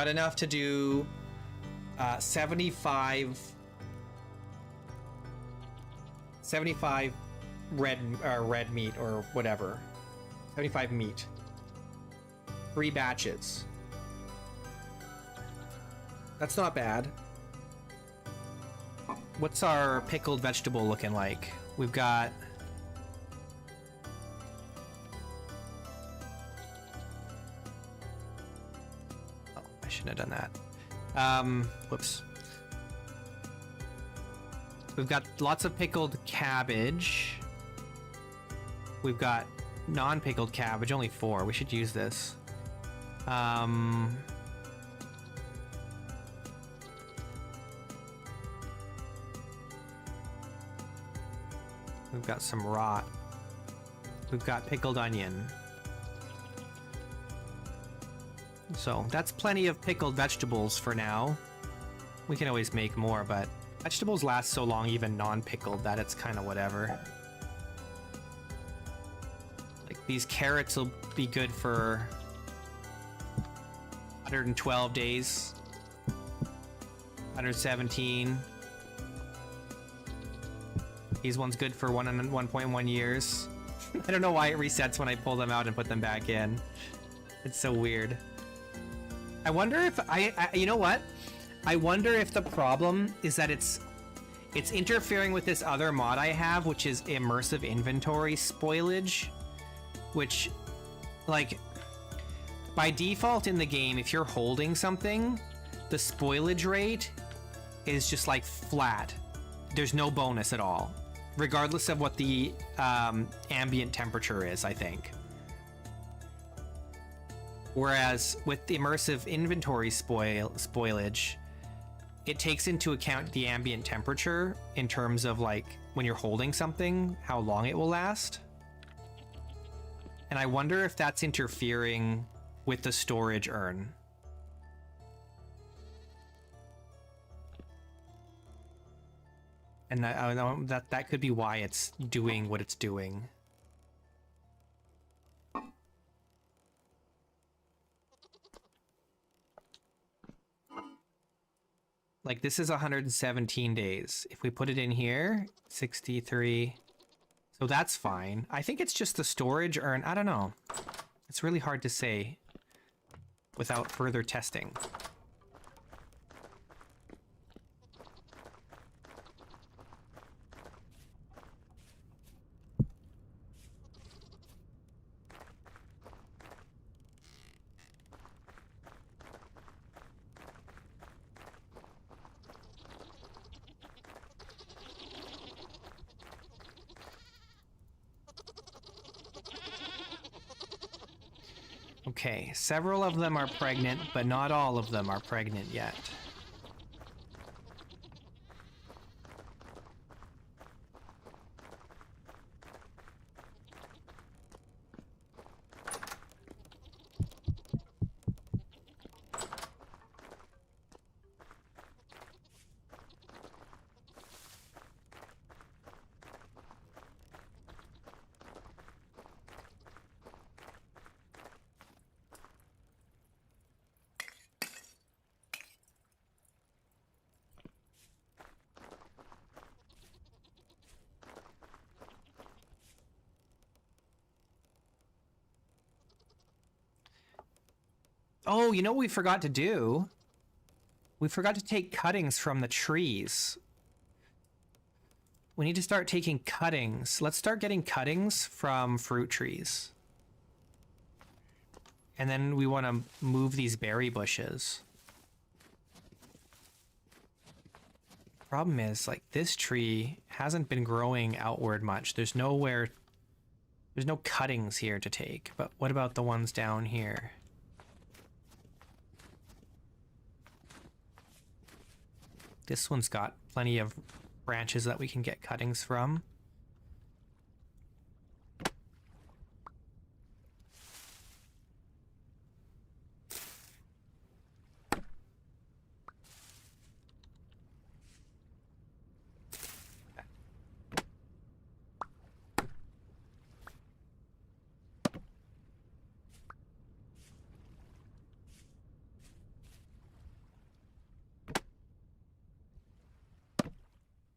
enough to do 75 red meat or whatever. 75 meat. 3 batches. That's not bad. What's our pickled vegetable looking like? We've got I shouldn't have done that. Whoops. We've got lots of pickled cabbage. We've got non-pickled cabbage, only 4. We should use this. We've got some rot. We've got pickled onion. So that's plenty of pickled vegetables for now. We can always make more, but vegetables last so long, even non-pickled, that it's kind of whatever. Like these carrots will be good for 112 days. 117. These ones good for 1.1 years. I don't know why it resets when I pull them out and put them back in. It's so weird. I wonder if you know what? I wonder if the problem is that it's interfering with this other mod I have, which is immersive inventory spoilage, which, like, by default in the game, if you're holding something, the spoilage rate is just like flat. There's no bonus at all, regardless of what the ambient temperature is, I think. Whereas with the immersive inventory spoilage, it takes into account the ambient temperature in terms of like when you're holding something, how long it will last. And I wonder if that's interfering with the storage urn. And that could be why it's doing what it's doing. Like this is 117 days. If we put it in here, 63. So that's fine. I think it's just the storage urn. I don't know. It's really hard to say without further testing. Okay, several of them are pregnant, but not all of them are pregnant yet. Oh, you know what we forgot to do? We forgot to take cuttings from the trees. We need to start taking cuttings. Let's start getting cuttings from fruit trees. And then we want to move these berry bushes. Problem is, like, this tree hasn't been growing outward much. There's no cuttings here to take. But what about the ones down here? This one's got plenty of branches that we can get cuttings from.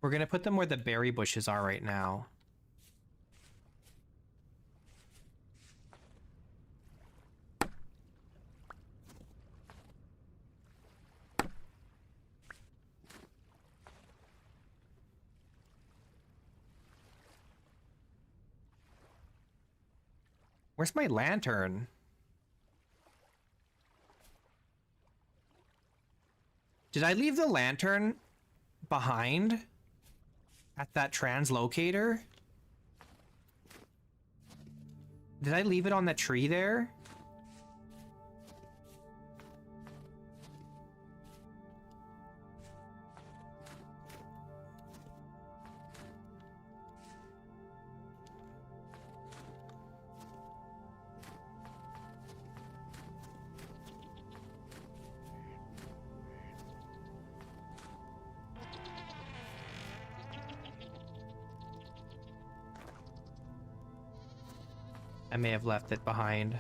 We're gonna put them where the berry bushes are right now. Where's my lantern? Did I leave the lantern behind? At that translocator? Did I leave it on the tree there? I may have left it behind.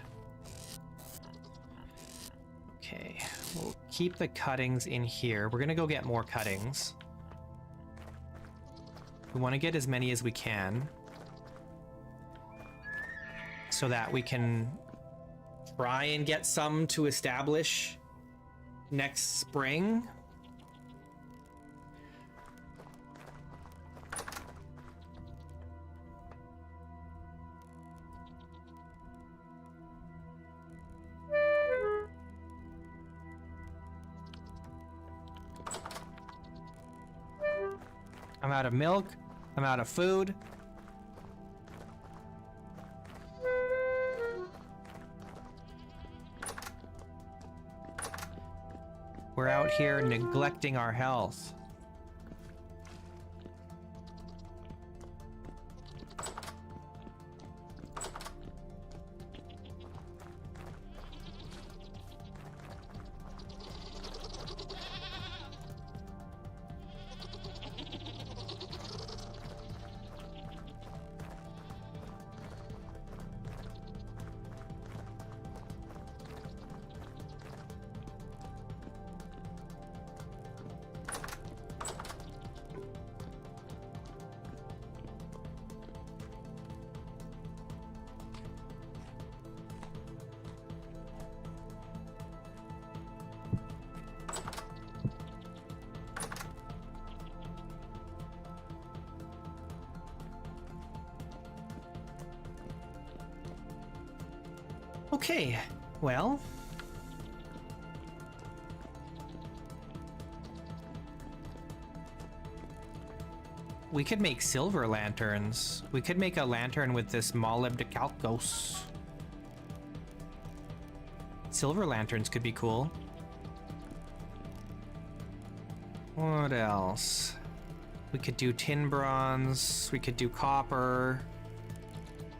Okay, we'll keep the cuttings in here. We're gonna go get more cuttings. We want to get as many as we can, so that we can try and get some to establish next spring. I'm out of milk. I'm out of food. We're out here neglecting our health. Okay, well. We could make silver lanterns. We could make a lantern with this molybdecalcos. Silver lanterns could be cool. What else? We could do tin bronze. We could do copper.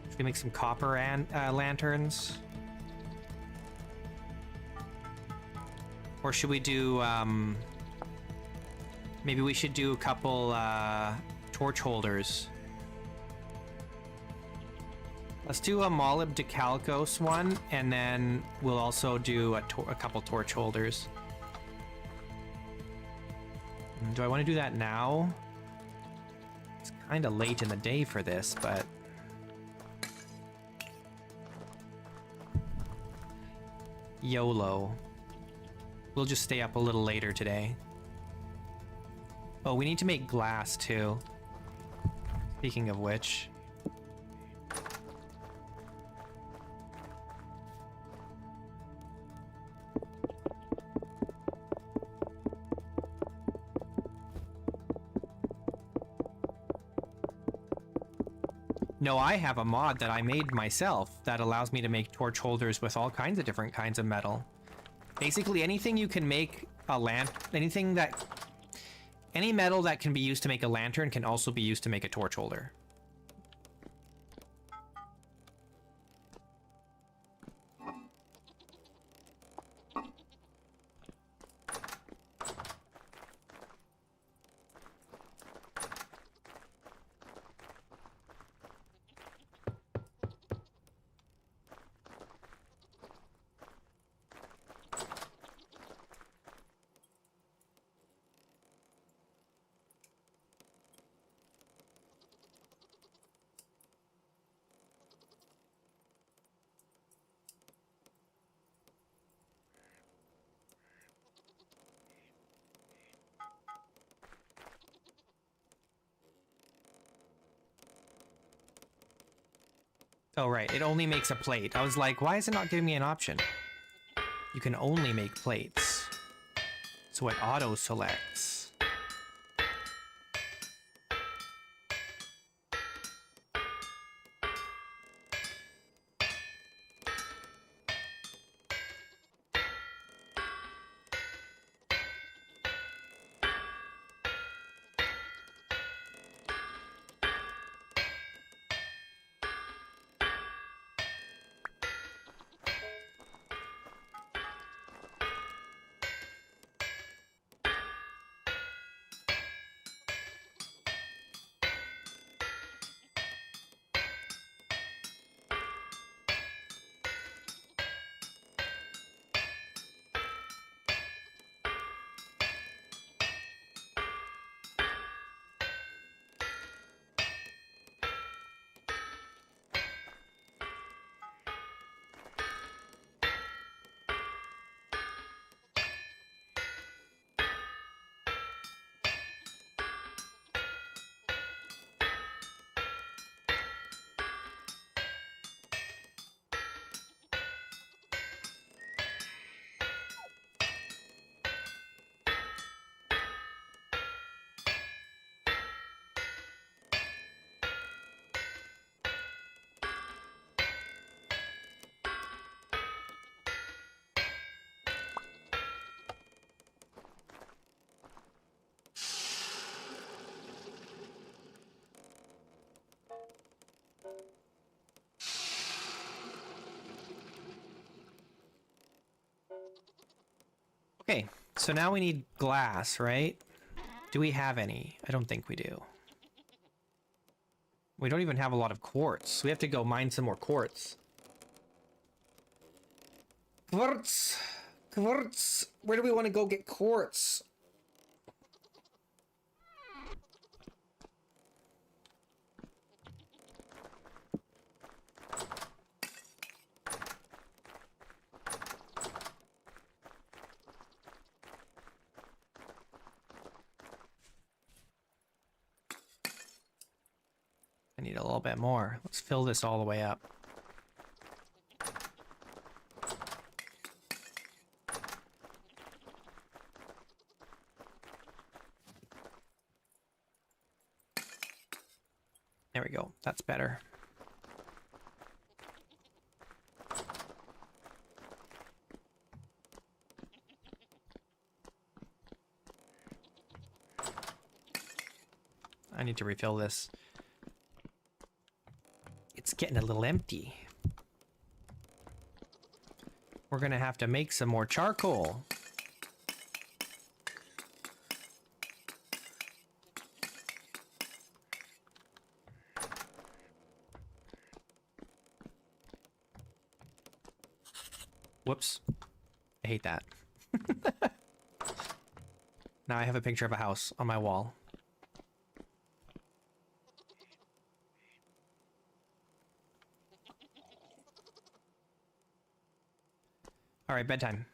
Should we make some copper and lanterns? Or should we do, maybe we should do a couple, torch holders. Let's do a molybdecalcos one, and then we'll also do a couple torch holders. Do I want to do that now? It's kind of late in the day for this, but... YOLO. We'll just stay up a little later today. Oh, we need to make glass too. Speaking of which. No, I have a mod that I made myself that allows me to make torch holders with all kinds of different kinds of metal. Basically, anything you can make a any metal that can be used to make a lantern can also be used to make a torch holder. Oh, right. It only makes a plate. I was like, why is it not giving me an option? You can only make plates. So it auto selects. Okay, so now we need glass, right? Do we have any? I don't think we do. We don't even have a lot of quartz. We have to go mine some more quartz. Quartz! Quartz! Where do we want to go get quartz? I need a little bit more. Let's fill this all the way up. There we go. That's better. I need to refill this. It's getting a little empty. We're gonna have to make some more charcoal. Whoops. I hate that. Now I have a picture of a house on my wall. All right, bedtime.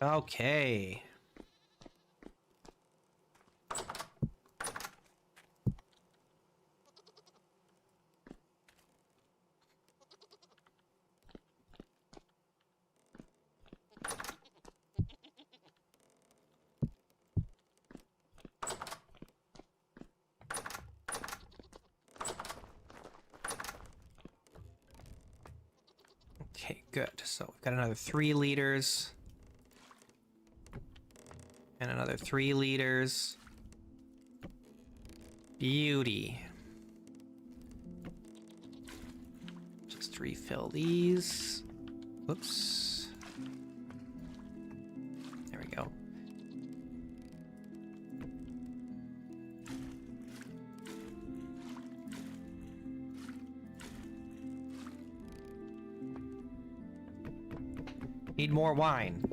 Okay. Okay, good. So we've got another 3 liters. And another 3 liters. Beauty. Just refill these. Whoops. There we go. Need more wine.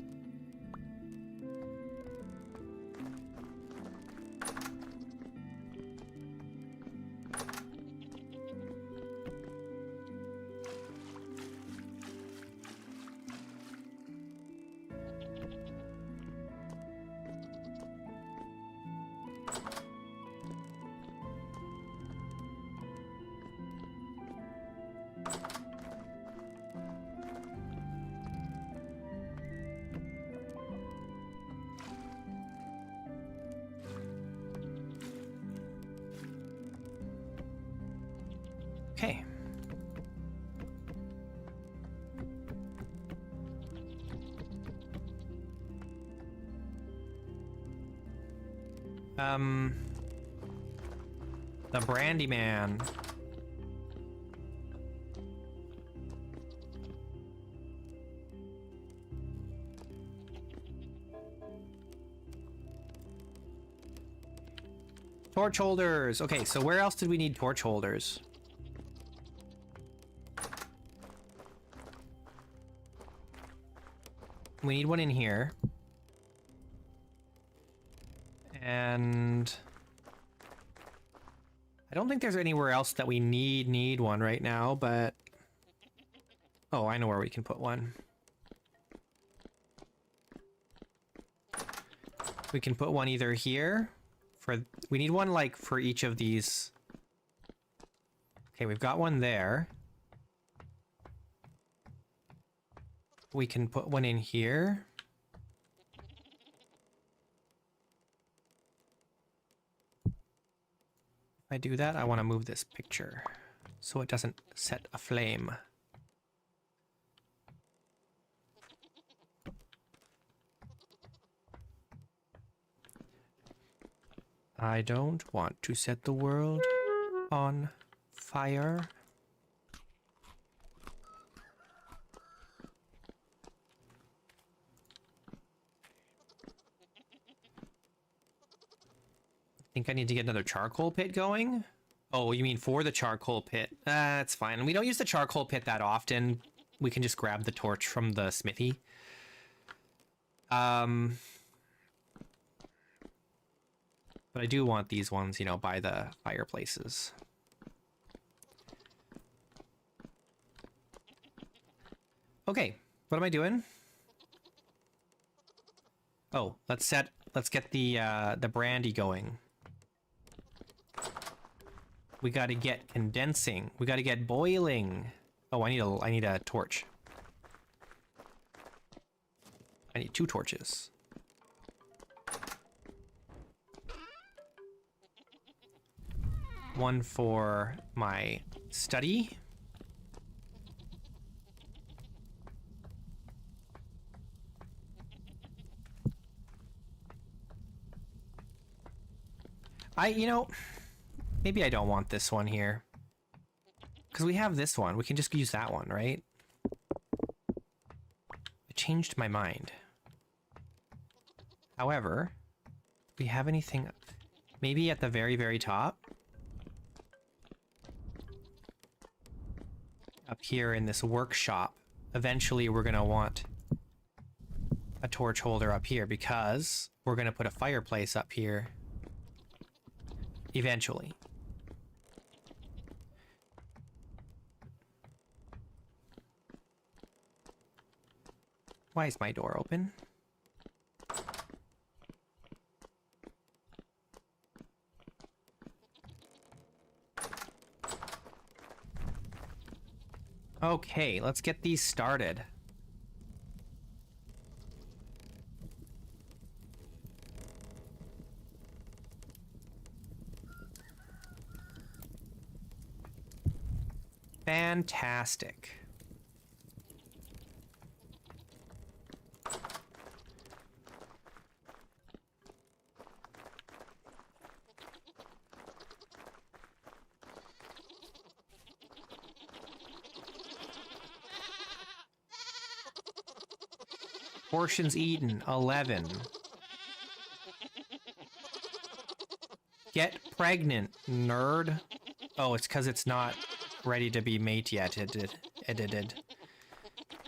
Okay. The Brandy Man. Torch holders. Okay, so where else did we need torch holders? We need one in here. And I don't think there's anywhere else that we need one right now, but oh, I know where we can put one. We can put one either here for, we need one like for each of these. Okay, we've got one there. We can put one in here. If I do that, I want to move this picture so it doesn't set aflame. I don't want to set the world on fire. I think I need to get another charcoal pit going. Oh, you mean for the charcoal pit? That's fine. We don't use the charcoal pit that often. We can just grab the torch from the smithy. But I do want these ones, you know, by the fireplaces. Okay, what am I doing? Oh, let's get the brandy going. We gotta get condensing. We gotta get boiling. Oh, I need a torch. I need 2 torches. One for my study. You know, maybe I don't want this one here. Because we have this one. We can just use that one, right? I changed my mind. However, do we have anything... Maybe at the very, very top? Up here in this workshop. Eventually, we're going to want a torch holder up here because we're going to put a fireplace up here. Eventually. Why is my door open? Okay, let's get these started. Fantastic. Portions eaten, 11. Get pregnant, nerd. Oh, it's because it's not ready to be mate yet. Edited.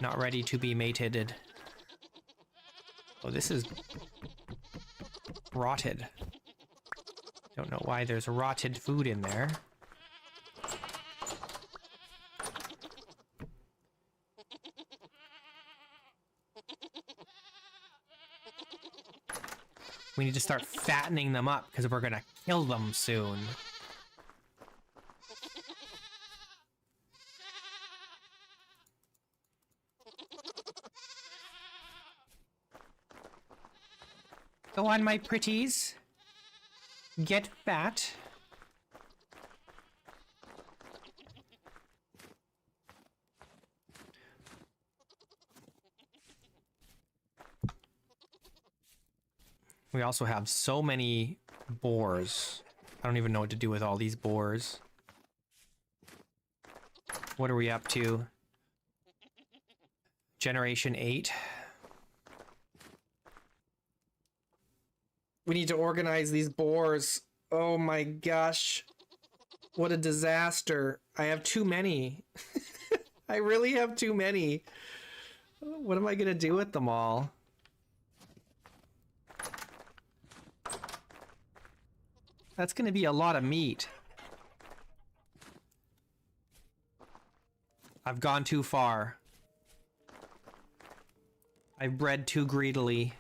Not ready to be mated. Oh, this is rotted. Don't know why there's rotted food in there. We need to start fattening them up because we're gonna kill them soon. Go on, my pretties. Get fat. We also have so many boars. I don't even know what to do with all these boars. What are we up to? Generation 8. We need to organize these boars. Oh my gosh. What a disaster. I have too many. I really have too many. What am I gonna do with them all? That's gonna be a lot of meat. I've gone too far. I've bred too greedily.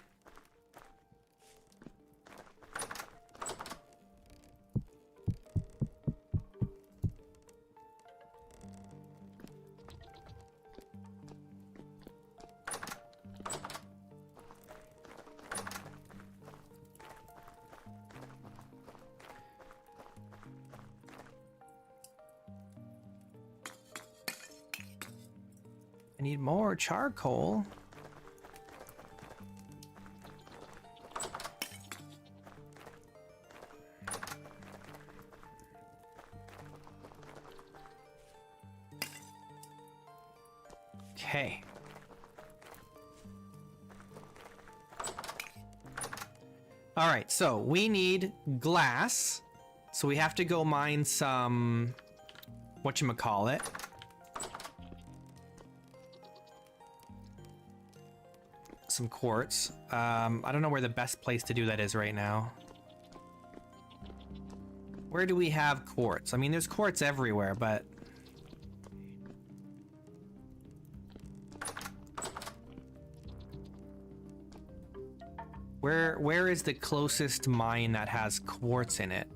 I need more charcoal. Okay. All right, so we need glass. So we have to go mine some, whatchamacallit. Some quartz. I don't know where the best place to do that is right now. Where do we have quartz? I mean, there's quartz everywhere, but... Where is the closest mine that has quartz in it?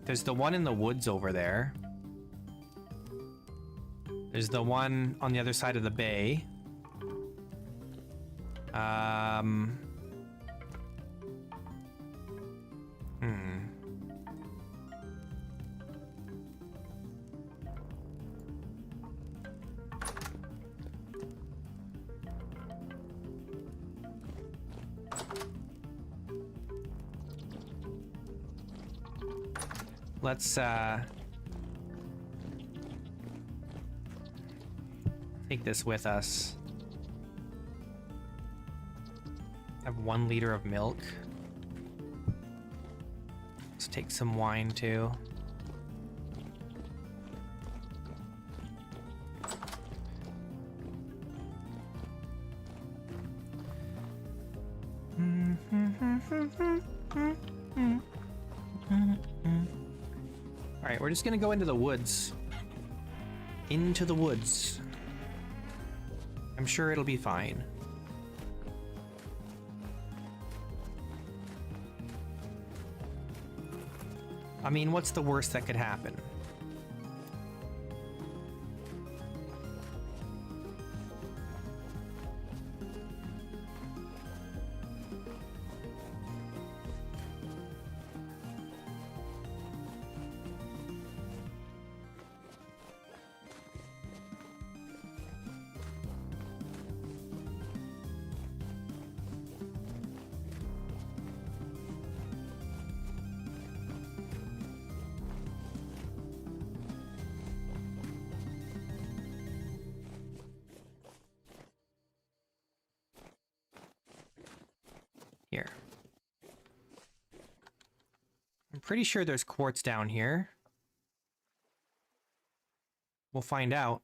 There's the one in the woods over there. There's the one on the other side of the bay. Let's take this with us. I have 1 liter of milk. Let's take some wine too. Alright, we're just gonna go into the woods. Into the woods. I'm sure it'll be fine. I mean, what's the worst that could happen? Here. I'm pretty sure there's quartz down here. We'll find out.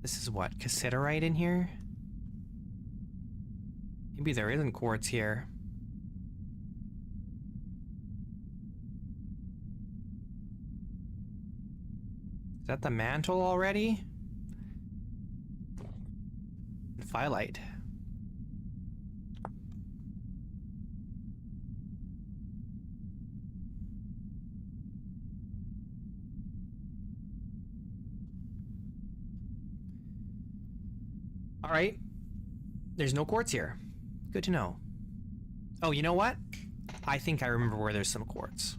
This is what, cassiterite in here? Maybe there isn't quartz here. Is that the mantle already? Phyllite. All right. There's no quartz here. Good to know. Oh, you know what? I think I remember where there's some quartz.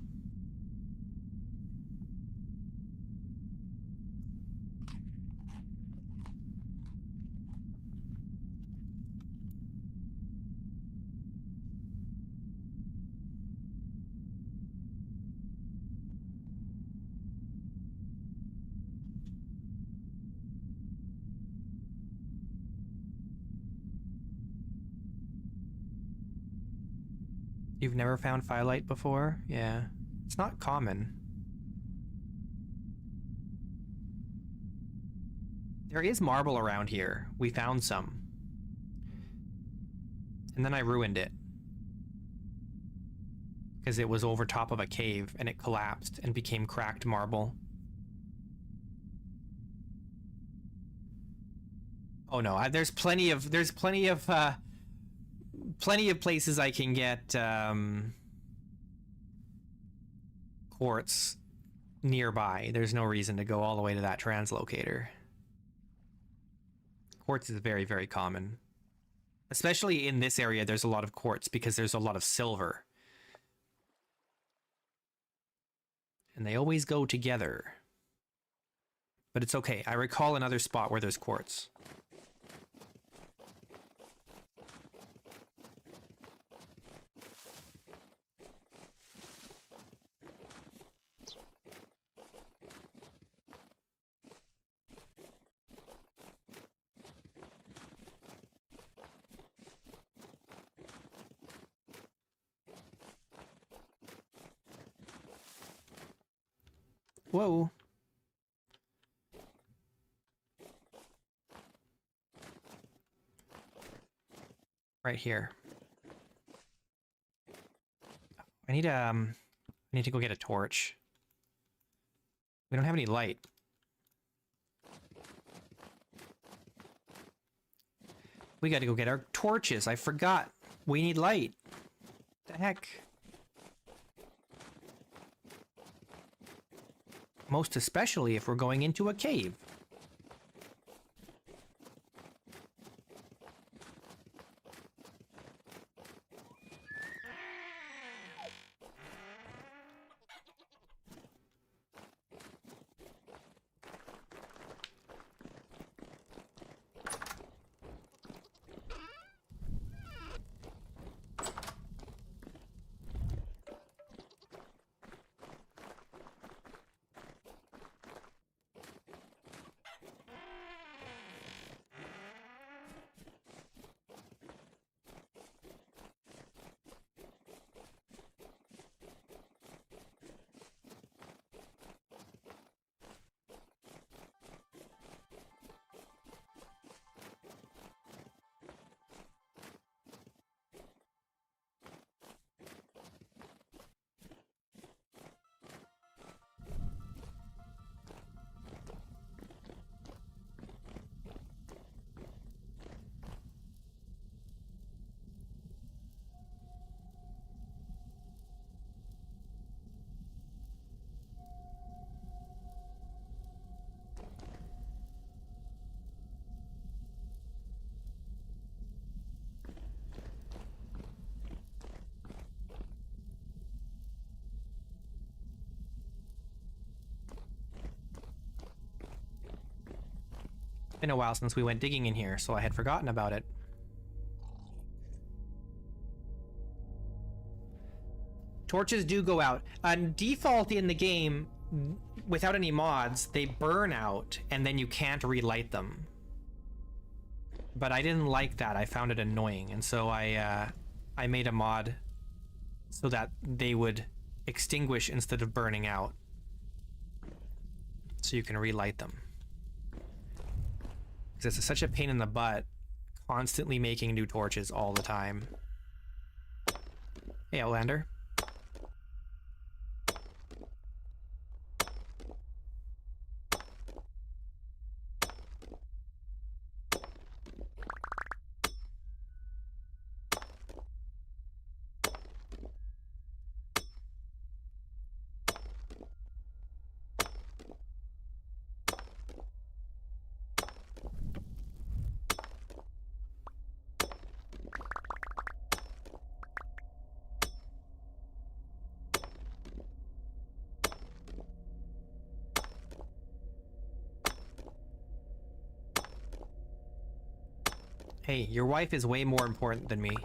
You've never found phyllite before? Yeah. It's not common. There is marble around here. We found some. And then I ruined it. Because it was over top of a cave and it collapsed and became cracked marble. Oh no, there's plenty of places I can get quartz. nearby. There's no reason to go all the way to that translocator. Quartz is very, very common. Especially in this area, there's a lot of quartz because there's a lot of silver. And they always go together. But it's okay. I recall another spot where there's quartz. Whoa. Right here. I need to go get a torch. We don't have any light. We got to go get our torches. I forgot. We need light. The heck? Most especially if we're going into a cave. Been a while since we went digging in here, so I had forgotten about it. Torches do go out. Default in the game, without any mods, they burn out and then you can't relight them. But I didn't like that. I found it annoying, and so I made a mod so that they would extinguish instead of burning out, so you can relight them. Because it's such a pain in the butt constantly making new torches all the time. Hey, Outlander. Hey, your wife is way more important than me.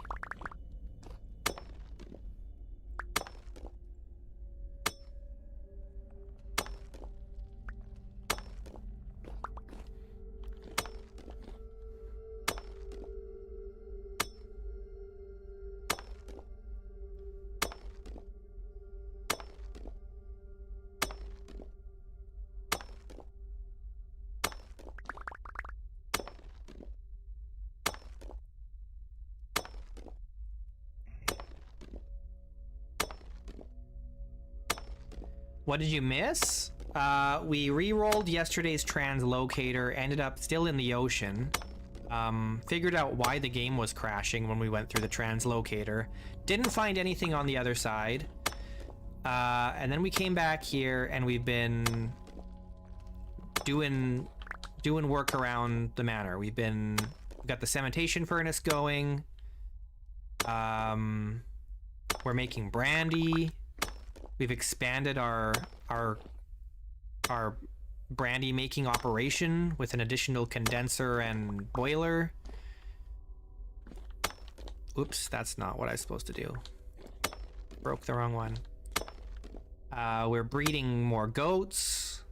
What did you miss? We re-rolled yesterday's translocator, ended up still in the ocean. Figured out why the game was crashing when we went through the translocator. Didn't find anything on the other side. And then we came back here and we've been doing work around the manor. We got the cementation furnace going. We're making brandy. We've expanded our brandy making operation with an additional condenser and boiler. Oops, that's not what I was supposed to do. Broke the wrong one. We're breeding more goats.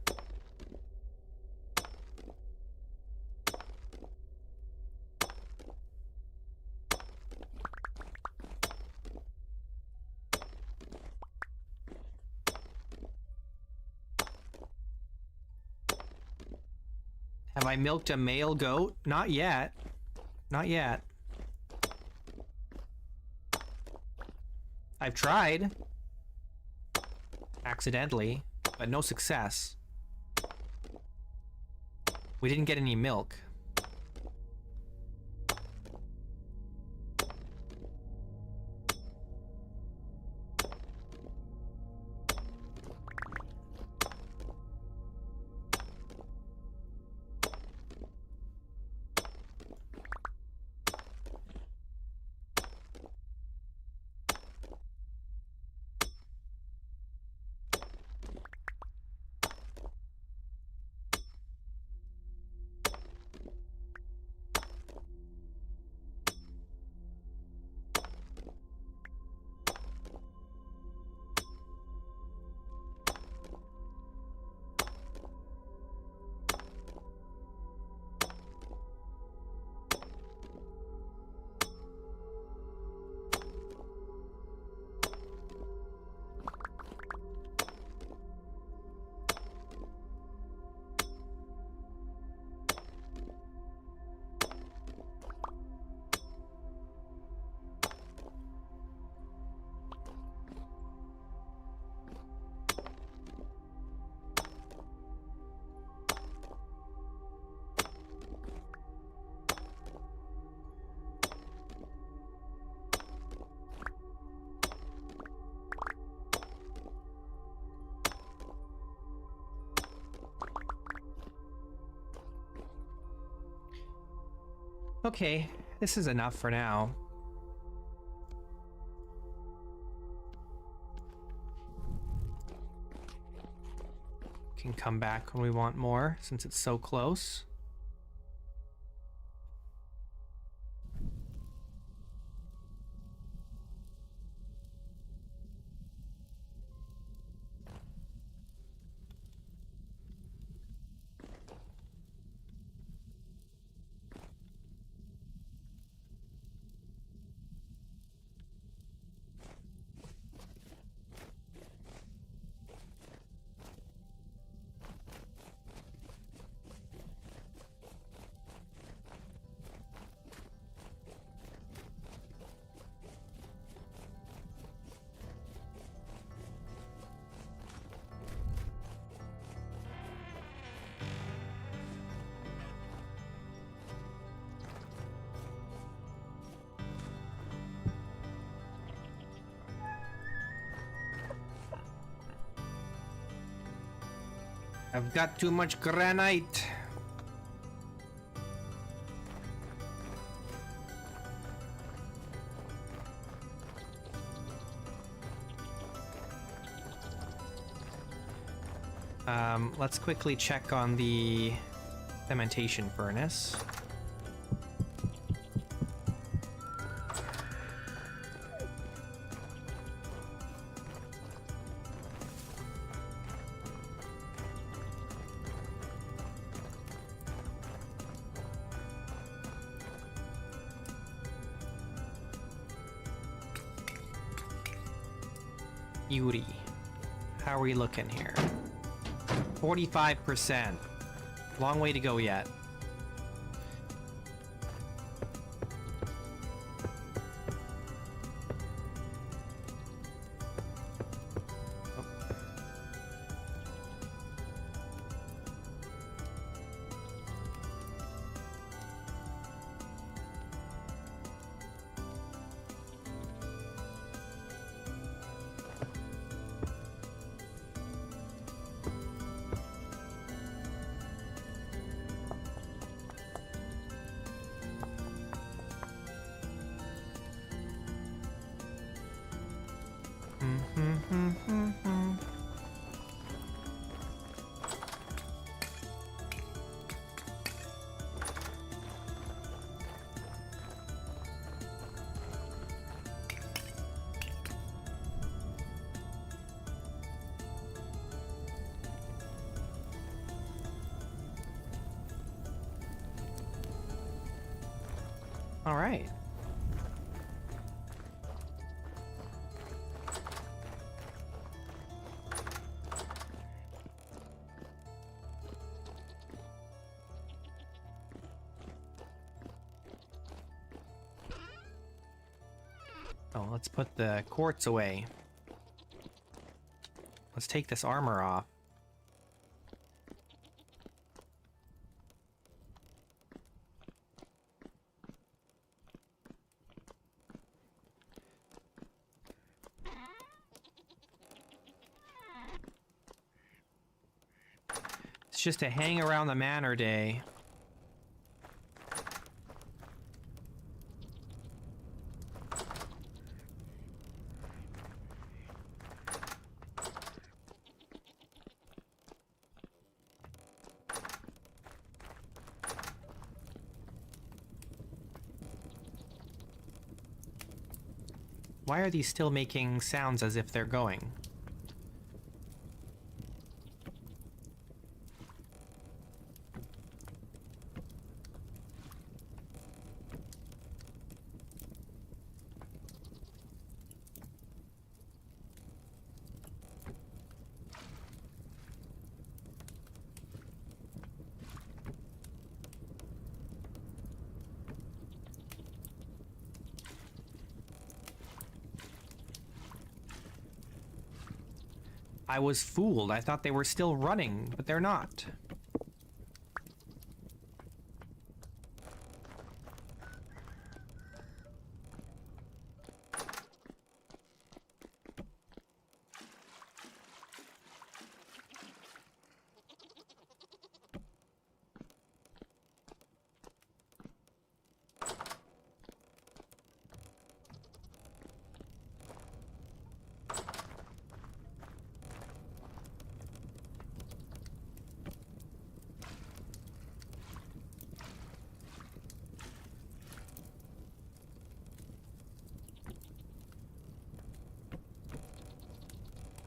Have I milked a male goat? Not yet. Not yet. I've tried. Accidentally, but no success. We didn't get any milk. Okay, this is enough for now. Can come back when we want more, since it's so close. I've got too much granite. Let's quickly check on the cementation furnace. Yuri, how are we looking here? 45%. Long way to go yet. All right. Oh, let's put the quartz away. Let's take this armor off. It's just a hang around the manor day. Why are these still making sounds as if they're going? I was fooled. I thought they were still running, but they're not.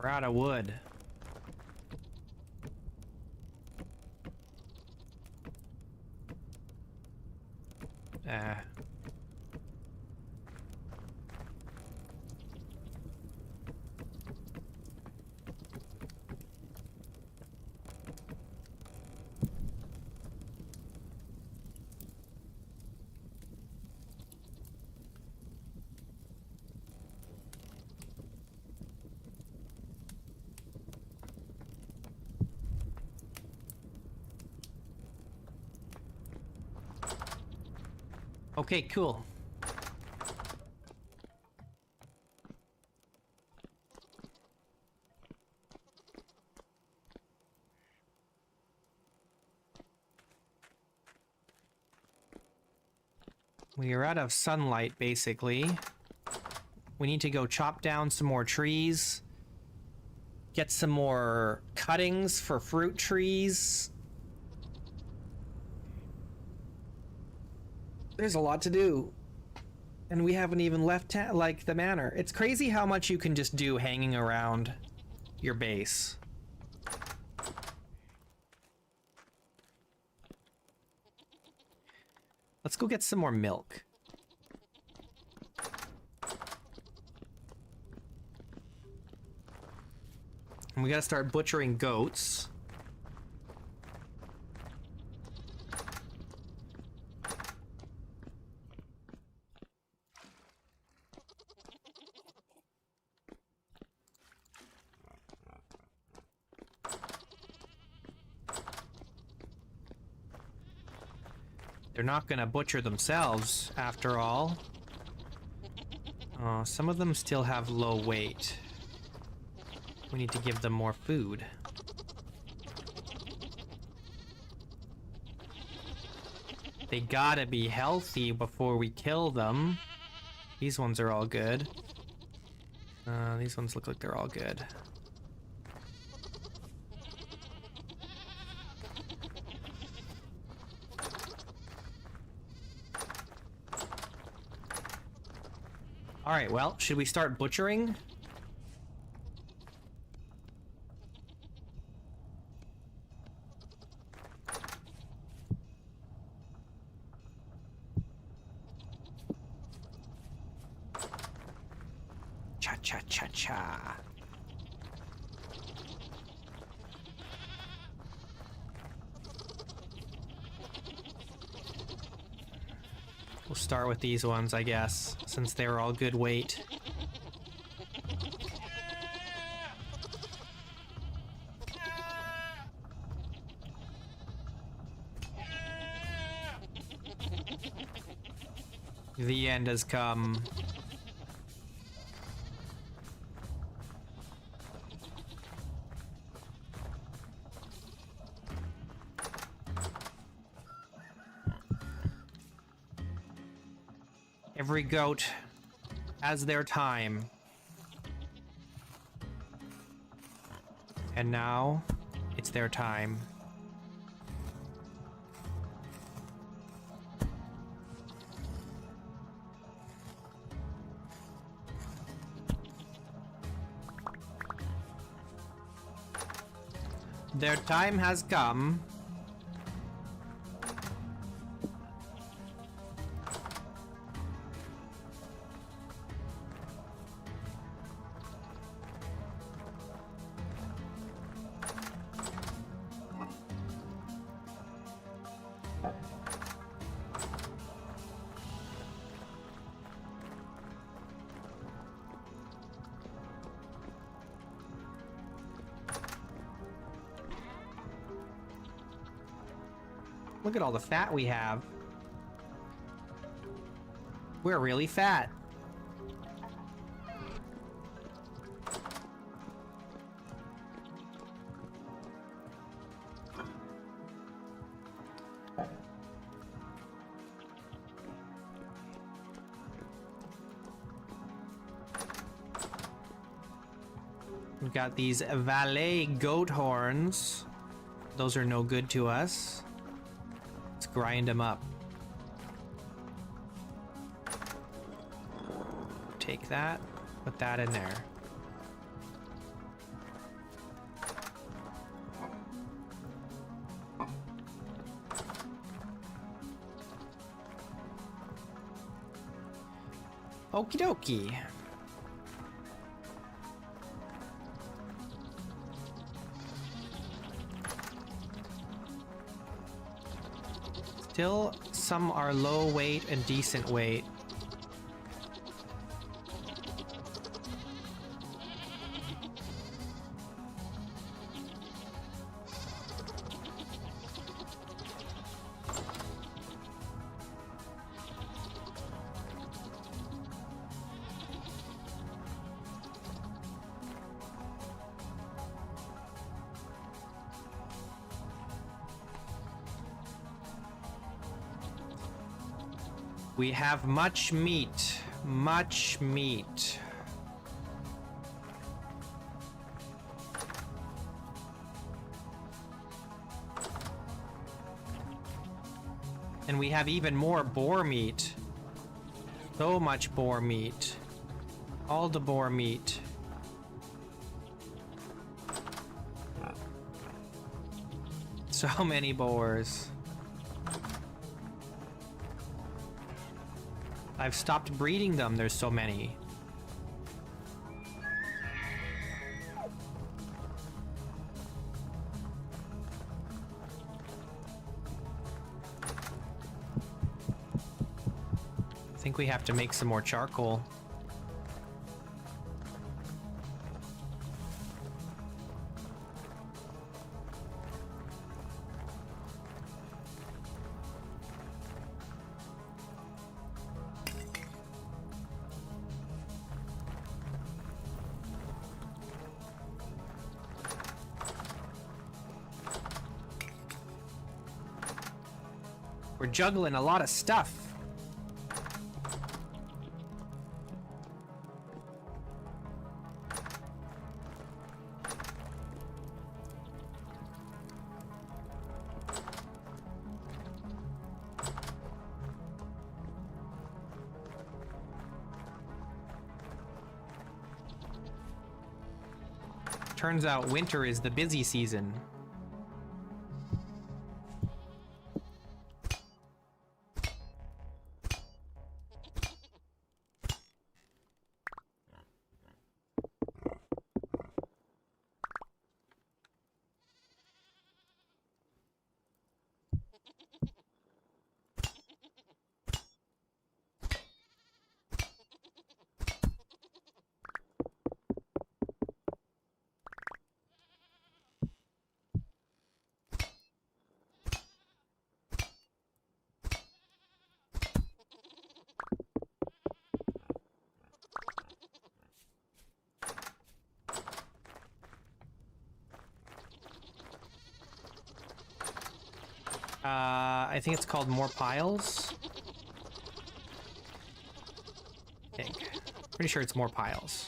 We're out of wood. Okay, cool. We are out of sunlight, basically. We need to go chop down some more trees. Get some more cuttings for fruit trees. There's a lot to do. And we haven't even left, like, the manor. It's crazy how much you can just do hanging around your base. Let's go get some more milk. And we gotta start butchering goats. They're not gonna butcher themselves, after all. Oh, some of them still have low weight. We need to give them more food. They gotta be healthy before we kill them. These ones are all good. These ones look like they're all good. Alright, well, should we start butchering? Cha-cha-cha-cha. We'll start with these ones, I guess, since they're all good weight. The end has come. Every goat has their time. And now, it's their time. Their time has come. Look at all the fat we have. We're really fat. We've got these valet goat horns. Those are no good to us. Let's grind them up. Take that, put that in there. Okie dokie. Still, some are low weight and decent weight. We have much meat. Much meat. And we have even more boar meat. So much boar meat. All the boar meat. So many boars. I've stopped breeding them, there's so many. I think we have to make some more charcoal. We're juggling a lot of stuff. Turns out winter is the busy season. I think it's called More Piles. I think. Pretty sure it's More Piles.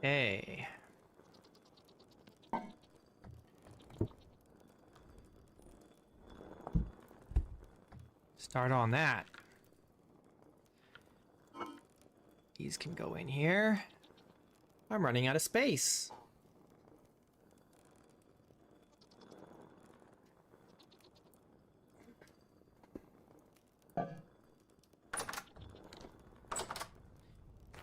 Okay. Start on that. These can go in here. I'm running out of space.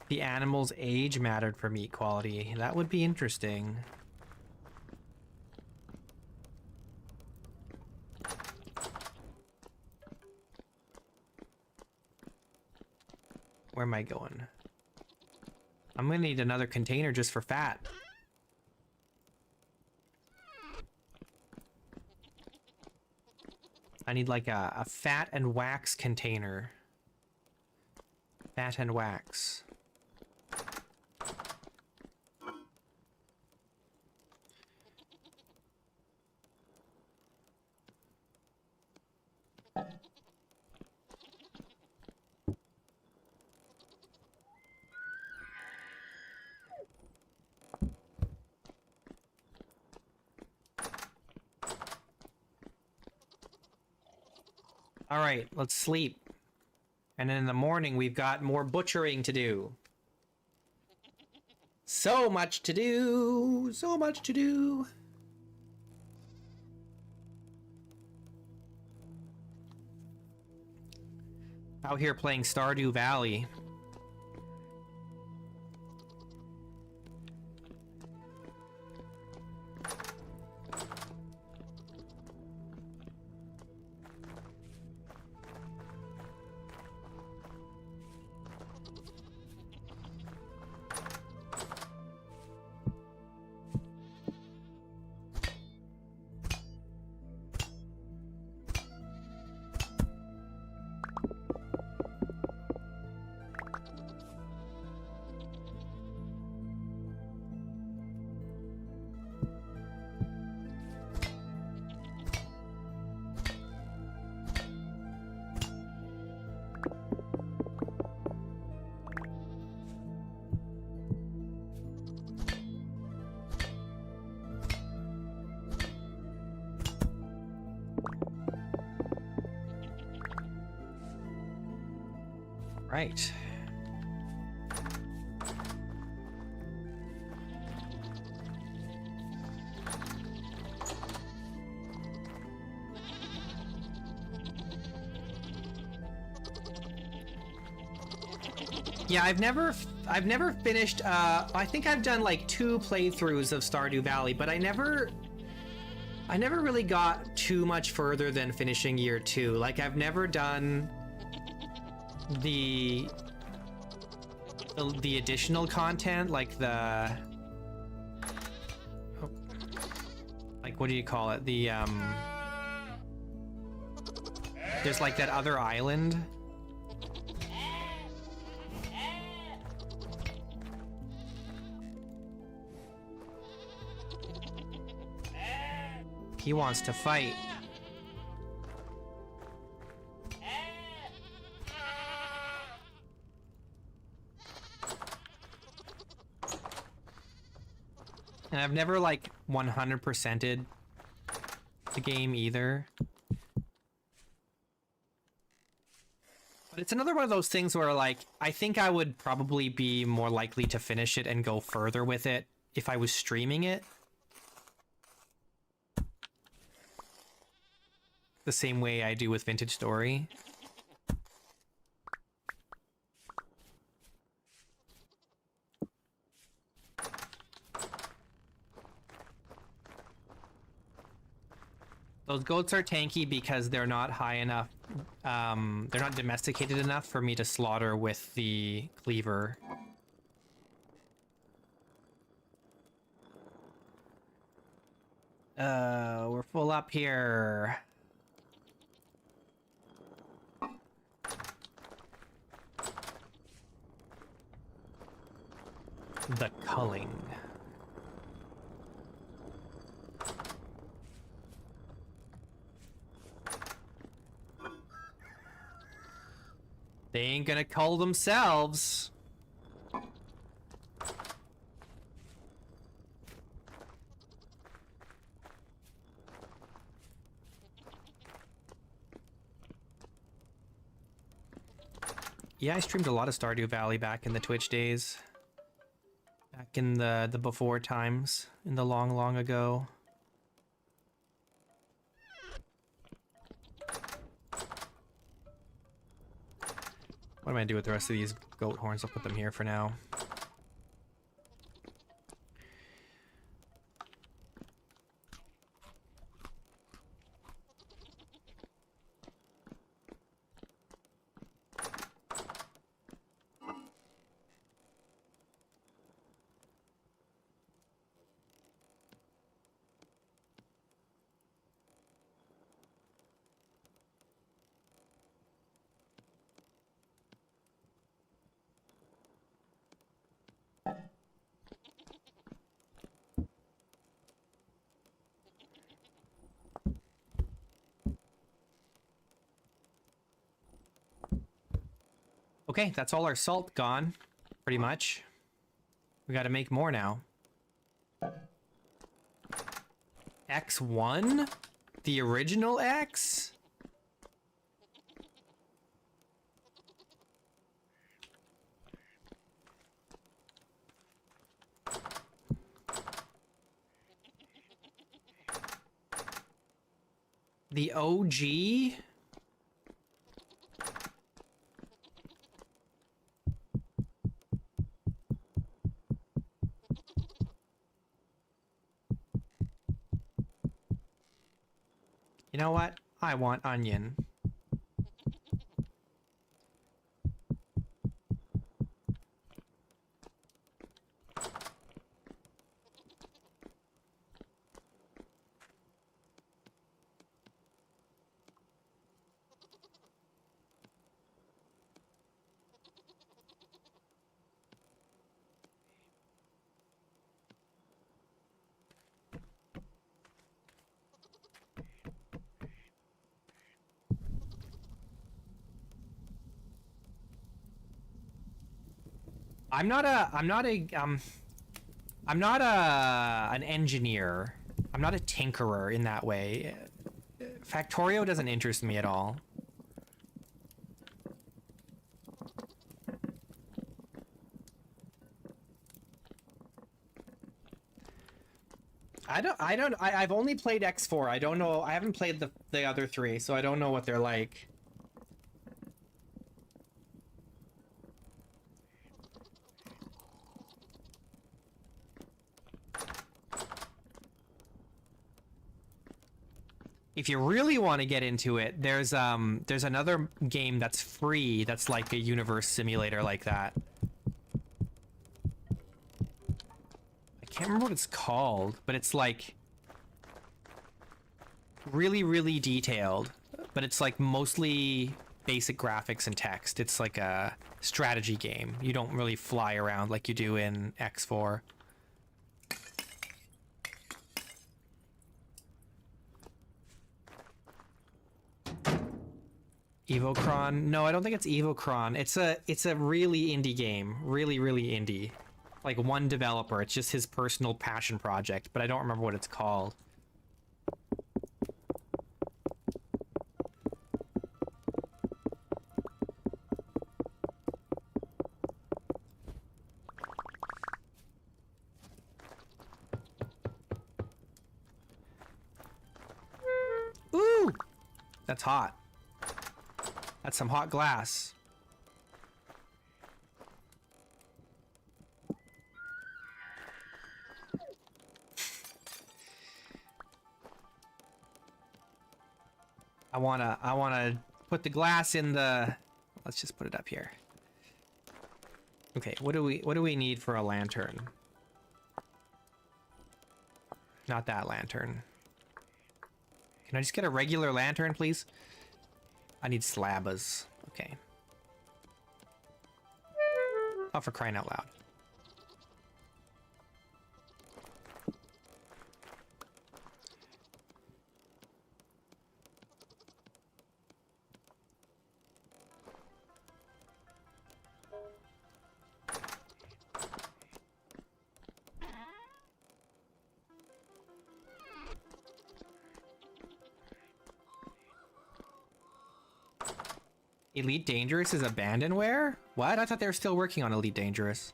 The animal's age mattered for meat quality. That would be interesting. Where am I going? I'm gonna need another container just for fat. I need like a fat and wax container. Fat and wax. All right, let's sleep. And then in the morning, we've got more butchering to do. So much to do. So much to do. Out here playing Stardew Valley. Right. Yeah, I've never finished, I think I've done like 2 playthroughs of Stardew Valley, but I never really got too much further than finishing year 2. Like, I've never done the additional content, like the, like, what do you call it? The, there's like that other island. He wants to fight. And I've never like 100%ed the game either. But it's another one of those things where like, I think I would probably be more likely to finish it and go further with it if I was streaming it. The same way I do with Vintage Story. Those goats are tanky because they're not high enough. They're not domesticated enough for me to slaughter with the cleaver. We're full up here. The culling. They ain't gonna cull themselves. Yeah, I streamed a lot of Stardew Valley back in the Twitch days. Back in the before times, in the long, long ago. What am I gonna do with the rest of these goat horns? I'll put them here for now. Okay, that's all our salt gone, pretty much. We gotta make more now. X1? The original X? The OG? You know what? I want onion. I'm not an engineer. I'm not a tinkerer in that way. Factorio doesn't interest me at all. I've only played X4. I don't know. I haven't played the other three, so I don't know what they're like. If you really want to get into it, there's another game that's free that's like a universe simulator like that. I can't remember what it's called, but it's like really, really detailed, but it's like mostly basic graphics and text. It's like a strategy game. You don't really fly around like you do in X4. Evocron? No, I don't think it's Evocron. It's a really indie game. Really, really indie. like one developer. It's just his personal passion project, but I don't remember what it's called. Ooh! That's hot. That's some hot glass. I wanna put the glass in the, let's just put it up here. Okay, what do we need for a lantern? Not that lantern. Can I just get a regular lantern, please? I need slabbers. Okay. Oh, for crying out loud. Elite Dangerous is abandonware? What? I thought they were still working on Elite Dangerous.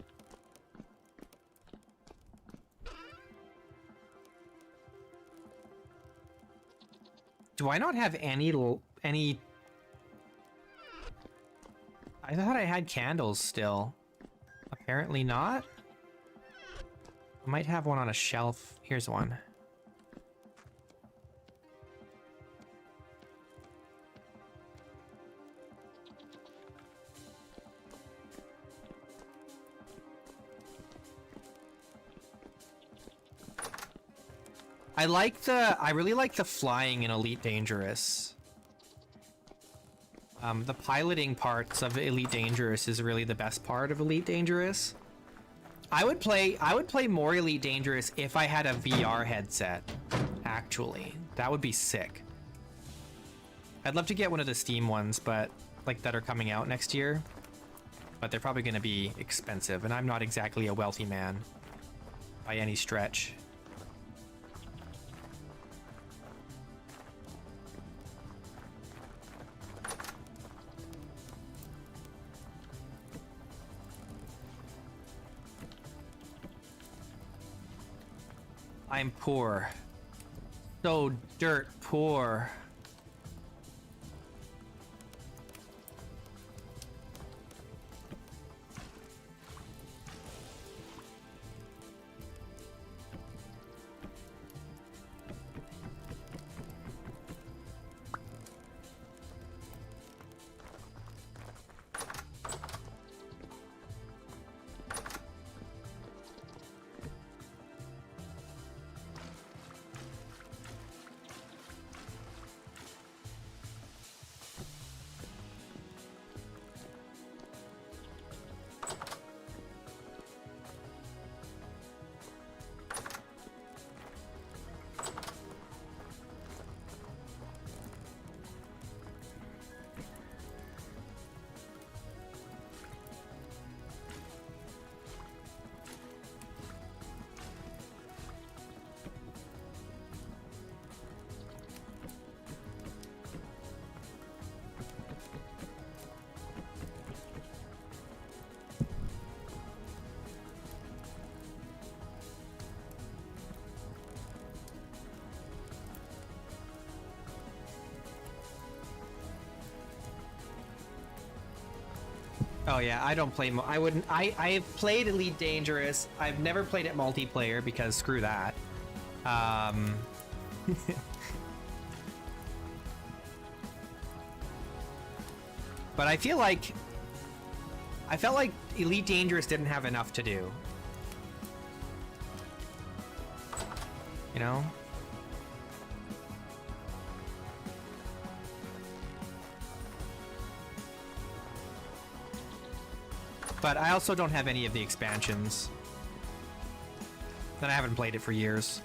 Do I not have any... I thought I had candles still. Apparently not. I might have one on a shelf. Here's one. I really like the flying in Elite Dangerous. The piloting parts of Elite Dangerous is really the best part of Elite Dangerous. I would play more Elite Dangerous if I had a VR headset. Actually, that would be sick. I'd love to get one of the Steam ones, but like that are coming out next year. But they're probably going to be expensive, and I'm not exactly a wealthy man by any stretch. I'm poor. So dirt poor. Oh yeah, I don't play. I've played Elite Dangerous. I've never played it multiplayer because screw that. But I felt like Elite Dangerous didn't have enough to do. You know? But I also don't have any of the expansions. And I haven't played it for years.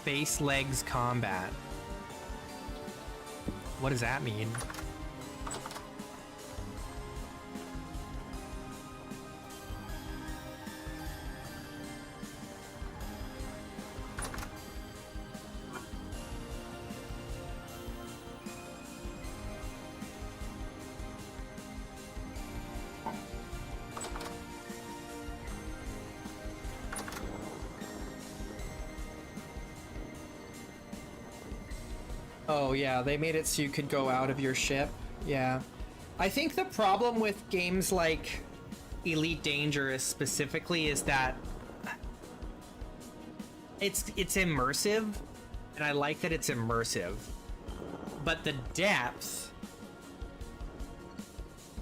Space legs combat. What does that mean? Oh yeah, they made it so you could go out of your ship. Yeah. I think the problem with games like Elite Dangerous specifically is that it's immersive, and I like that it's immersive. But the depth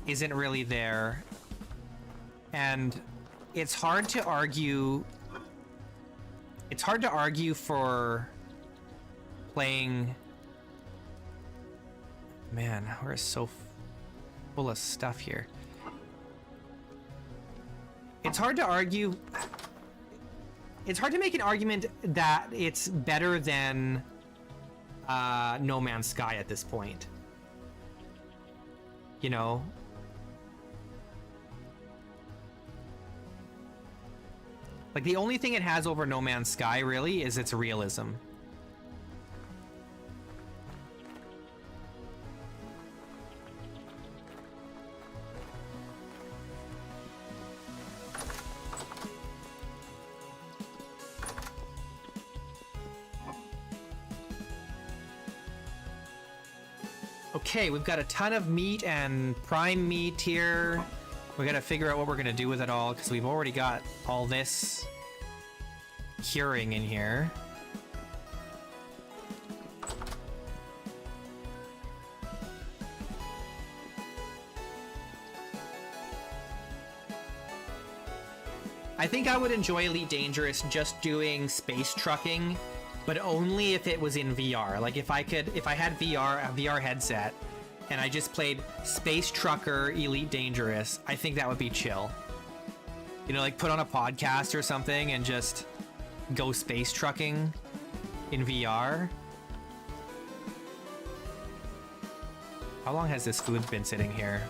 isn't really there. And it's hard to argue for playing. Man, we're so full of stuff here. It's hard to argue. It's hard to make an argument that it's better than No Man's Sky at this point. You know? Like, the only thing it has over No Man's Sky, really, is its realism. Okay, we've got a ton of meat and prime meat here. We gotta figure out what we're gonna do with it all, because we've already got all this curing in here. I think I would enjoy Elite Dangerous just doing space trucking, but only if it was in VR. Like if I had a VR headset, and I just played Space Trucker Elite Dangerous, I think that would be chill. You know, like put on a podcast or something and just go space trucking in VR. How long has this food been sitting here?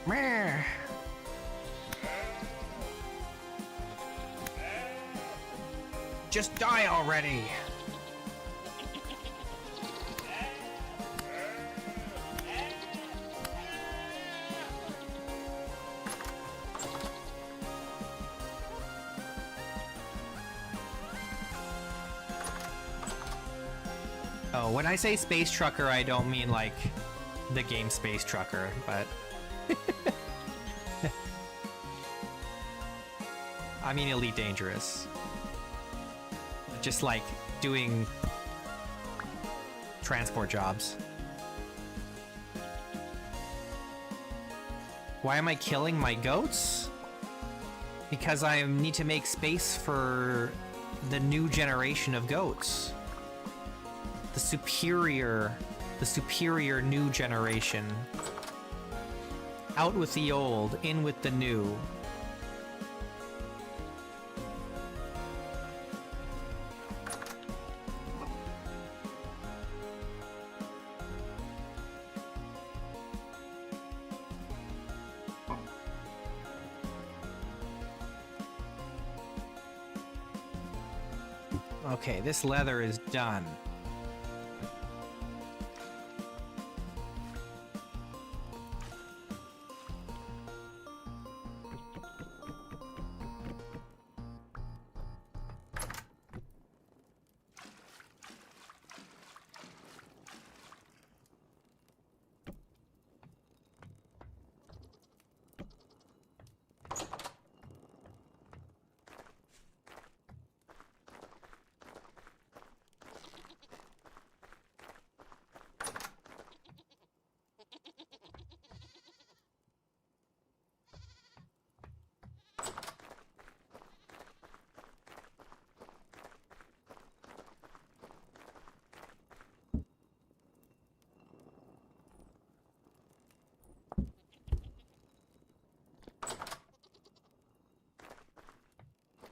Meh. Just die already. Oh, when I say Space Trucker, I don't mean like the game Space Trucker, but I mean Elite Dangerous. Just like doing transport jobs. Why am I killing my goats? Because I need to make space for the new generation of goats. The superior new generation. Out with the old, in with the new. Okay, this leather is done.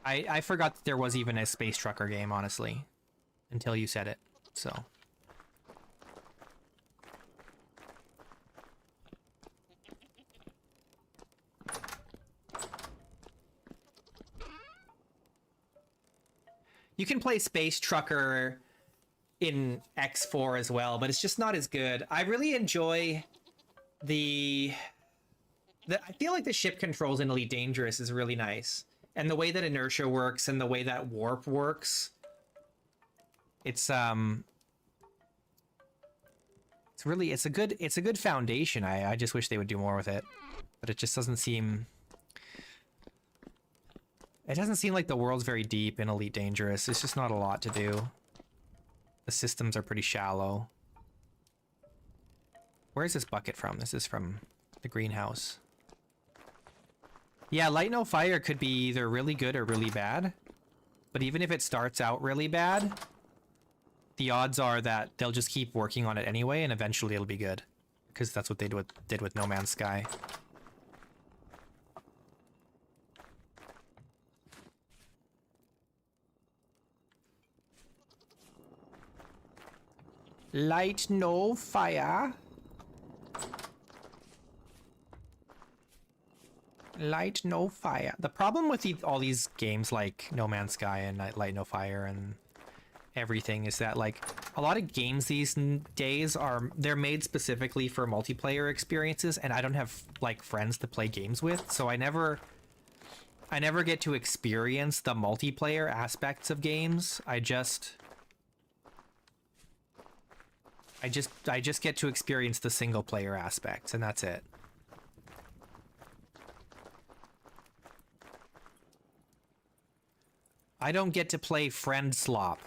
I forgot that there was even a space trucker game, honestly, until you said it. So. You can play Space Trucker in X4 as well, but it's just not as good. I really enjoy I feel like the ship controls in Elite Dangerous is really nice. And the way that inertia works and the way that warp works. It's a good foundation. I just wish they would do more with it. But it just doesn't seem like the world's very deep in Elite Dangerous. It's just not a lot to do. The systems are pretty shallow. Where's this bucket from? This is from the greenhouse. Yeah, Light No Fire could be either really good or really bad. But even if it starts out really bad, the odds are that they'll just keep working on it anyway, and eventually it'll be good. Because that's what they did with No Man's Sky. Light No Fire. Light No Fire. The problem with all these games like No Man's Sky and Light No Fire and everything is that, like, a lot of games these days they're made specifically for multiplayer experiences, and I don't have like friends to play games with, so I never get to experience the multiplayer aspects of games. I just get to experience the single player aspects, and that's it. I don't get to play friend slop.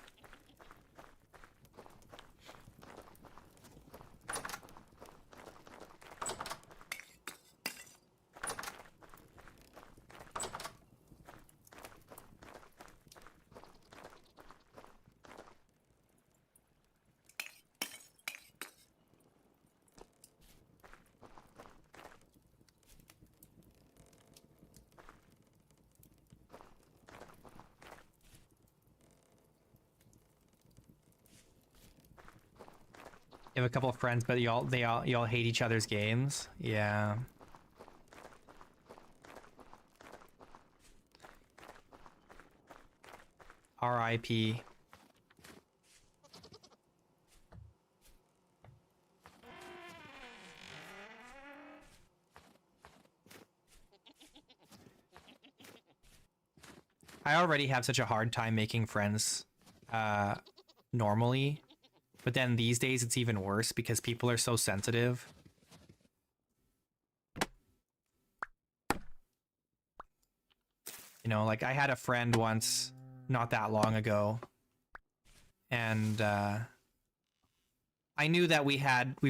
You have a couple of friends, but y'all hate each other's games. Yeah. R.I.P. I already have such a hard time making friends normally. But then these days it's even worse because people are so sensitive. You know, like I had a friend once, not that long ago, and I knew that we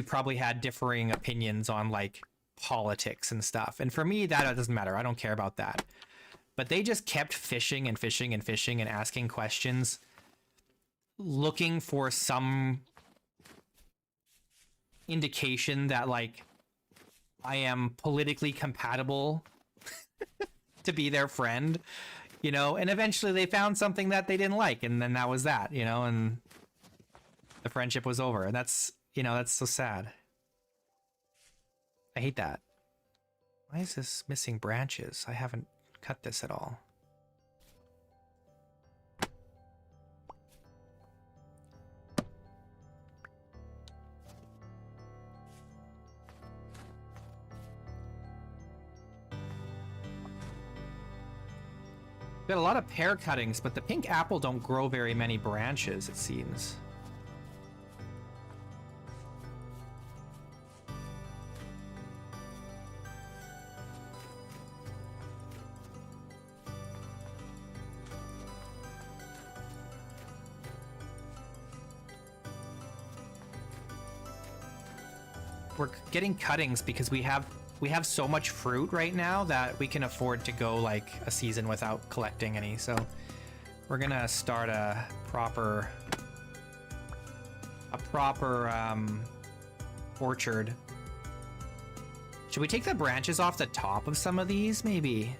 probably had differing opinions on like politics and stuff. And for me, that doesn't matter. I don't care about that. But they just kept fishing and fishing and fishing and asking questions, looking for some indication that like I am politically compatible to be their friend, you know, and eventually they found something that they didn't like, and then that was that, you know, and the friendship was over. And that's, you know, that's so sad. I hate that. Why is this missing branches? I haven't cut this at all. Got a lot of pear cuttings, but the pink apple don't grow very many branches, it seems. We're getting cuttings because we have so much fruit right now that we can afford to go like a season without collecting any. So we're gonna start a proper orchard. Should we take the branches off the top of some of these? Maybe.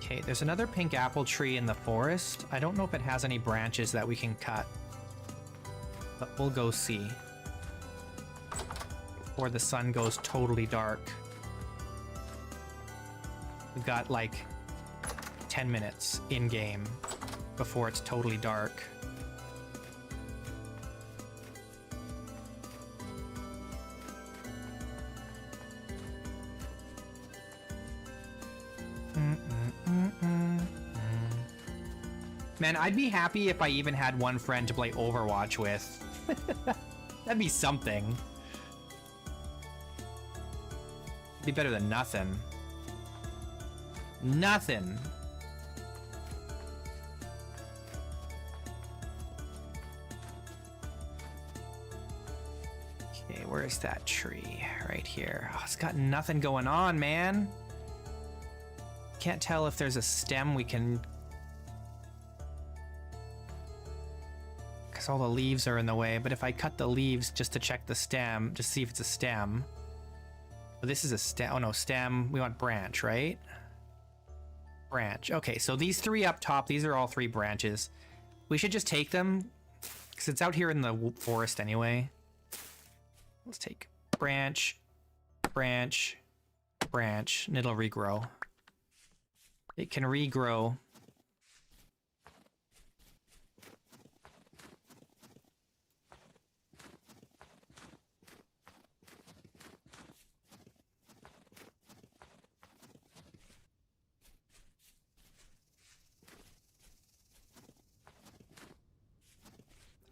Okay, there's another pink apple tree in the forest. I don't know if it has any branches that we can cut, but we'll go see. Before the sun goes totally dark. We've got like 10 minutes in game before it's totally dark. Man, I'd be happy if I even had one friend to play Overwatch with. That'd be something. Be better than nothing. Nothing. Okay, where's that tree? Right here. Oh, it's got nothing going on, man. Can't tell if there's a stem we can... Because all the leaves are in the way, but if I cut the leaves just to check the stem, just see if it's a stem. Oh, this is a stem. Oh no, stem. We want branch, right? Branch. Okay, so these three up top, these are all three branches. We should just take them, because it's out here in the forest anyway. Let's take branch, branch, branch, and it'll regrow. It can regrow.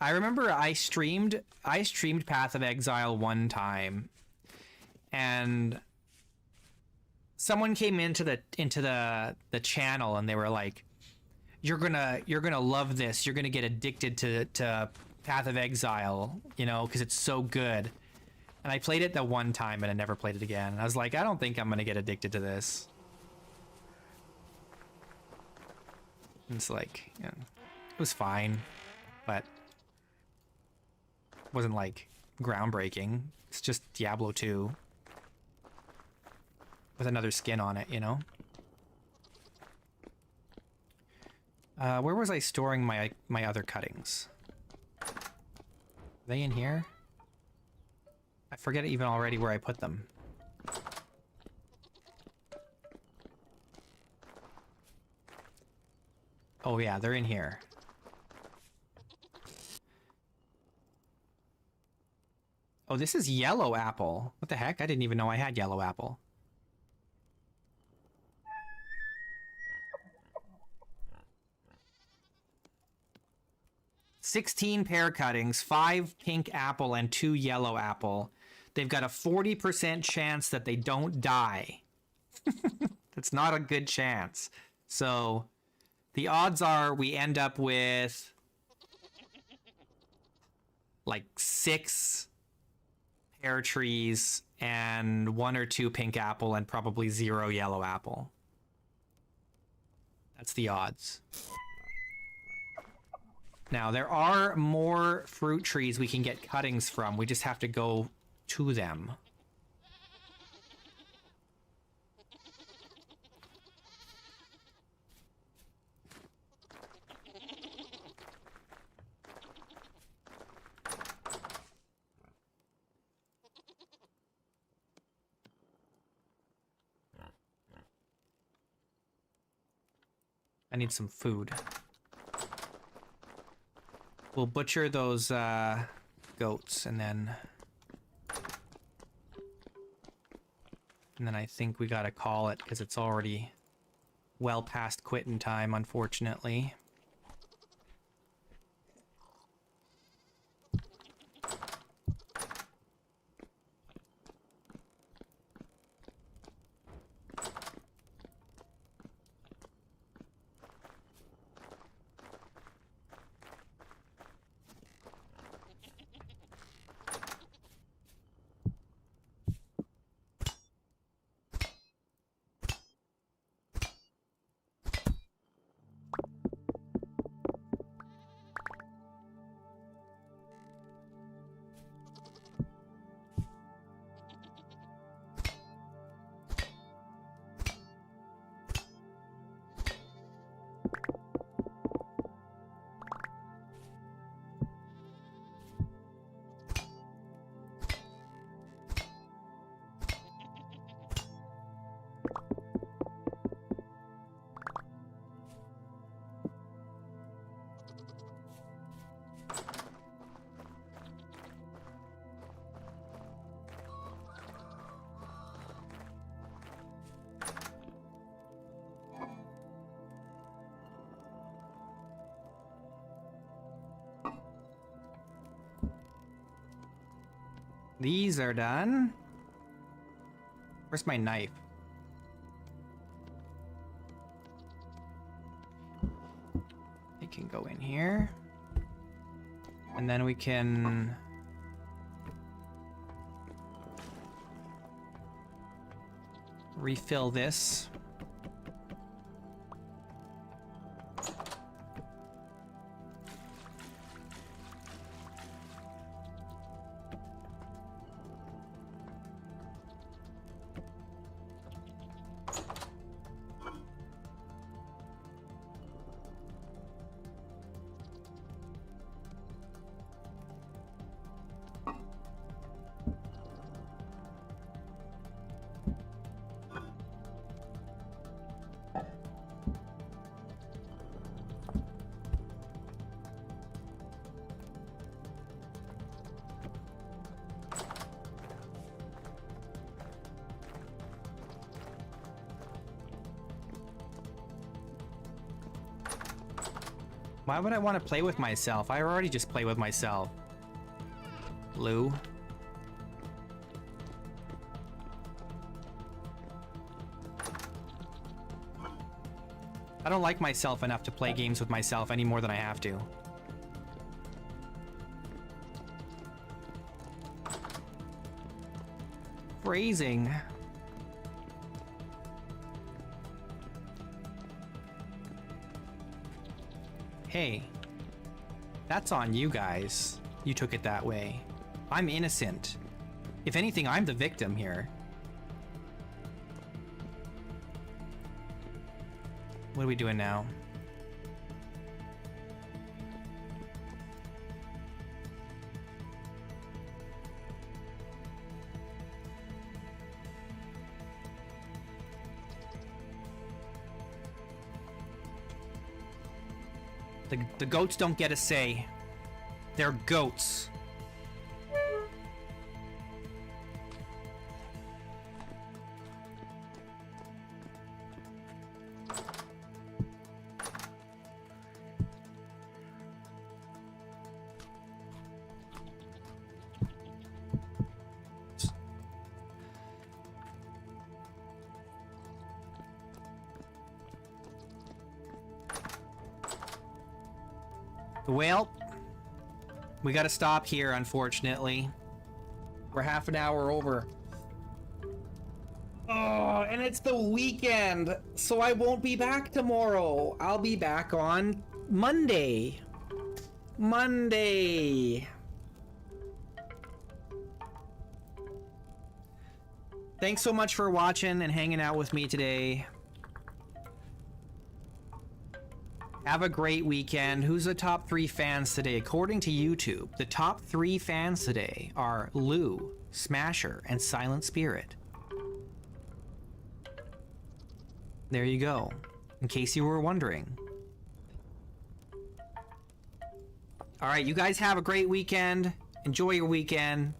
I remember I streamed Path of Exile one time, and someone came into the channel and they were like, "You're gonna love this. You're gonna get addicted to Path of Exile, you know, because it's so good." And I played it the one time and I never played it again. I was like, I don't think I'm gonna get addicted to this. And it's like, you know, it was fine, but wasn't like groundbreaking. It's just Diablo 2 with another skin on it, you know. Where was I storing my other cuttings? Are they in here? I forget even already where I put them. Oh yeah, they're in here. Oh, this is yellow apple. What the heck? I didn't even know I had yellow apple. "16 pear cuttings, 5 pink apple, and 2 yellow apple. They've got a 40% chance that they don't die." That's not a good chance. So the odds are we end up with like 6 pear trees and 1 or 2 pink apple and probably 0 yellow apple. That's the odds. Now, there are more fruit trees we can get cuttings from. We just have to go to them. I need some food. We'll butcher those goats and then I think we gotta call it because it's already well past quitting time, unfortunately. These are done. Where's my knife? It can go in here. And then we can... refill this. Why would I want to play with myself? I already just play with myself. Lou. I don't like myself enough to play games with myself any more than I have to. Phrasing. Hey, that's on you guys. You took it that way. I'm innocent. If anything, I'm the victim here. What are we doing now? The goats don't get a say. They're goats. Well, we gotta stop here, unfortunately. We're half an hour over. Oh, and it's the weekend, so I won't be back tomorrow. I'll be back on Monday. Monday. Thanks so much for watching and hanging out with me today. Have a great weekend. Who's the top 3 fans today? According to YouTube, the top 3 fans today are Lou, Smasher, and Silent Spirit. There you go, in case you were wondering. Alright, you guys have a great weekend. Enjoy your weekend.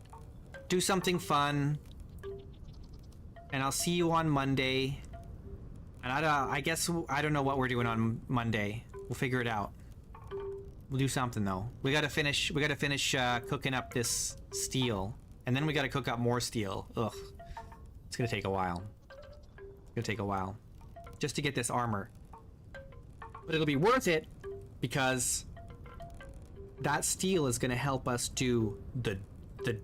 Do something fun. And I'll see you on Monday. And I guess I don't know what we're doing on Monday. We'll figure it out. We'll do something though. We gotta finish cooking up this steel. And then we gotta cook up more steel. Ugh. It's gonna take a while. It's gonna take a while. Just to get this armor. But it'll be worth it because that steel is gonna help us do the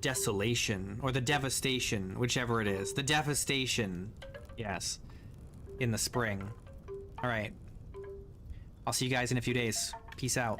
desolation or the devastation, whichever it is. The devastation. Yes. In the spring. Alright. I'll see you guys in a few days. Peace out.